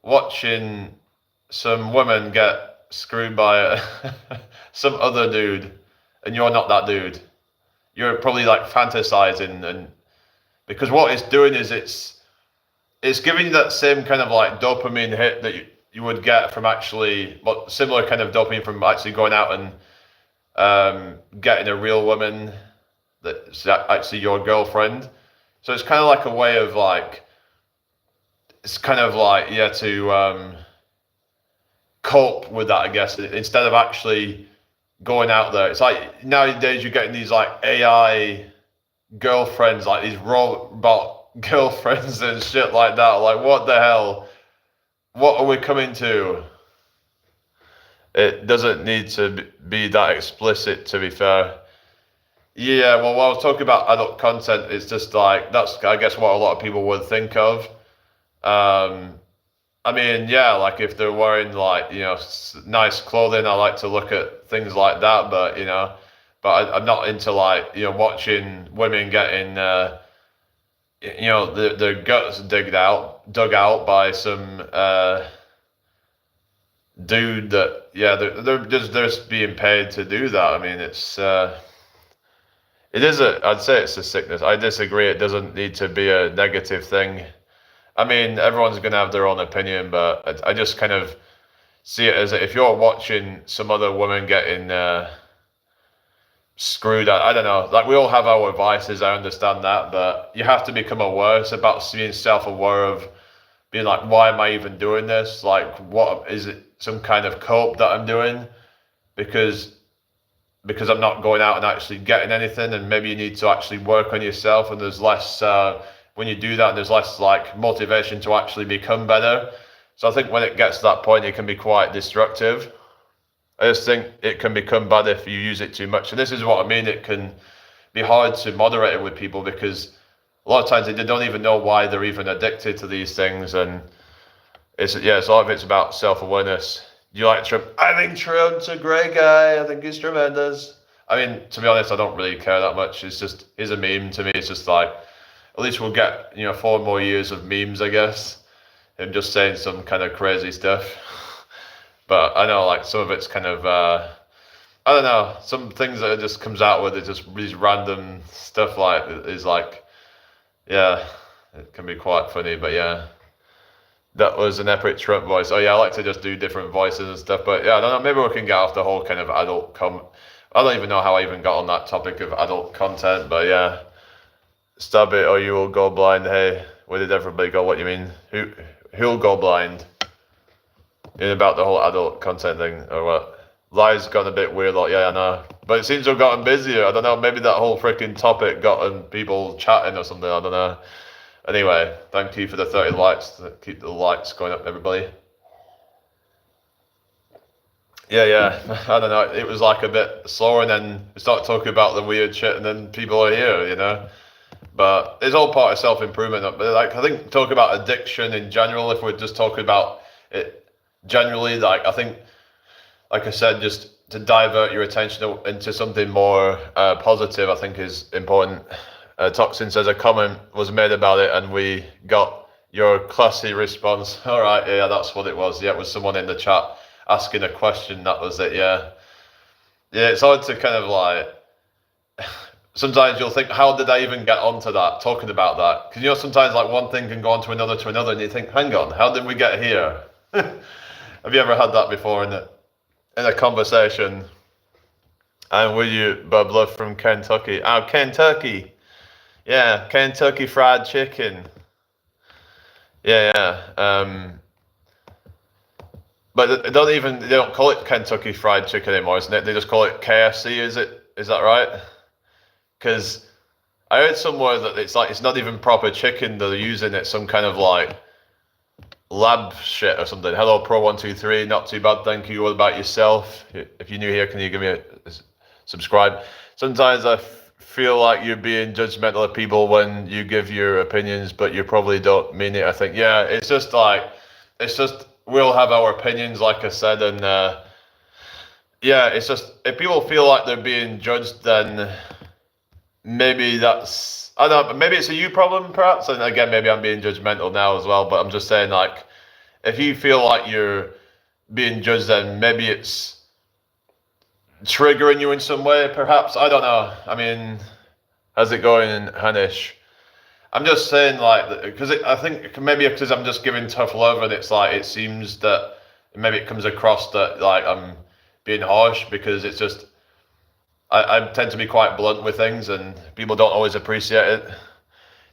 watching some woman get screwed by some other dude, and you're not that dude. You're probably like fantasizing, and because what it's doing is it's giving you that same kind of like dopamine hit that you would get from actually, similar kind of dopamine from actually going out and getting a real woman that's actually your girlfriend. So it's kind of like a way of like, it's kind of like, yeah, to cope with that, I guess, instead of actually going out there. It's like nowadays you're getting these like AI girlfriends, like these robot girlfriends and shit like that. Like, what the hell? What are we coming to? It doesn't need to be that explicit, to be fair. Yeah, well, while I was talking about adult content, it's just like, that's, I guess, what a lot of people would think of. I mean, yeah, like if they're wearing like, nice clothing, I like to look at things like that, but, I'm not into like, watching women getting, their guts dug out by some, dude that, yeah, they're just being paid to do that. I mean, I'd say it's a sickness. I disagree. It doesn't need to be a negative thing. I mean, everyone's going to have their own opinion, but I just kind of see it as if you're watching some other woman getting screwed. I don't know. Like, we all have our vices. I understand that, but you have to become aware. It's about being self-aware of being like, why am I even doing this? Like, what is it? Some kind of cope that I'm doing because I'm not going out and actually getting anything, and maybe you need to actually work on yourself, and there's less when you do that, and there's less like motivation to actually become better. So I think when it gets to that point, it can be quite destructive. I just think it can become bad if you use it too much, and this is what I mean. It can be hard to moderate it with people because a lot of times they don't even know why they're even addicted to these things, and it's a lot of it's about self-awareness. You like Trump? I think Trump's a great guy. I think he's tremendous. I mean, to be honest, I don't really care that much. He's a meme to me. It's just like, at least we'll get 4 more years of memes, I guess. Him just saying some kind of crazy stuff. But I know like some of it's kind of I don't know, some things that it just comes out with, it just these random stuff like is like, yeah, it can be quite funny, but yeah. That was an epic Trump voice. Oh yeah, I like to just do different voices and stuff. But yeah, I don't know. Maybe we can get off the whole kind of adult I don't even know how I even got on that topic of adult content. But yeah, stab it or you will go blind. Hey, where did everybody go? What do you mean? Who'll go blind? About the whole adult content thing or what? Lies gone a bit weird. Like, yeah, I know. But it seems to have gotten busier. I don't know. Maybe that whole freaking topic gotten people chatting or something. I don't know. Anyway, thank you for the 30 likes. Keep the likes going up, everybody. Yeah. I don't know. It was like a bit slower, and then we started talking about the weird shit, and then people are here, But it's all part of self-improvement. But like, I think talking about addiction in general, if we're just talking about it, generally, like I think, like I said, just to divert your attention into something more positive, I think is important. Toxin says a comment was made about it, and we got your classy response. All right, yeah, that's what it was. Yeah, it was someone in the chat asking a question. That was it. Yeah, yeah. It's hard to kind of like. Sometimes you'll think, how did I even get onto that? Talking about that, because sometimes like one thing can go on to another, and you think, hang on, how did we get here? Have you ever had that before in a conversation? And were you Bubba from Kentucky? Oh, Kentucky. Yeah, Kentucky Fried Chicken. Yeah, yeah. But they don't call it Kentucky Fried Chicken anymore, isn't it? They just call it KFC, is it? Is that right? Because I heard somewhere that it's not even proper chicken they're using, it's some kind of like lab shit or something. Hello Pro123, not too bad, thank you. What about yourself? If you're new here, can you give me a subscribe? Sometimes I feel like you're being judgmental of people when you give your opinions, but you probably don't mean it. I think, yeah, it's just we'll have our opinions, like I said, and yeah, it's just if people feel like they're being judged, then maybe that's, I don't know, maybe it's a you problem perhaps, and again, maybe I'm being judgmental now as well, but I'm just saying, like, if you feel like you're being judged, then maybe it's triggering you in some way, perhaps, I don't know. I mean, how's it going, Hanish? I'm just saying, like, because I think maybe because I'm just giving tough love, and it's like, it seems that maybe it comes across that, like, I'm being harsh, because it's just, I tend to be quite blunt with things, and people don't always appreciate it.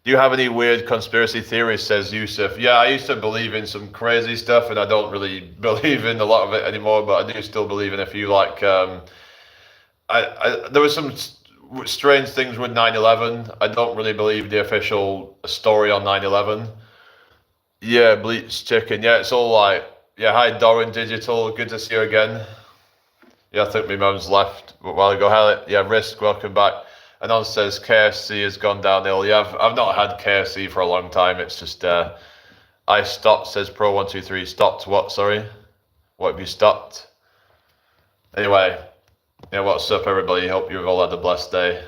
Do you have any weird conspiracy theories, says Yusuf? Yeah, I used to believe in some crazy stuff, and I don't really believe in a lot of it anymore, but I do still believe in a few, like, there was some strange things with 9/11. I don't really believe the official story on 9/11. Yeah, bleached chicken. Yeah, it's all like, yeah, hi, Doran Digital. Good to see you again. Yeah, I think my mum's left a while ago. Yeah, Risk, welcome back. Anon says KFC has gone downhill. Yeah, I've not had KFC for a long time. It's just, I stopped, says Pro123. Stopped what, sorry? What have you stopped? Anyway, yeah, what's up, everybody? Hope you've all had a blessed day.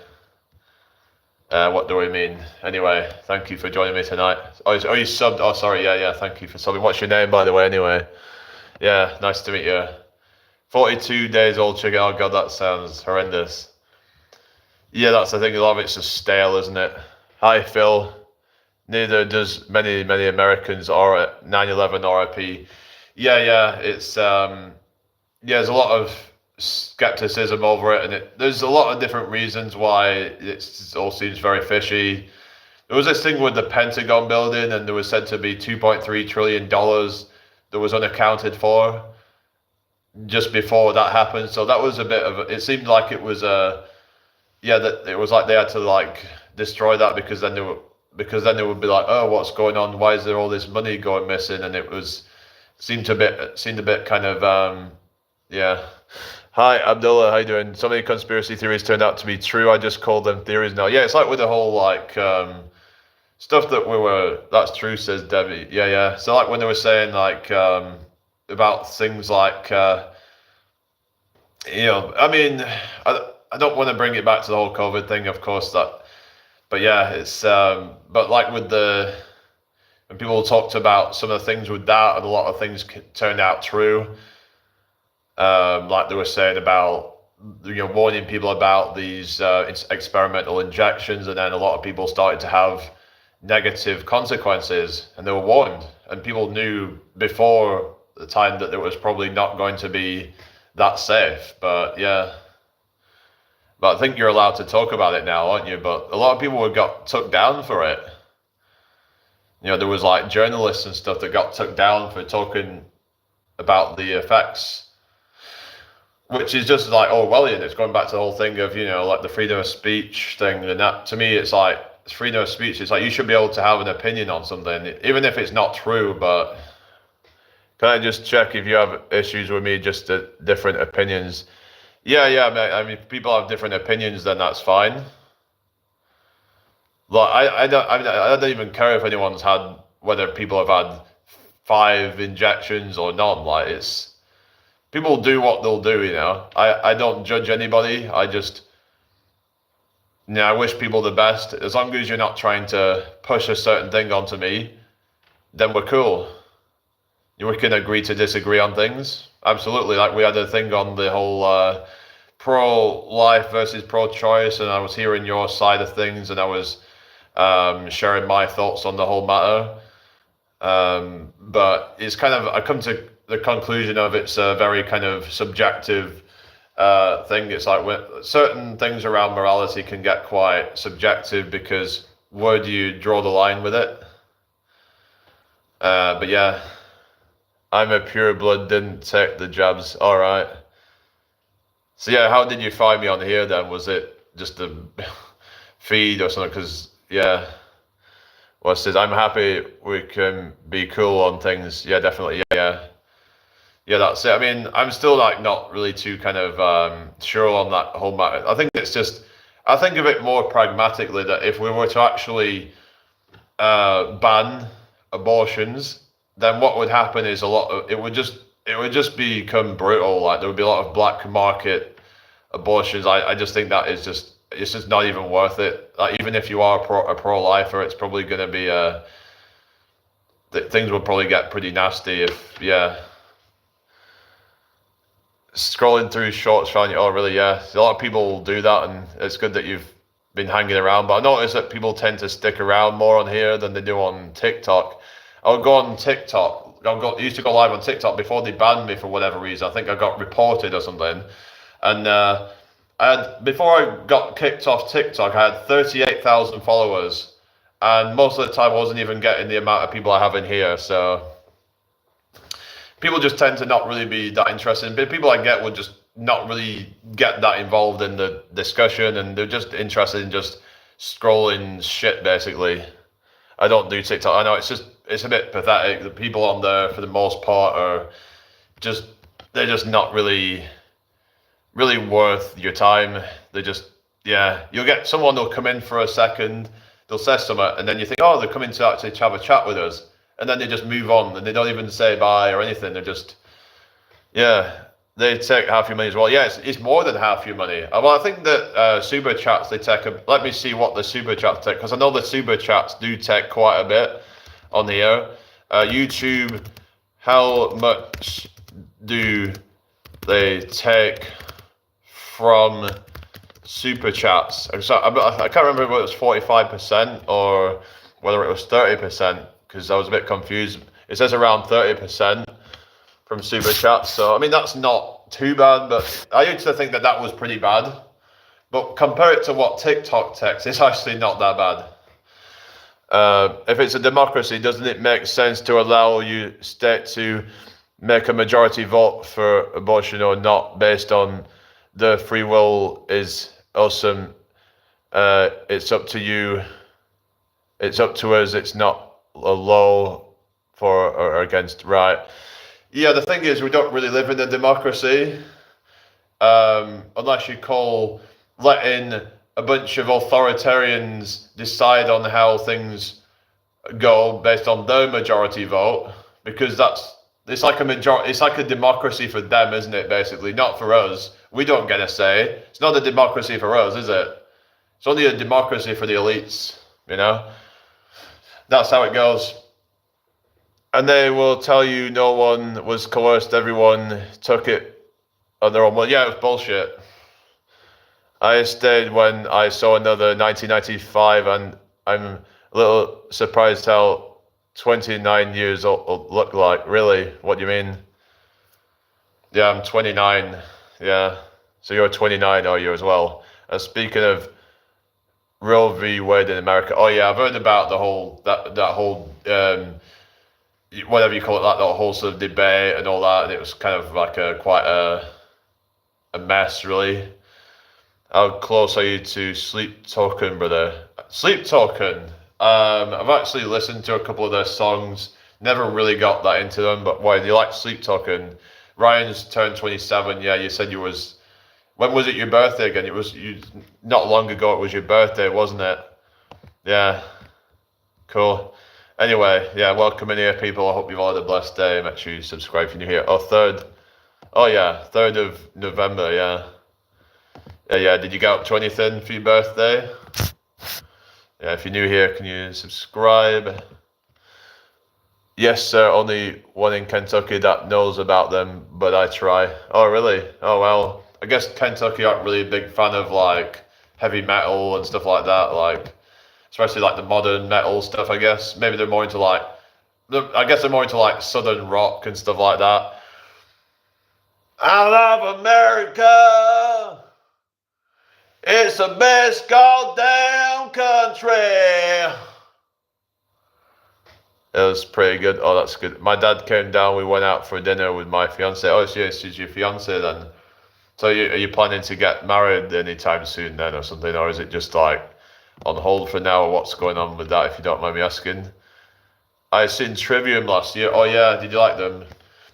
What do we mean? Anyway, thank you for joining me tonight. Oh, you subbed? Oh, sorry, yeah, thank you for subbing. What's your name, by the way, anyway? Yeah, nice to meet you. 42 days old chicken. Oh god, that sounds horrendous. Yeah, that's the thing. A lot of it's just stale, isn't it? Hi, Phil. Neither does many Americans or at 9/11 RIP. Yeah, it's yeah. There's a lot of skepticism over it, and there's a lot of different reasons why it all seems very fishy. There was this thing with the Pentagon building, and there was said to be $2.3 trillion that was unaccounted for just before that happened. So that was a bit of it seemed like it was that it was like they had to like destroy that, because then they would be like, oh, what's going on, why is there all this money going missing? And it seemed a bit kind of yeah. Hi Abdullah, how you doing? So many conspiracy theories turned out to be true. I just call them theories now. Yeah, it's like with the whole like stuff that that's true, says Debbie. Yeah. So like when they were saying like about things like, I mean, I don't want to bring it back to the whole COVID thing, of course, but yeah, it's, but like with when people talked about some of the things with that, and a lot of things turned out true, like they were saying about, warning people about these experimental injections, and then a lot of people started to have negative consequences, and they were warned, and people knew before the time that it was probably not going to be that safe. But yeah, but I think you're allowed to talk about it now, aren't you? But a lot of people got took down for it. There was like journalists and stuff that got took down for talking about the effects, which is just like Orwellian. It's going back to the whole thing of, like the freedom of speech thing. And that, to me, it's like, it's freedom of speech. It's like you should be able to have an opinion on something, even if it's not true. But can I just check if you have issues with me, just different opinions? Yeah, I mean, if people have different opinions, then that's fine. Like, I don't even care if anyone's whether people have had 5 injections or none. Like, it's people do what they'll do, you know. I don't judge anybody. I just, you know, I wish people the best. As long as you're not trying to push a certain thing onto me, then we're cool. We can agree to disagree on things. Absolutely. Like, we had a thing on the whole pro-life versus pro-choice, and I was hearing your side of things, and I was sharing my thoughts on the whole matter. But it's kind of, I come to the conclusion of it's a very kind of subjective thing. It's like when certain things around morality can get quite subjective, because where do you draw the line with it? But yeah, I'm a pure blood, didn't take the jabs. All right. So yeah, how did you find me on here then? Was it just a feed or something? Because yeah, well, it says I'm happy we can be cool on things. Yeah, definitely. Yeah, that's it. I mean, I'm still like not really too kind of sure on that whole matter. I think it's just, I think of it more pragmatically, that if we were to actually ban abortions, then what would happen is it would just become brutal. Like, there would be a lot of black market abortions. I just think that is just, it's just not even worth it. Like, even if you are a pro-lifer, it's probably going to be things will probably get pretty nasty if, yeah. Scrolling through shorts, finding, oh really, yeah. A lot of people do that, and it's good that you've been hanging around. But I noticed that people tend to stick around more on here than they do on TikTok. I would go on TikTok. I used to go live on TikTok before they banned me for whatever reason. I think I got reported or something. And before I got kicked off TikTok, I had 38,000 followers, and most of the time I wasn't even getting the amount of people I have in here. So people just tend to not really be that interested. But people I get would just not really get that involved in the discussion, and they're just interested in just scrolling shit, basically. I don't do TikTok. I know it's a bit pathetic. The people on there, for the most part, they're just not really worth your time. They just, yeah, you'll get someone who'll come in for a second, they'll say something, and then you think, oh, they're coming to actually have a chat with us. And then they just move on, and they don't even say bye or anything. They're just, yeah, they take half your money as well. Yeah, it's more than half your money. Well, I think that super chats, they take let me see what the super chats take, because I know the super chats do take quite a bit on here. YouTube, how much do they take from super chats? So I can't remember whether it was 45% or whether it was 30%. Because I was a bit confused. It says around 30% from super chats. So, I mean, that's not too bad, but I used to think that was pretty bad. But compare it to what TikTok takes, it's actually not that bad. If it's a democracy, doesn't it make sense to allow you state to make a majority vote for abortion or not, based on the free will is awesome? It's up to you. It's up to us. It's not a law for or against, right? Yeah, the thing is, we don't really live in a democracy, unless you call letting a bunch of authoritarians decide on how things go based on their majority vote, because it's like a democracy for them, isn't it? Basically, not for us. We don't get a say. It's not a democracy for us, is it? It's only a democracy for the elites, you know? That's how it goes. And they will tell you no one was coerced, everyone took it on their own. Well, yeah, it was bullshit. I stayed when I saw another 1995, and I'm a little surprised how 29 years old look like. Really? What do you mean? Yeah, I'm 29. Yeah. So you're 29, are you, as well? And speaking of Roe v. Wade in America. Oh yeah, I've heard about the whole that whole whatever you call it, that whole sort of debate and all that, and it was kind of like quite a mess, really. How close are you to Sleep Token, brother? Sleep Token. I've actually listened to a couple of their songs. Never really got that into them, but why do you like Sleep Token? Ryan's turned 27. Yeah, you said you was. When was it your birthday again? It was not long ago. It was your birthday, wasn't it? Yeah, cool. Anyway, yeah, welcome in here, people. I hope you've all had a blessed day. Make sure you subscribe if you're new here. Oh, third. Oh, yeah, 3rd of November, yeah. Yeah. Did you get up to anything for your birthday? Yeah, if you're new here, can you subscribe? Yes, sir. Only one in Kentucky that knows about them, but I try. Oh, really? Oh, well. I guess Kentucky aren't really a big fan of like heavy metal and stuff like that. Like, especially like the modern metal stuff. I guess maybe they're more into like. I guess they're more into like southern rock and stuff like that. I love America. It's the best goddamn country. It was pretty good. Oh, that's good. My dad came down. We went out for dinner with my fiance. Oh, she's your fiance then. So are you planning to get married anytime soon then or something? Or is it just like on hold for now? Or what's going on with that, if you don't mind me asking? I seen Trivium last year. Oh, yeah. Did you like them?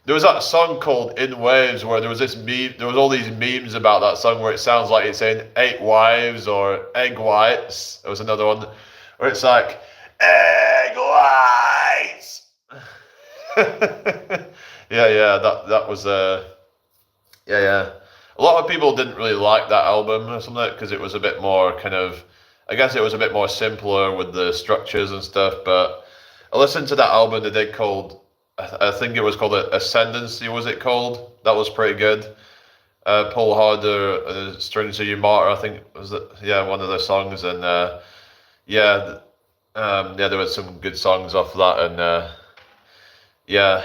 There was that song called In Waves where there was this meme, there was all these memes about that song where it sounds like it's saying 8 wives or egg whites. There was another one where it's like, egg whites! Yeah, that was, yeah. A lot of people didn't really like that album or something because it was a bit more kind of, I guess it was a bit more simpler with the structures and stuff, but I listened to that album they did called, I think it was called Ascendancy, was it called? That was pretty good. Paul Harder, Strings of Your Martyr, I think was it, yeah, one of the songs, and yeah, there was some good songs off that, and yeah,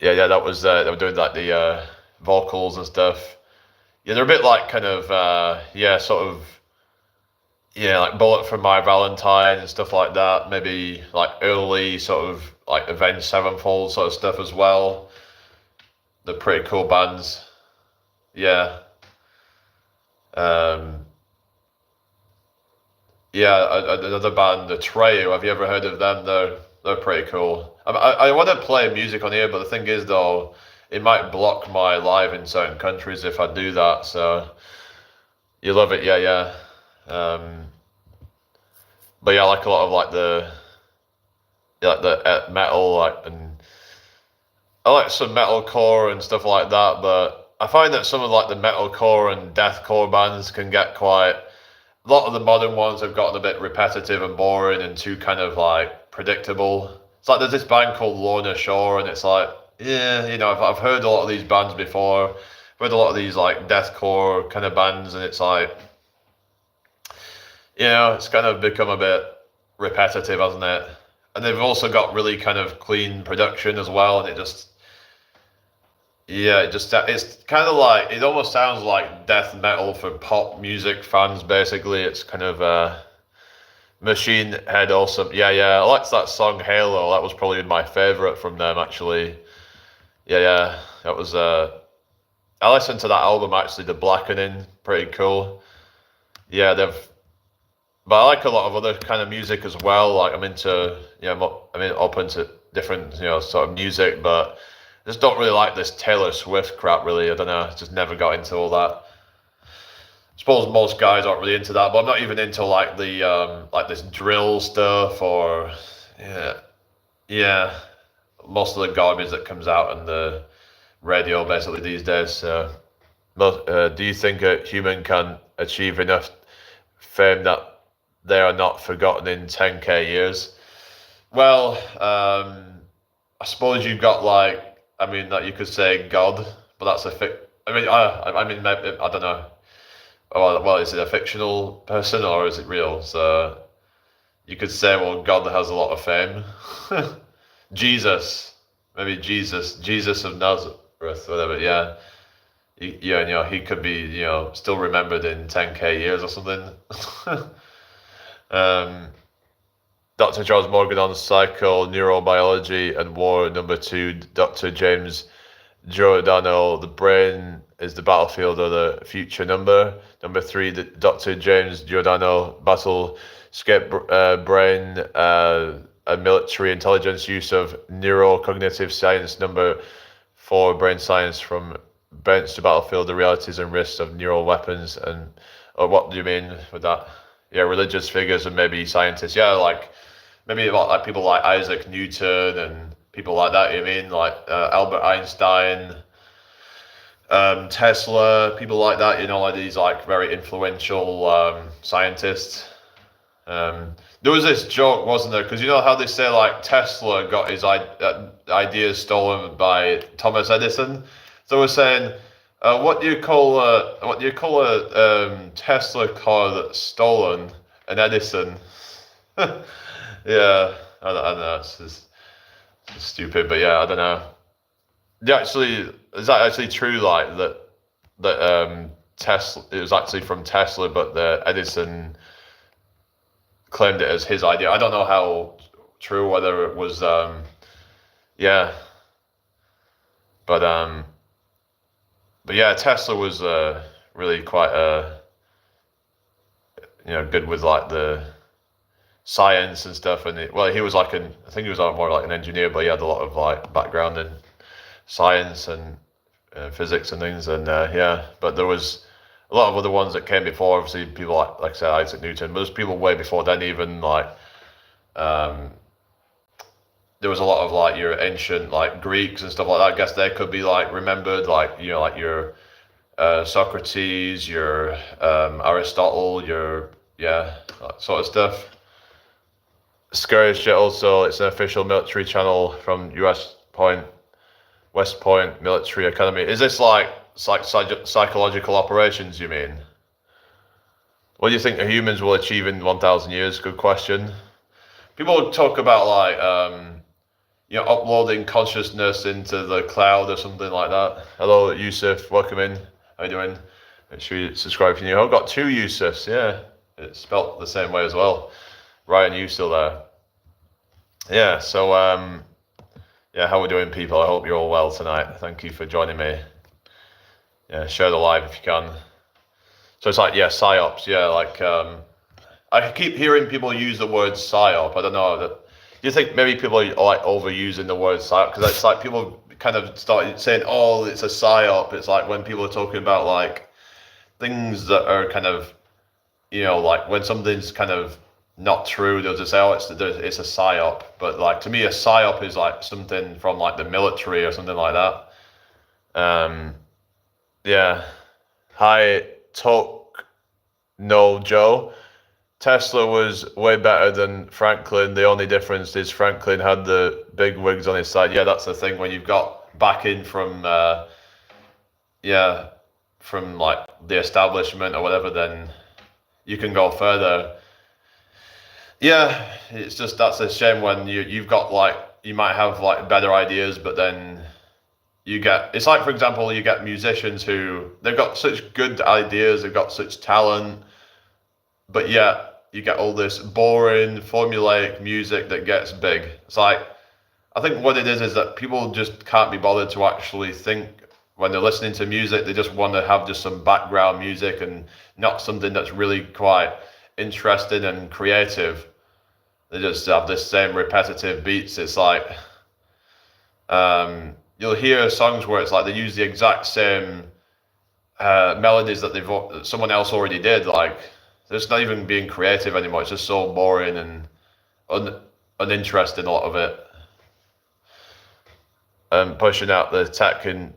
that was they were doing like the vocals and stuff. Yeah, they're a bit like kind of sort of. Yeah, like Bullet for My Valentine and stuff like that. Maybe like early sort of like Avenged Sevenfold sort of stuff as well. They're pretty cool bands. Yeah. Um, Another band, The Trio. Have you ever heard of them? They're pretty cool. I want to play music on here, but the thing is though, it might block my live in certain countries if I do that. So you love it, yeah. But yeah, I like a lot of like the metal, like, and I like some metalcore and stuff like that. But I find that some of like the metalcore and deathcore bands can get quite. A lot of the modern ones have gotten a bit repetitive and boring and too kind of like predictable. It's like there's this band called Lorna Shore, and it's like, yeah, I've heard a lot of these bands before. I've heard a lot of these like deathcore kind of bands, and it's like. It's kind of become a bit repetitive, hasn't it? And they've also got really kind of clean production as well, and it's kind of like, it almost sounds like death metal for pop music fans, basically. It's kind of Machine Head also. Yeah, I liked that song Halo. That was probably my favorite from them, actually. Yeah, that was, I listened to that album, actually, The Blackening, pretty cool. Yeah, but I like a lot of other kind of music as well. Like I'm into, open to different, sort of music, but I just don't really like this Taylor Swift crap, really. I don't know, just never got into all that. I suppose most guys aren't really into that, but I'm not even into like the, like this drill stuff or, yeah, most of the garbage that comes out on the radio basically these days. So, do you think a human can achieve enough fame that they are not forgotten in 10k years? Well, I suppose you've got like, that you could say God, but that's maybe, I don't know. Oh, well, is it a fictional person or is it real? So you could say, well, God has a lot of fame. Maybe Jesus of Nazareth, whatever. Yeah, he could be, still remembered in 10k years or something. Dr. Charles Morgan on Psycho, Neurobiology and War, number 2, Dr. James Giordano, The Brain is the Battlefield of the Future, number 3, Dr. James Giordano, Battlescape Brain, a Military Intelligence Use of Neurocognitive Science, number 4, Brain Science from Bench to Battlefield, the Realities and Risks of Neural Weapons. And what do you mean with that? religious figures and maybe scientists. Yeah, like maybe like people like Isaac Newton and people like that. You mean like Albert Einstein, Tesla, people like that. You know, like these like very influential scientists. There was this joke, wasn't there? Because you know how they say like Tesla got his ideas stolen by Thomas Edison. So we're saying, what do you call a Tesla car that's stolen? An Edison. Yeah, I don't know. It's just stupid, but yeah, I don't know. Is that actually true? Like that Tesla, it was actually from Tesla, but the Edison claimed it as his idea. I don't know how true, whether it was yeah, but yeah, Tesla was really quite good with like the science and stuff, and he was like I think he was more like an engineer, but he had a lot of like background in science and physics and things, and yeah, but there was a lot of other ones that came before, obviously people like I said, Isaac Newton, but there's people way before then, even like there was a lot of like your ancient like Greeks and stuff like that. I guess they could be like remembered, like like your Socrates, your Aristotle, your that sort of stuff. Scary shit. Also, it's an official military channel from West Point Military Academy. Is this like psychological operations, you mean? What do you think humans will achieve in 1,000 years? Good question. People talk about like uploading consciousness into the cloud or something like that. Hello, Yusuf. Welcome in. How you doing? Make sure you subscribe if you're new. I've got two Yusufs. Yeah, it's spelt the same way as well. Ryan, you still there? Yeah. So yeah, how we doing, people? I hope you're all well tonight. Thank you for joining me. Yeah, share the live if you can. So it's like, yeah, psyops. Yeah, like I keep hearing people use the word psyop. I don't know. Do you think maybe people are like overusing the word psyop? Because it's like people kind of started saying, "Oh, it's a psyop." It's like when people are talking about like things that are kind of, like when something's kind of not true, they'll just say, "Oh, it's a psyop." But like to me, a psyop is like something from like the military or something like that. Yeah. Hi, Talk No Joe. Tesla was way better than Franklin. The only difference is Franklin had the big wigs on his side. Yeah, that's the thing. When you've got backing from from like the establishment or whatever, then you can go further. Yeah, it's just that's a shame when you've got like you might have like better ideas, but then it's like, for example, you get musicians who they've got such good ideas, they've got such talent, but yet you get all this boring formulaic music that gets big. It's like, I think what it is that people just can't be bothered to actually think when they're listening to music. They just want to have just some background music and not something that's really quite interesting and creative. They just have this same repetitive beats. It's like you'll hear songs where it's like they use the exact same melodies that someone else already did. Like it's not even being creative anymore. It's just so boring and uninteresting, a lot of it. Pushing out the tech in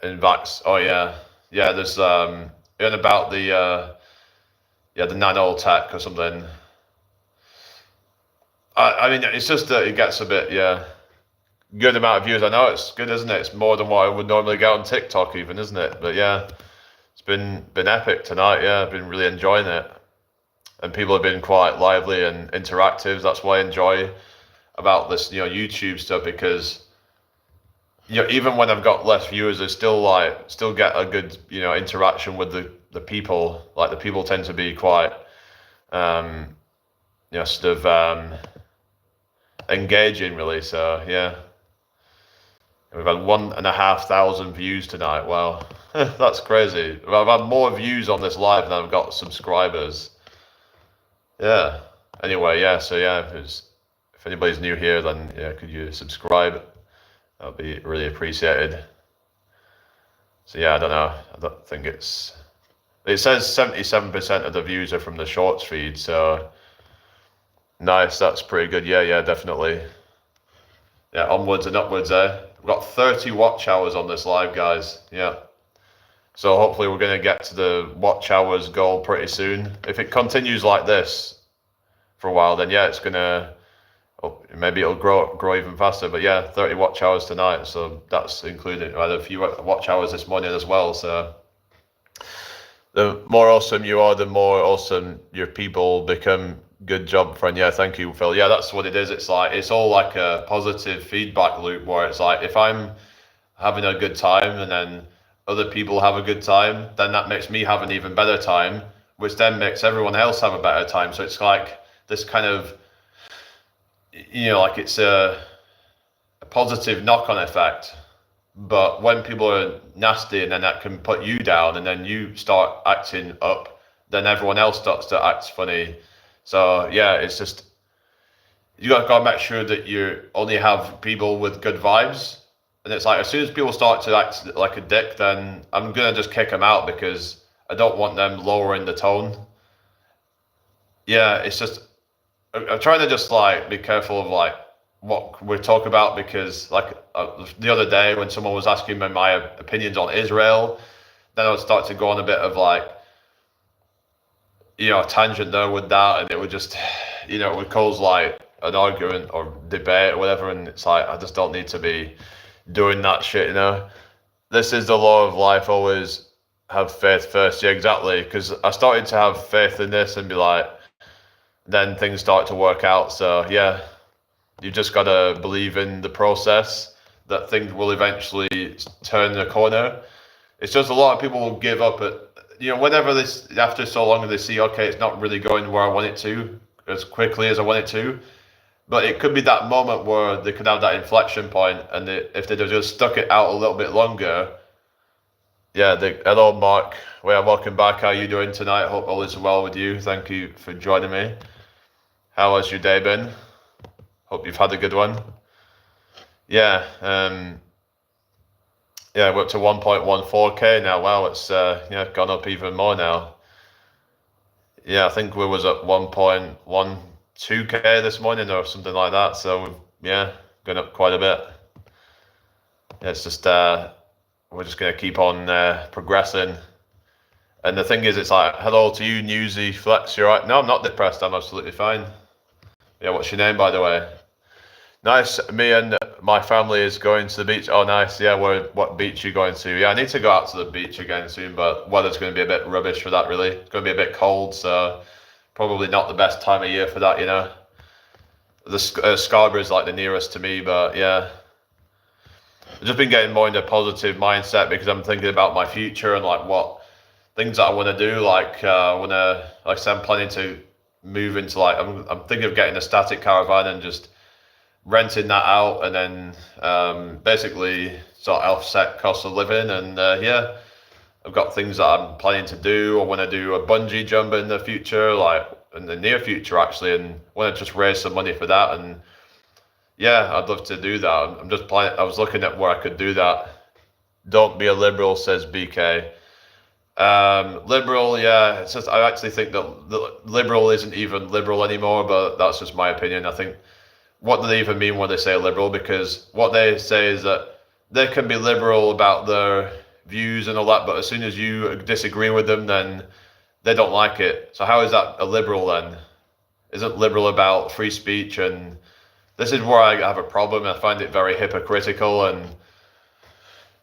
vax. Oh yeah. There's and about the nano tech or something. I mean, it's just that it gets a bit good amount of views. I know it's good, isn't it? It's more than what I would normally get on TikTok, even, isn't it? But yeah, it's been epic tonight. Yeah, I've been really enjoying it, and people have been quite lively and interactive. That's what I enjoy about this, YouTube stuff, because even when I've got less viewers, I still get a good interaction with the people. Like the people tend to be quite sort of engaging, really. So yeah. We've had 1,500 views tonight. Wow, that's crazy. I've had more views on this live than I've got subscribers. Yeah. Anyway, yeah. So yeah, if anybody's new here, then could you subscribe? That'd be really appreciated. So yeah, I don't know. I don't think it's. It says 77% of the views are from the shorts feed, so nice, that's pretty good. Yeah, definitely. Yeah, onwards and upwards there. We've got 30 watch hours on this live, guys. Yeah. So hopefully we're going to get to the watch hours goal pretty soon. If it continues like this for a while, then yeah, it's going to, maybe it'll grow even faster. But yeah, 30 watch hours tonight. So that's including, I had a few watch hours this morning as well. So the more awesome you are, the more awesome your people become. Good job, friend. Yeah, thank you, Phil. Yeah, that's what it is. It's like, it's all like a positive feedback loop where it's like, if I'm having a good time and then other people have a good time, then that makes me have an even better time, which then makes everyone else have a better time. So it's like this kind of, like it's a positive knock-on effect. But when people are nasty and then that can put you down and then you start acting up, then everyone else starts to act funny. So yeah, it's just, you got to make sure that you only have people with good vibes. And it's like, as soon as people start to act like a dick, then I'm going to just kick them out because I don't want them lowering the tone. Yeah, it's just, I'm trying to just like be careful of like what we talk about, because like the other day when someone was asking me my opinions on Israel, then I would start to go on a bit of like, a tangent there with that, and it would just, it would cause like an argument or debate or whatever, and it's like, I just don't need to be doing that shit, This is the law of life, always have faith first. Yeah, exactly, because I started to have faith in this and be like, then things start to work out. So yeah, you just got to believe in the process, that things will eventually turn the corner. It's just a lot of people will give up at, whenever this, after so long, they see, okay, it's not really going where I want it to, as quickly as I want it to. But it could be that moment where they could have that inflection point, and if they just stuck it out a little bit longer. Yeah, hello, Mark. Well, welcome back. How are you doing tonight? Hope all is well with you. Thank you for joining me. How has your day been? Hope you've had a good one. Yeah, we're up to 1.14k now. Wow, it's gone up even more now. Yeah, I think we was at 1.12k this morning or something like that. So we've gone up quite a bit. Yeah, it's just we're just gonna keep on progressing. And the thing is, it's like, hello to you, Newsy Flex. You're right. No, I'm not depressed. I'm absolutely fine. Yeah, what's your name, by the way? Nice. Me and my family is going to the beach. Oh, nice. Yeah, what beach are you going to? Yeah, I need to go out to the beach again soon, but weather's going to be a bit rubbish for that, really. It's going to be a bit cold, so probably not the best time of year for that, The Scarborough is like the nearest to me, but yeah. I've just been getting more into a positive mindset because I'm thinking about my future and like what things that I want to do. Like I want to, like I said, I'm planning to move into like, I'm thinking of getting a static caravan and just renting that out, and then basically sort of offset cost of living. And I've got things that I'm planning to do. I want to do a bungee jump in the future, like in the near future actually, and I want to just raise some money for that. And yeah, I'd love to do that. I'm just planning. I was looking at where I could do that. Don't be a liberal, says BK. Liberal, yeah. It's just, I actually think that the liberal isn't even liberal anymore, but that's just my opinion. I think, what do they even mean when they say liberal? Because what they say is that they can be liberal about their views and all that, but as soon as you disagree with them, then they don't like it. So how is that a liberal then? Isn't liberal about free speech? And this is where I have a problem. I find it very hypocritical and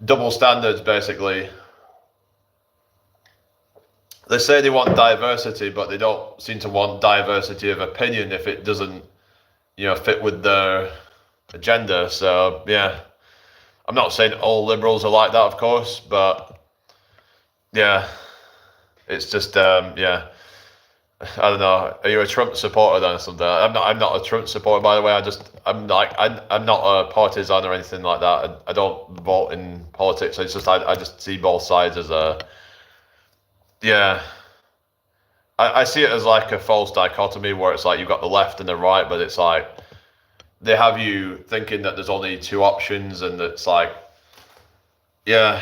double standards, basically. They say they want diversity, but they don't seem to want diversity of opinion if it doesn't fit with their agenda. So yeah, I'm not saying all liberals are like that, of course, but yeah, it's just I don't know. Are you a Trump supporter then or something? I'm not a Trump supporter, by the way. I'm not a partisan or anything like that. I don't vote in politics. It's just I just see both sides as I see it as like a false dichotomy where it's like you've got the left and the right, but it's like they have you thinking that there's only two options, and it's like, they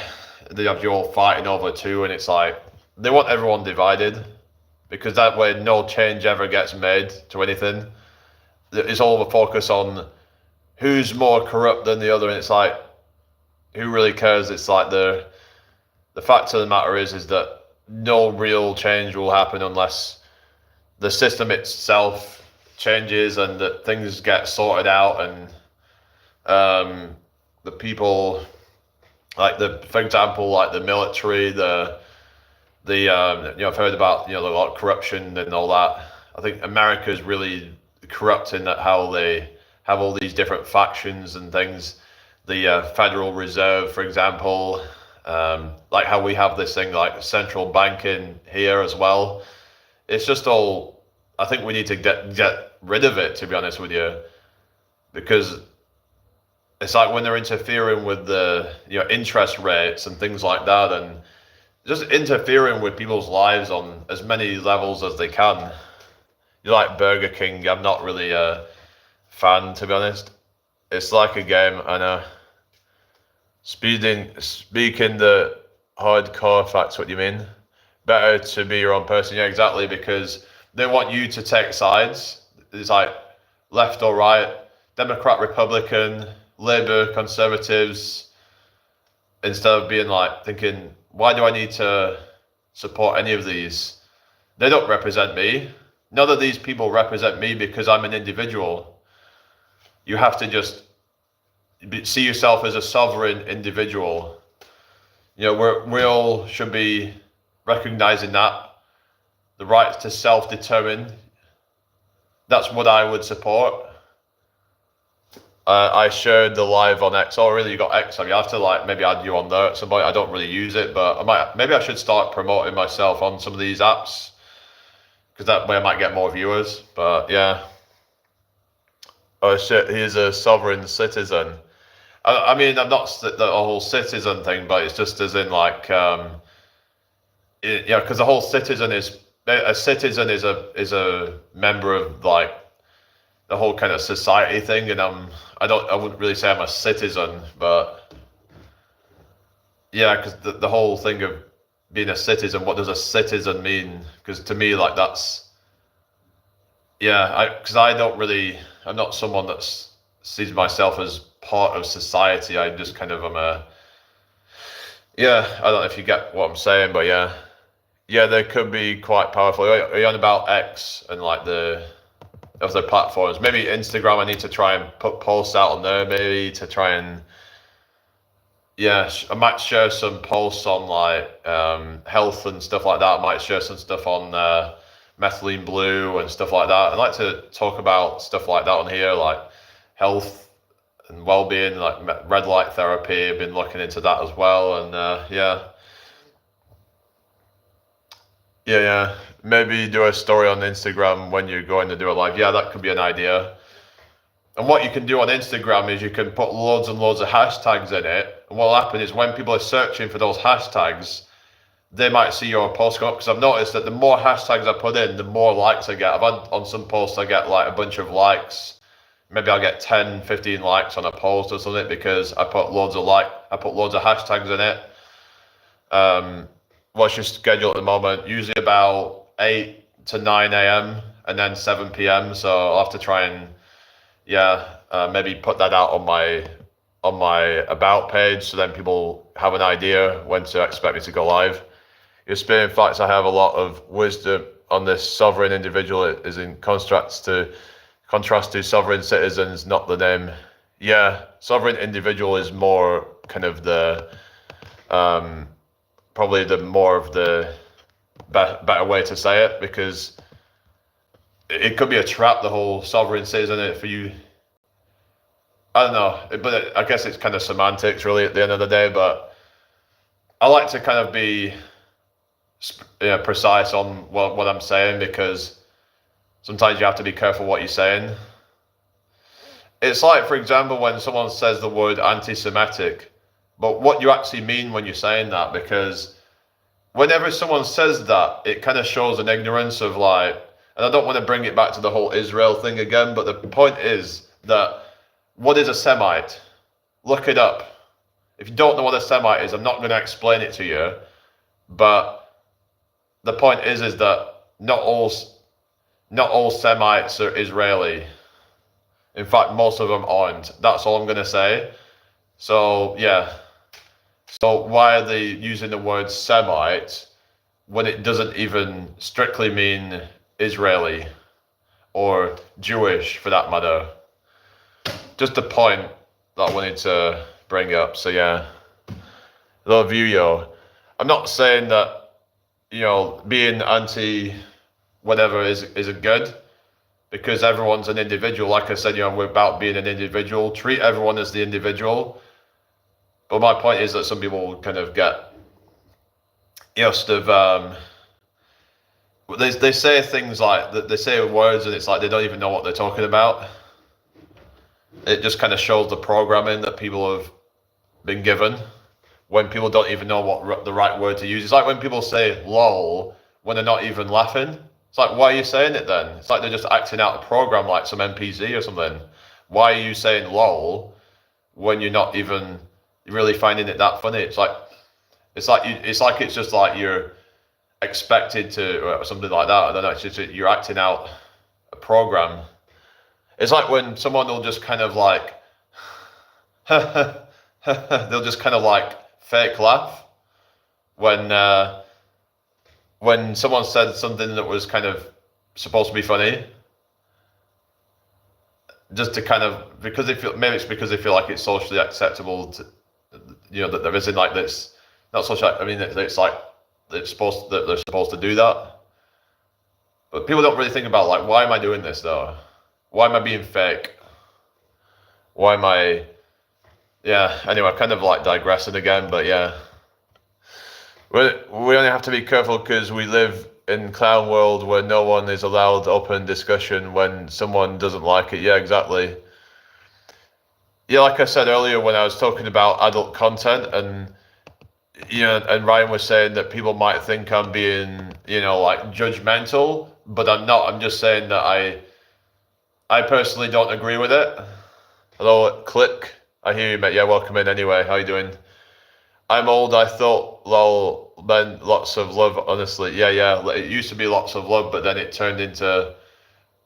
have you all fighting over two, and it's like, they want everyone divided, because that way no change ever gets made to anything. It's all the focus on who's more corrupt than the other, and it's like, who really cares? It's like the fact of the matter is that no real change will happen unless the system itself changes and that things get sorted out, and the people, like for example, like the military, I've heard about, a lot of corruption and all that. I think America is really corrupt in that how they have all these different factions and things. The Federal Reserve, for example, like how we have this thing like central banking here as well. It's just all. I think we need to get rid of it, to be honest with you, because it's like when they're interfering with the interest rates and things like that, and just interfering with people's lives on as many levels as they can. You like Burger King? I'm not really a fan, to be honest. It's like a game, I know. Speaking the hardcore facts, what you mean? Better to be your own person. Yeah, exactly, because they want you to take sides. It's like left or right, Democrat, Republican, Labour, Conservatives, instead of being like thinking, why do I need to support any of these? They don't represent me. None of these people represent me because I'm an individual. You have to just see yourself as a sovereign individual. We all should be recognizing that. The right to self-determine. That's what I would support. I shared the live on X. Oh, really? You got X? I have to maybe add you on there at some point. I don't really use it, but maybe I should start promoting myself on some of these apps, because that way I might get more viewers. But yeah. Oh shit, he is a sovereign citizen. I mean, I'm not the whole citizen thing, but it's just as in because the whole citizen is a citizen is a member of the whole kind of society thing, and I wouldn't really say I'm a citizen, but yeah, because the whole thing of being a citizen, what does a citizen mean? Because to me, that's because I'm not someone that sees myself as part of society. I just kind of am I don't know if you get what I'm saying, but yeah, they could be quite powerful. Are you on about X and of the platforms? Maybe Instagram, I need to try and put posts out on there, maybe to try and I might share some posts on health and stuff like that. I might share some stuff on methylene blue and stuff like that. I'd like to talk about stuff like that on here, like health and well-being, like red light therapy. I've been looking into that as well, and yeah. Maybe do a story on Instagram when you're going to do a live. Yeah, that could be an idea. And what you can do on Instagram is you can put loads and loads of hashtags in it. And what will happen is when people are searching for those hashtags, they might see your post come up. Because I've noticed that the more hashtags I put in, the more likes I get. I've had on some posts, I get a bunch of likes. Maybe I'll get 10, 15 likes on a post or something because I put loads of hashtags in it. What's your schedule at the moment? Usually about 8 to 9 a.m. and then 7 p.m. So I'll have to try and maybe put that out on my about page, so then people have an idea when to expect me to go live. Your spinning facts, I have a lot of wisdom on this sovereign individual. It is in contrast to sovereign citizens, not the name. Yeah, sovereign individual is more kind of the probably the more of the better way to say it, because it could be a trap, the whole sovereign citizen, for you. I don't know, but I guess it's kind of semantics really at the end of the day, but I like to kind of be precise on what I'm saying, because sometimes you have to be careful what you're saying. It's like, for example, when someone says the word anti-Semitic, but what you actually mean when you're saying that, because whenever someone says that, it kind of shows an ignorance of and I don't want to bring it back to the whole Israel thing again, but the point is that what is a Semite? Look it up. If you don't know what a Semite is, I'm not going to explain it to you, but the point is that not all Semites are Israeli. In fact, most of them aren't. That's all I'm gonna say. So yeah. So why are they using the word Semite when it doesn't even strictly mean Israeli or Jewish for that matter? Just a point that I wanted to bring up. So yeah, love you, yo. I'm not saying that, you know, being anti whatever is a good, because everyone's an individual. Like I said, you know, we're about being an individual. Treat everyone as the individual. But my point is that some people kind of get, you know, sort of, they say things like, they say words and it's like they don't even know what they're talking about. It just kind of shows the programming that people have been given when people don't even know what the right word to use. It's like when people say lol when they're not even laughing. It's like, why are you saying it then? It's like they're just acting out a program like some NPC or something. Why are you saying lol when you're not even really finding it that funny? It's like it's just like you're expected to, or something like that. I don't know. It's just you're acting out a program. It's like when someone will just kind of like, they'll just kind of like fake laugh when someone said something that was kind of supposed to be funny, just to kind of, because they feel, maybe it's because they feel like it's socially acceptable to, you know, that there isn't like this, not social. I mean, it's like they're supposed to do that, but people don't really think about like, why am I doing this though? Why am I being fake? Why am I? Yeah. Anyway, kind of like digressing again, but yeah, we only have to be careful because we live in clown world where no one is allowed open discussion when someone doesn't like it. Yeah, exactly. Yeah, like I said earlier when I was talking about adult content, and you know, and Ryan was saying that people might think I'm being, you know, like judgmental, but I'm not. I'm just saying that I personally don't agree with it. Hello, Click. I hear you, mate. Yeah, welcome in anyway. How you doing? I'm old. I thought, lol, meant lots of love, honestly. Yeah. It used to be lots of love, but then it turned into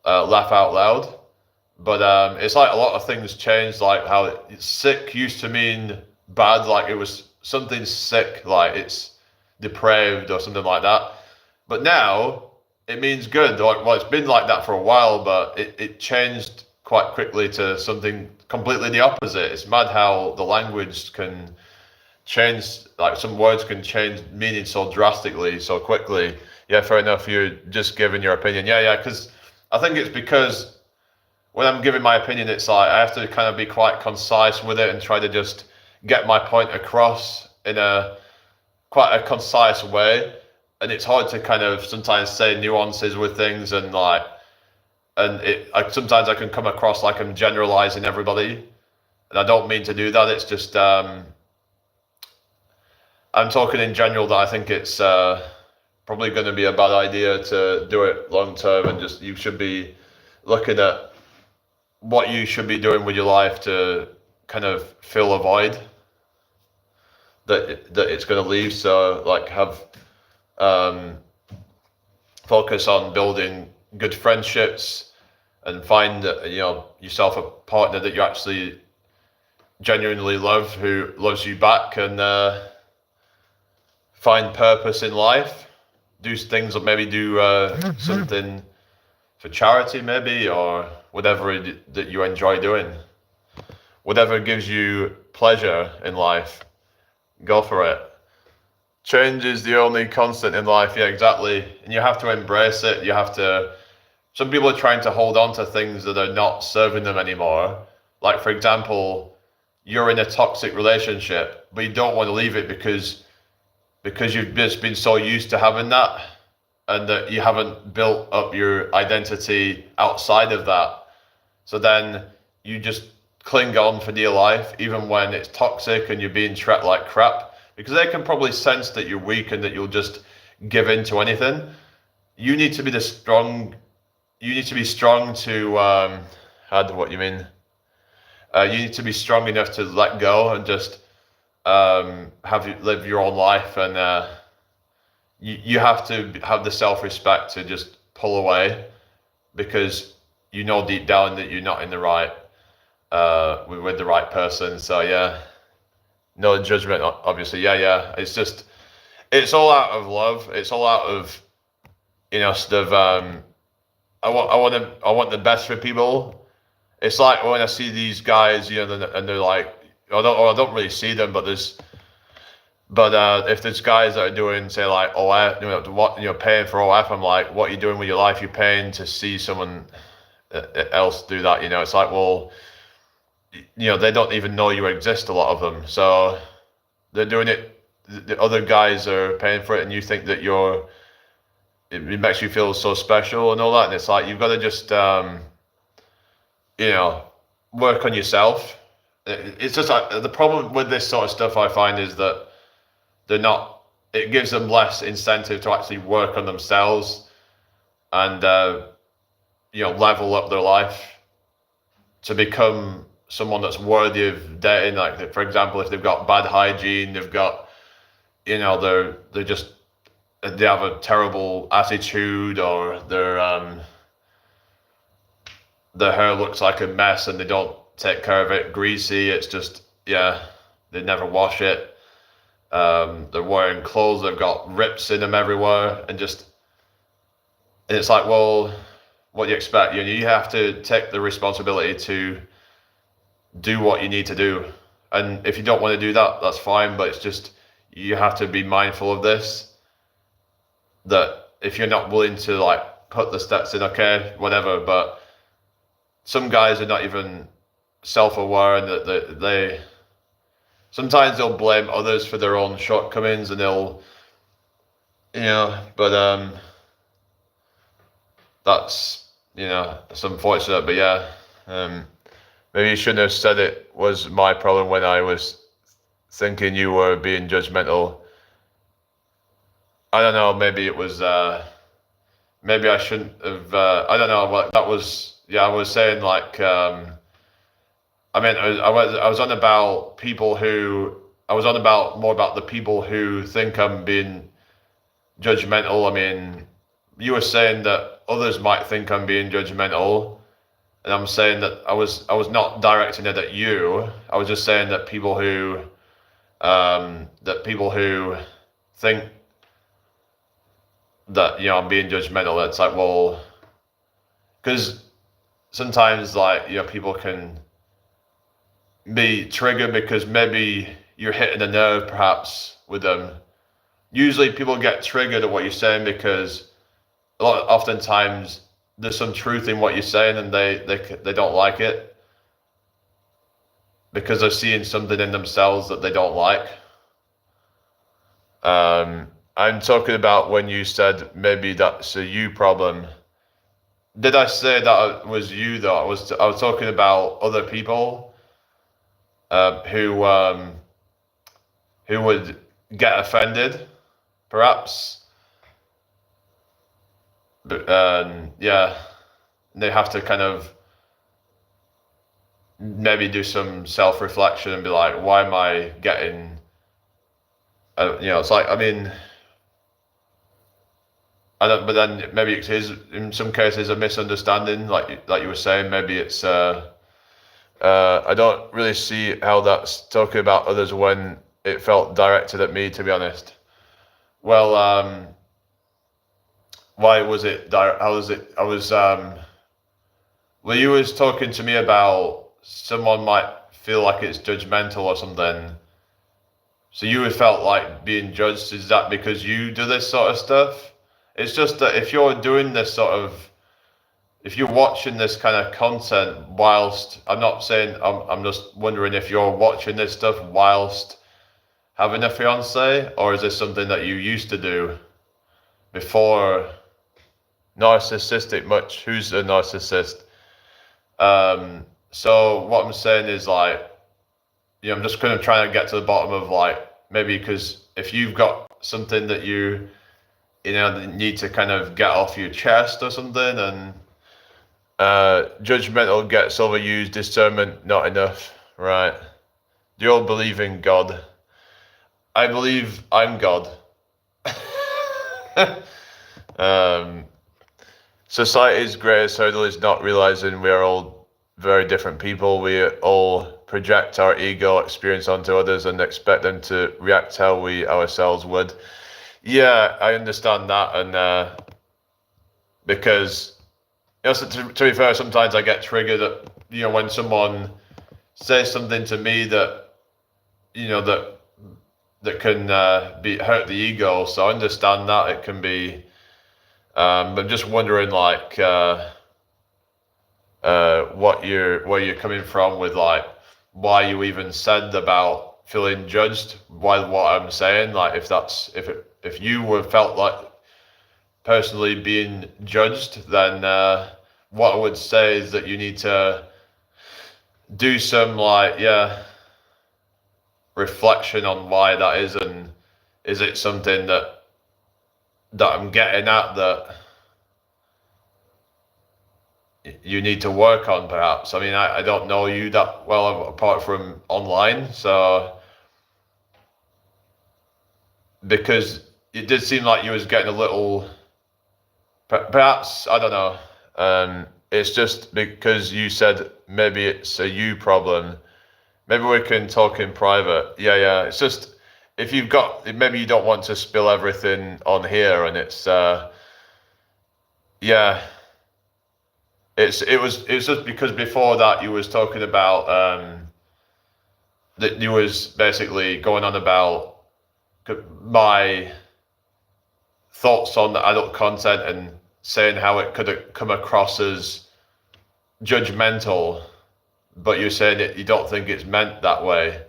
laugh out loud. But it's like a lot of things changed, like how sick used to mean bad, like it was something sick, like it's depraved or something like that. But now it means good. Well, it's been like that for a while, but it changed quite quickly to something completely the opposite. It's mad how the language can change, like some words can change meaning so drastically, so quickly. Yeah, fair enough. You're just giving your opinion. Yeah, because I think it's because when I'm giving my opinion, it's like I have to kind of be quite concise with it and try to just get my point across in a quite a concise way. And it's hard to kind of sometimes say nuances with things, and like, and sometimes I can come across like I'm generalizing everybody, and I don't mean to do that. It's just I'm talking in general that I think it's probably going to be a bad idea to do it long term, and just you should be looking at what you should be doing with your life to kind of fill a void that it's going to leave. So like have focus on building good friendships and find, you know, yourself a partner that you actually genuinely love, who loves you back, and find purpose in life. Do things, or maybe do something for charity, maybe, or whatever that you enjoy doing. Whatever gives you pleasure in life, go for it. Change is the only constant in life. Yeah, exactly. And you have to embrace it. You have to. Some people are trying to hold on to things that are not serving them anymore. Like, for example, you're in a toxic relationship, but you don't want to leave it because you've just been so used to having that, and that you haven't built up your identity outside of that. So then you just cling on for dear life, even when it's toxic and you're being treated like crap, because they can probably sense that you're weak and that you'll just give in to anything. You need to be you need to be strong to, what you mean? You need to be strong enough to let go and just live your own life, and you have to have the self-respect to just pull away, because you know deep down that you're not in the right with the right person. So yeah, no judgment, obviously. Yeah. It's just, it's all out of love. It's all out of, sort of, I want the best for people. It's like when I see these guys, and they're like, I don't really see them, but if there's guys that are doing, say, like OF, paying for OF, I'm like, what are you doing with your life? You're paying to see someone else do that. It's like, well, they don't even know you exist, a lot of them. So they're doing it. The other guys are paying for it, and you think that it makes you feel so special and all that. And it's like, you've got to just, work on yourself. It's just like, the problem with this sort of stuff, I find, is that it gives them less incentive to actually work on themselves and, level up their life to become someone that's worthy of dating. Like, for example, if they've got bad hygiene, they've got, they have a terrible attitude, or their hair looks like a mess and they don't take care of it, greasy. It's just, they never wash it. They're wearing clothes, they've got rips in them everywhere, and it's like, well, what do you expect? You have to take the responsibility to do what you need to do. And if you don't want to do that, that's fine, but it's just, you have to be mindful of this, that if you're not willing to, like, put the steps in, okay, whatever. But some guys are not even self-aware, and that they sometimes they'll blame others for their own shortcomings, and they'll, but that's, it's unfortunate. But maybe you shouldn't have said it was my problem when I was thinking you were being judgmental. I don't know, maybe it was, maybe I shouldn't have, I don't know what that was. I was saying, like, I was on about people who, I was on about more about the people who think I'm being judgmental. I mean, you were saying that others might think I'm being judgmental, and I'm saying that I was not directing it at you. I was just saying that people who think that, I'm being judgmental. It's like, well, because sometimes, like, people can be triggered because maybe you're hitting a nerve perhaps with them. Usually people get triggered at what you're saying because oftentimes there's some truth in what you're saying, and they don't like it because they're seeing something in themselves that they don't like. I'm talking about when you said maybe that's a you problem. Did I say that it was you though? I was talking about other people who would get offended, perhaps. But they have to kind of maybe do some self-reflection and be like, why am I getting? It's like, I mean, I don't. But then maybe it is in some cases a misunderstanding, like you were saying. Maybe it's. I don't really see how that's talking about others when it felt directed at me, to be honest. Well, why was it direct? How was it? I was. Well, you was talking to me about someone might feel like it's judgmental or something. So you would felt like being judged. Is that because you do this sort of stuff? It's just that if you're doing this sort of, if you're watching this kind of content whilst, I'm not saying, I'm just wondering if you're watching this stuff whilst having a fiance, or is this something that you used to do before? Narcissistic much? Who's a narcissist? So what I'm saying is, like, I'm just kind of trying to get to the bottom of, like, maybe because if you've got something that you need to kind of get off your chest or something, and judgmental gets overused, discernment not enough, right? Do you all believe in God? I believe I'm God. um, Society's greatest hurdle is not realizing we are all very different people. We all project our ego experience onto others and expect them to react how we ourselves would. Yeah, I understand that, and because so to be fair, sometimes I get triggered at, when someone says something to me that that can be hurt the ego. So I understand that it can be. I'm just wondering, like, where you're coming from with, like, why you even said about feeling judged. Why what I'm saying, like, if you were felt like personally being judged, then what I would say is that you need to do some, like, reflection on why that is, and is it something that I'm getting at that you need to work on, perhaps. I mean, I don't know you that well apart from online, so because it did seem like you was getting a little, perhaps, I don't know. It's just because you said maybe it's a you problem. Maybe we can talk in private. Yeah. It's just, if you've got, maybe you don't want to spill everything on here, and it's yeah. It's just because before that you was talking about that you was basically going on about my thoughts on the adult content and saying how it could come across as judgmental, but you're saying that you don't think it's meant that way.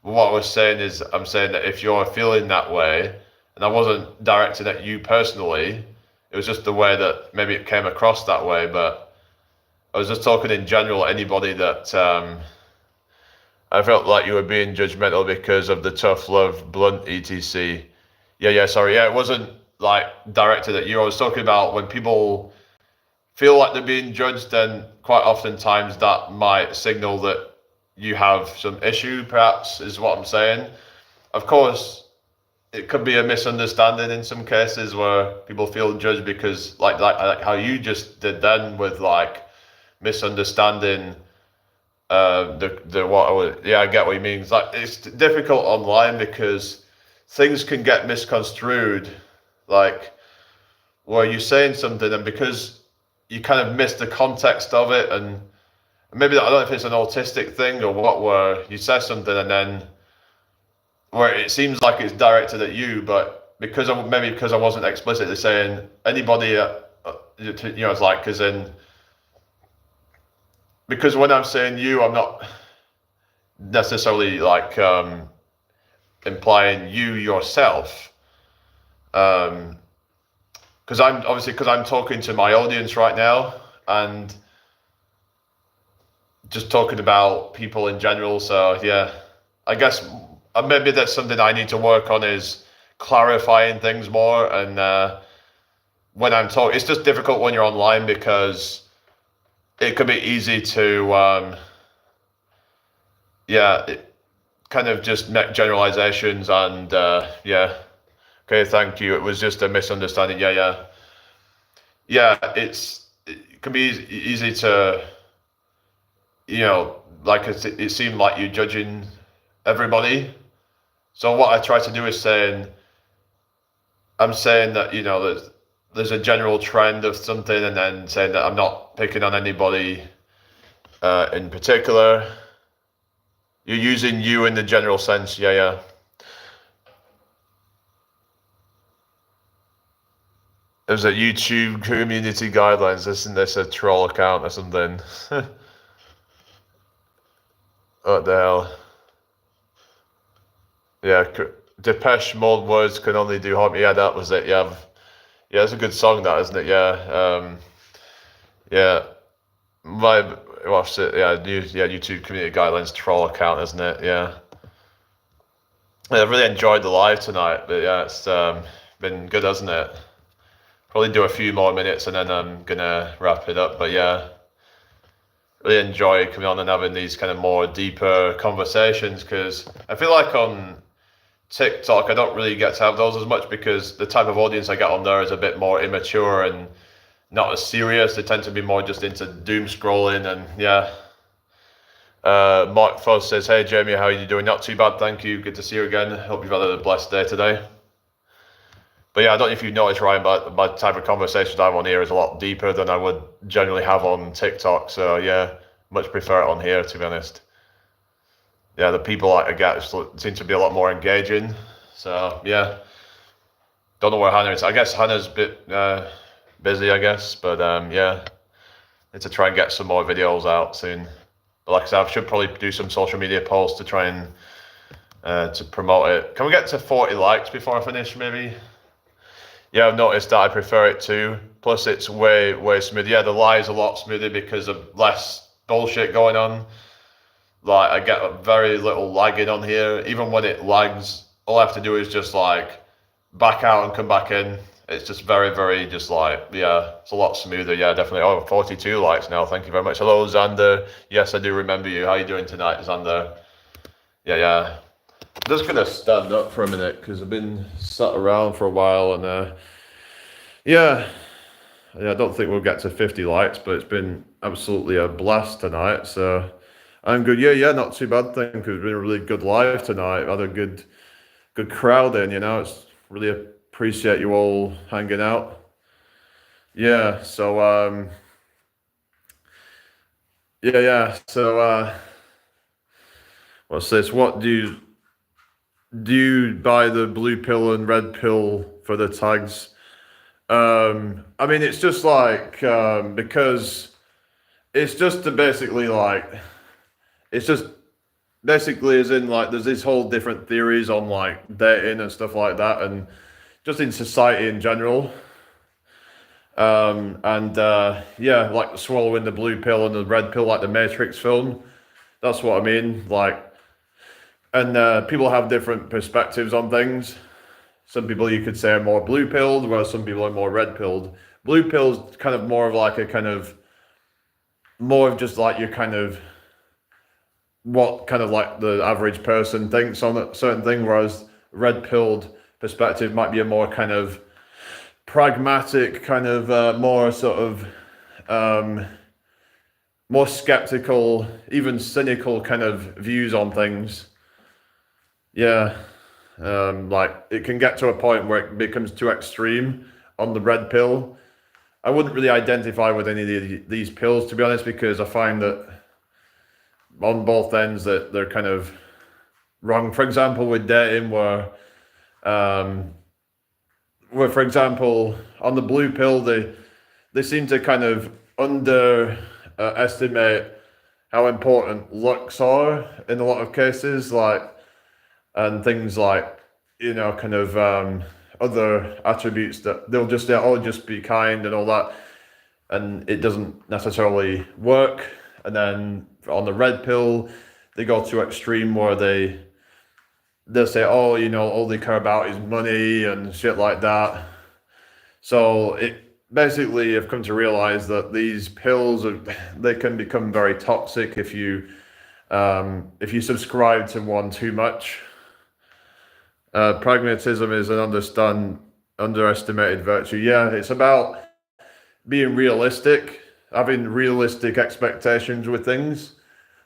What I was saying is, I'm saying that if you're feeling that way, and I wasn't directing at you personally, it was just the way that maybe it came across that way, but I was just talking in general, anybody that I felt like you were being judgmental because of the tough love, blunt, etc. Sorry. Yeah, it wasn't like directed at you. I was talking about when people feel like they're being judged, then quite oftentimes that might signal that you have some issue, perhaps, is what I'm saying. Of course, it could be a misunderstanding in some cases where people feel judged because, like how you just did then with, like, misunderstanding the what I would, I get what you mean. It's like, it's difficult online because things can get misconstrued, like where you're saying something and because you kind of miss the context of it, and maybe, I don't know if it's an autistic thing or what, where you say something and then where it seems like it's directed at you, but because I wasn't explicitly saying anybody, it's like, because in, because when I'm saying you, I'm not necessarily, like, implying you yourself, because I'm talking to my audience right now and just talking about people in general. So yeah, I guess maybe that's something I need to work on, is clarifying things more. And when I'm talking, it's just difficult when you're online because it could be easy to, kind of just make generalizations and, Okay, thank you. It was just a misunderstanding. It can be easy to, like it seemed like you're judging everybody. So what I try to do is I'm saying that, there's a general trend of something, and then saying that I'm not picking on anybody in particular. You're using you in the general sense. There's a YouTube community guidelines. Isn't this a troll account or something? What the hell? Yeah, Depeche Mode words can only do harm. Yeah, that was it. Yeah, it's a good song, that, isn't it? What's it? YouTube community guidelines troll account, isn't it? Yeah. I really enjoyed the live tonight, but yeah, it's been good, hasn't it? Probably do a few more minutes and then I'm gonna wrap it up. But yeah, really enjoy coming on and having these kind of more deeper conversations, because I feel like on TikTok, I don't really get to have those as much because the type of audience I get on there is a bit more immature and not as serious. They tend to be more just into doom scrolling and yeah. Mark Fuzz says, "Hey Jamie, how are you doing? Not too bad, thank you. Good to see you again. Hope you've had a blessed day today." But yeah, I don't know if you've noticed, Ryan, but my type of conversations I have on here is a lot deeper than I would generally have on TikTok. So yeah, much prefer it on here, to be honest. Yeah, the people I get seem to be a lot more engaging. So yeah, don't know where Hannah is. I guess Hannah's a bit busy, I guess. But yeah, need to try and get some more videos out soon. But like I said, I should probably do some social media posts to try and to promote it. Can we get to 40 likes before I finish, maybe? Yeah, I've noticed that I prefer it too. Plus, it's way smoother. Yeah, the lie is a lot smoother because of less bullshit going on. Like, I get very little lagging on here. Even when it lags, all I have to do is just like back out and come back in. It's just very just like, yeah, it's a lot smoother. Yeah, definitely. Oh, 42 likes now. Thank you very much. Hello, Xander. Yes, I do remember you. How are you doing tonight, Xander? Yeah. I'm just gonna stand up for a minute because I've been sat around for a while and yeah, I don't think we'll get to 50 likes, but it's been absolutely a blast tonight. So I'm good. Yeah, not too bad. Thank you. It's been a really good live tonight. Had a good crowd in. It's really appreciate you all hanging out. Yeah. So yeah. So what's this? What do you buy the blue pill and red pill for the tags? I mean, it's just like because it's just to basically like it's just basically as in like there's these whole different theories on like dating and stuff like that, and just in society in general. Yeah, like swallowing the blue pill and the red pill, like the Matrix film. That's what I mean. Like, and people have different perspectives on things. Some people you could say are more blue pilled, whereas some people are more red pilled. Blue pill's kind of more of like a kind of more of just like your kind of what kind of like the average person thinks on a certain thing, whereas red pilled perspective might be a more kind of pragmatic, kind of more sort of more skeptical, even cynical kind of views on things. Yeah. Like it can get to a point where it becomes too extreme on the red pill. I wouldn't really identify with any of these pills, to be honest, because I find that on both ends that they're kind of wrong. For example, with dating, where for example, on the blue pill, they seem to kind of underestimate how important looks are in a lot of cases, like, and things like, kind of other attributes that they'll just say, oh, just be kind and all that, and it doesn't necessarily work. And then on the red pill, they go to extreme where they'll say, oh, all they care about is money and shit like that. So it basically, I've come to realize that these pills they can become very toxic if you subscribe to one too much. Pragmatism is an underestimated virtue. Yeah, it's about being realistic, having realistic expectations with things.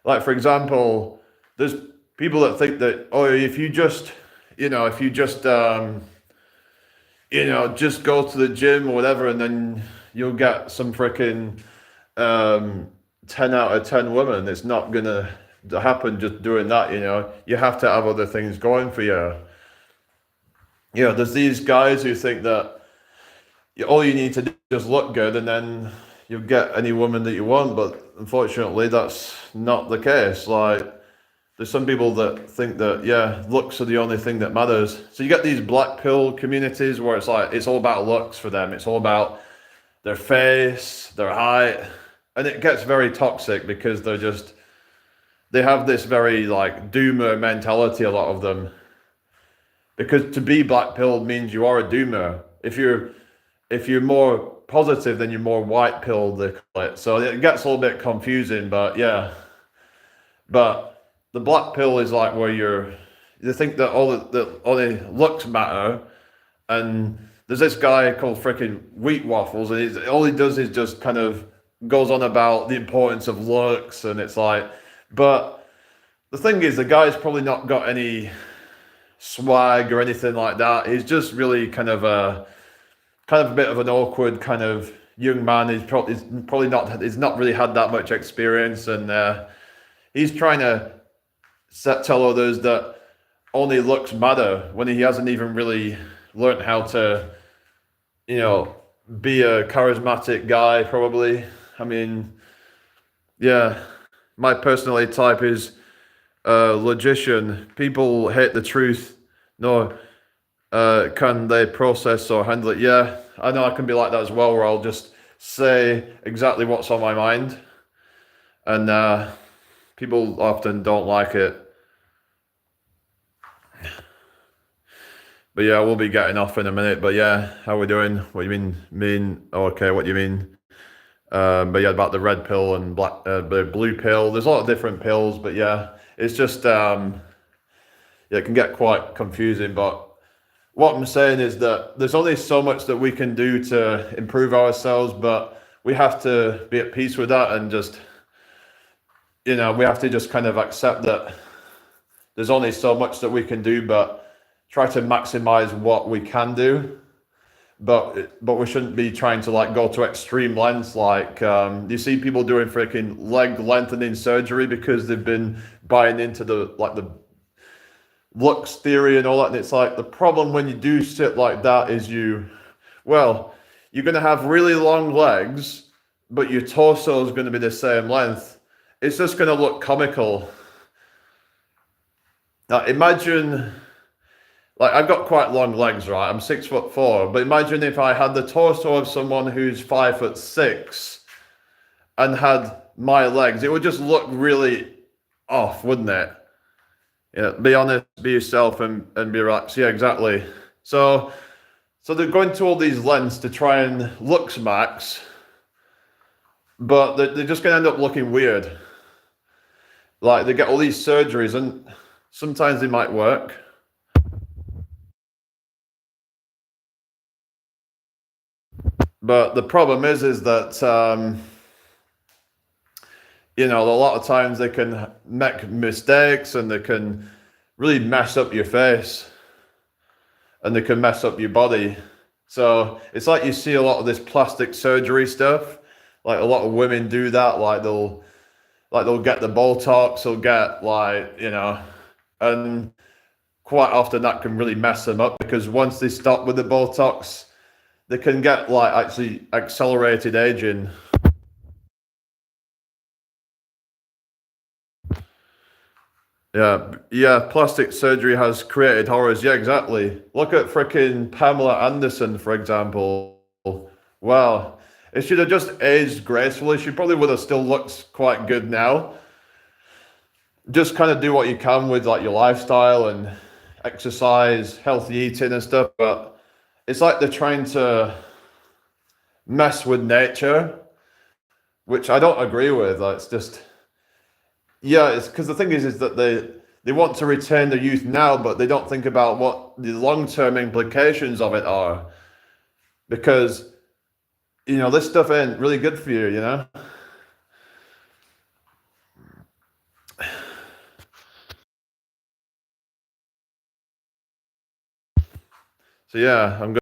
Like, for example, there's people that think that, oh, if you just just go to the gym or whatever, and then you'll get some freaking 10 out of 10 women. It's not gonna happen just doing that. You have to have other things going for you. There's these guys who think that all you need to do is look good and then you'll get any woman that you want, but unfortunately that's not the case. Like, there's some people that think that, looks are the only thing that matters. So you get these black pill communities where it's like, it's all about looks for them. It's all about their face, their height. And it gets very toxic because they have this very like doomer mentality, a lot of them. Because to be black pilled means you are a doomer. If you're more positive, then you're more white pilled, they call it. So it gets a little bit confusing, but yeah. But the black pill is like where they think that only looks matter. And there's this guy called freaking Wheat Waffles, and all he does is just kind of goes on about the importance of looks, and it's like, but the thing is, the guy's probably not got any swag or anything like that. He's just really kind of a bit of an awkward kind of young man. He's not really had that much experience, and he's trying to tell others that only looks matter when he hasn't even really learned how to, be a charismatic guy. Probably. I mean, yeah, my personality type is logician. People hate the truth. No, can they process or handle it? Yeah, I know I can be like that as well, where I'll just say exactly what's on my mind, and people often don't like it. But yeah, we'll be getting off in a minute. But yeah, how we doing? What do you mean? Okay, what do you mean? But yeah, about the red pill and the blue pill. There's a lot of different pills, but yeah, it's just yeah, it can get quite confusing. But what I'm saying is that there's only so much that we can do to improve ourselves, but we have to be at peace with that, and just, we have to just kind of accept that there's only so much that we can do, but try to maximize what we can do. But we shouldn't be trying to like go to extreme lengths. Like you see people doing freaking leg lengthening surgery because they've been buying into the looks theory and all that. And it's like, the problem when you do shit like that is you're going to have really long legs, but your torso is going to be the same length. It's just going to look comical. Now imagine, like, I've got quite long legs, right? I'm 6'4", but imagine if I had the torso of someone who's 5'6" and had my legs. It would just look really off, wouldn't it? Yeah, be honest, be yourself, and be relaxed. Yeah, exactly. So they're going to all these lengths to try and looks max, but they're just going to end up looking weird. Like, they get all these surgeries, and sometimes they might work. But the problem is that, a lot of times they can make mistakes, and they can really mess up your face, and they can mess up your body. So it's like you see a lot of this plastic surgery stuff. Like, a lot of women do that. Like they'll get the Botox, they'll get and quite often that can really mess them up, because once they stop with the Botox, they can get actually accelerated aging. Yeah, plastic surgery has created horrors. Yeah, exactly. Look at freaking Pamela Anderson, for example. Wow. If she'd have just aged gracefully, she probably would have still looked quite good now. Just kind of do what you can with your lifestyle and exercise, healthy eating and stuff, but it's like they're trying to mess with nature, which I don't agree with. It's just, yeah, it's because the thing is that they want to retain their youth now, but they don't think about what the long-term implications of it are, because this stuff ain't really good for you. So yeah, I'm good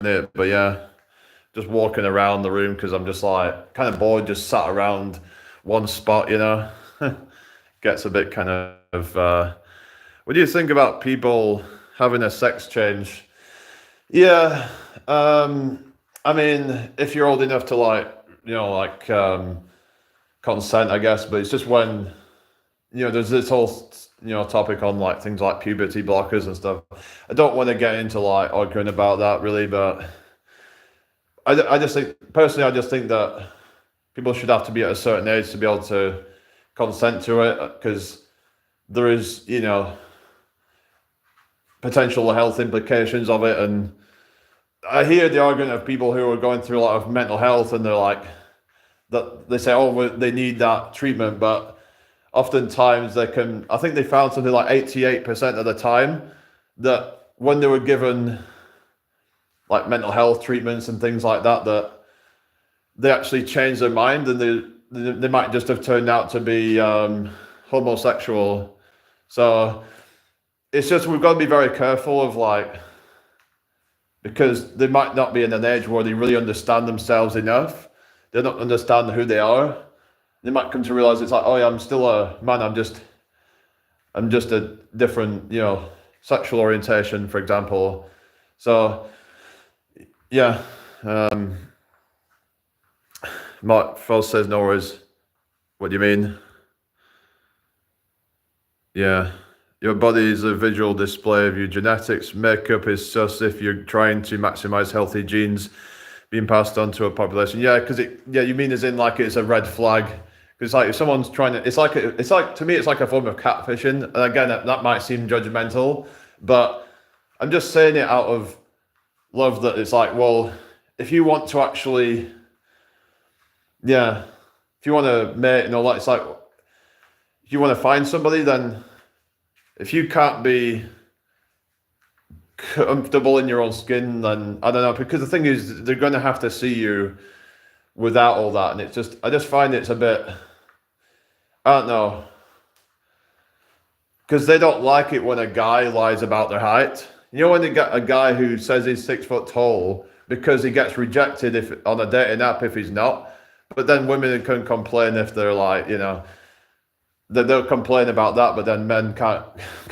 it, but yeah, just walking around the room because I'm just kind of bored, just sat around one spot. Gets a bit kind of. What do you think about people having a sex change? Yeah, I mean, if you're old enough to consent, I guess, but it's just when there's this whole topic on things like puberty blockers and stuff. I don't want to get into arguing about that really, but I just think personally, I just think that people should have to be at a certain age to be able to consent to it, because there is potential health implications of it. And I hear the argument of people who are going through a lot of mental health, and they're like that they say, oh, they need that treatment, but oftentimes they can, I think they found something like 88% of the time that when they were given like mental health treatments and things like that, that they actually changed their mind, and they might just have turned out to be homosexual. So it's just, we've got to be very careful of like, because they might not be in an age where they really understand themselves enough. They don't understand who they are. They might come to realize it's like, oh yeah, I'm still a man. I'm just a different, sexual orientation, for example. So yeah, Mark Frost says no worries. What do you mean? Yeah. Your body is a visual display of your genetics. Makeup is just if you're trying to maximize healthy genes being passed on to a population. Yeah, because you mean as in like it's a red flag. Because like if someone's trying to, it's like to me it's like a form of catfishing. And again, that might seem judgmental, but I'm just saying it out of love, that it's like, well, if you want to actually, if you want to mate and all that, it's like, if you want to find somebody, then if you can't be comfortable in your own skin, then I don't know, because the thing is, they're going to have to see you without all that, and it's just, I just find it's a bit, I don't know, because they don't like it when a guy lies about their height. When they get a guy who says he's 6 foot tall because he gets rejected if on a dating app if he's not, but then women can complain if they're like, they'll complain about that, but then men can't.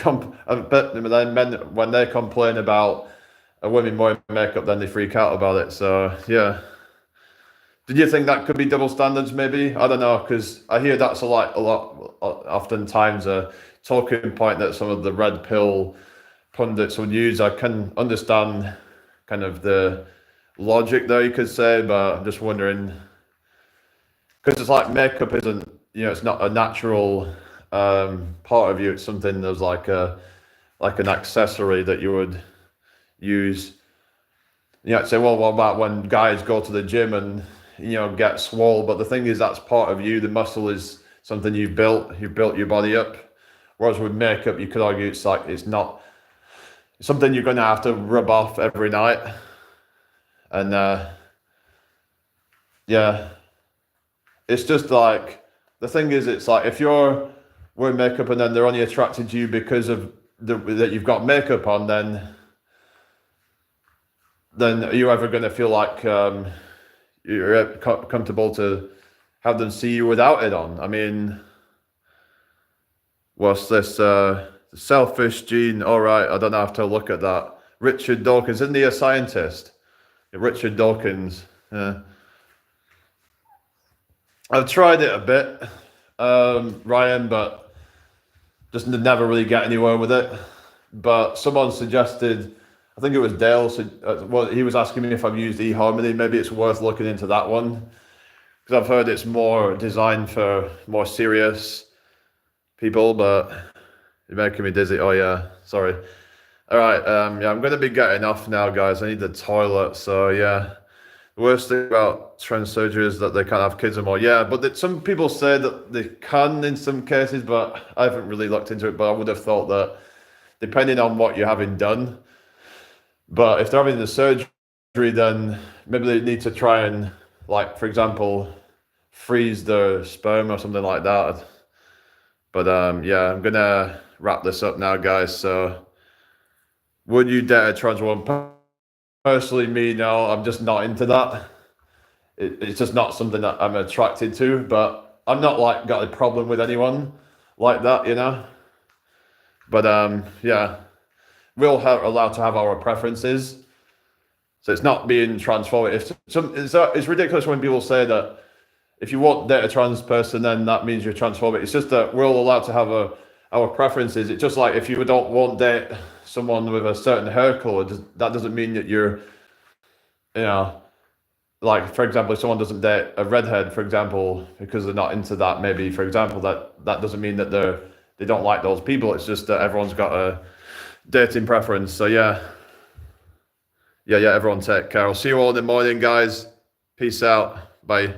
But then men, when they complain about a woman wearing makeup, then they freak out about it. So yeah. Did you think that could be double standards? Maybe, I don't know, because I hear that's a lot, oftentimes a talking point that some of the red pill pundits would use. I can understand kind of the logic there, you could say, but I'm just wondering, because it's like makeup isn't, it's not a natural part of you. It's something that's like an accessory that you would use. I'd say, well, what about when guys go to the gym and get swole? But the thing is, that's part of you. The muscle is something you've built. You've built your body up. Whereas with makeup, you could argue it's like it's not. It's something you're going to have to rub off every night. And it's just like, the thing is, it's like if you're wearing makeup and then they're only attracted to you because of that you've got makeup on, then are you ever going to feel like you're comfortable to have them see you without it on? I mean, what's this? Selfish gene. All right, I don't have to look at that. Richard Dawkins, isn't he a scientist? Richard Dawkins. Yeah. I've tried it a bit, Ryan, but just never really get anywhere with it. But someone suggested, I think it was Dale, he was asking me if I've used eHarmony. Maybe it's worth looking into that one, because I've heard it's more designed for more serious people, but you're making me dizzy. Oh yeah, sorry. All right, I'm going to be getting off now, guys. I need the toilet, so yeah. The worst thing about trans surgery is that they can't have kids anymore. Yeah, but some people say that they can in some cases, but I haven't really looked into it. But I would have thought that depending on what you're having done, but if they're having the surgery, then maybe they need to try and, like, for example, freeze their sperm or something like that. But I'm gonna wrap this up now, guys. So, would you date a trans woman? Personally, me, no, I'm just not into that. It's just not something that I'm attracted to, but I'm not like got a problem with anyone like that, But we're all allowed to have our preferences. So it's not being transphobic. It's ridiculous when people say that if you won't date a trans person, then that means you're transphobic. It's just that we're all allowed to have our preferences. It's just like if you won't date someone with a certain hair color, that doesn't mean that you're, like, for example, if someone doesn't date a redhead, for example, because they're not into that, maybe, for example, that doesn't mean that they don't like those people. It's just that everyone's got a dating preference. So yeah, everyone take care. I'll see you all in the morning, guys. Peace out. Bye.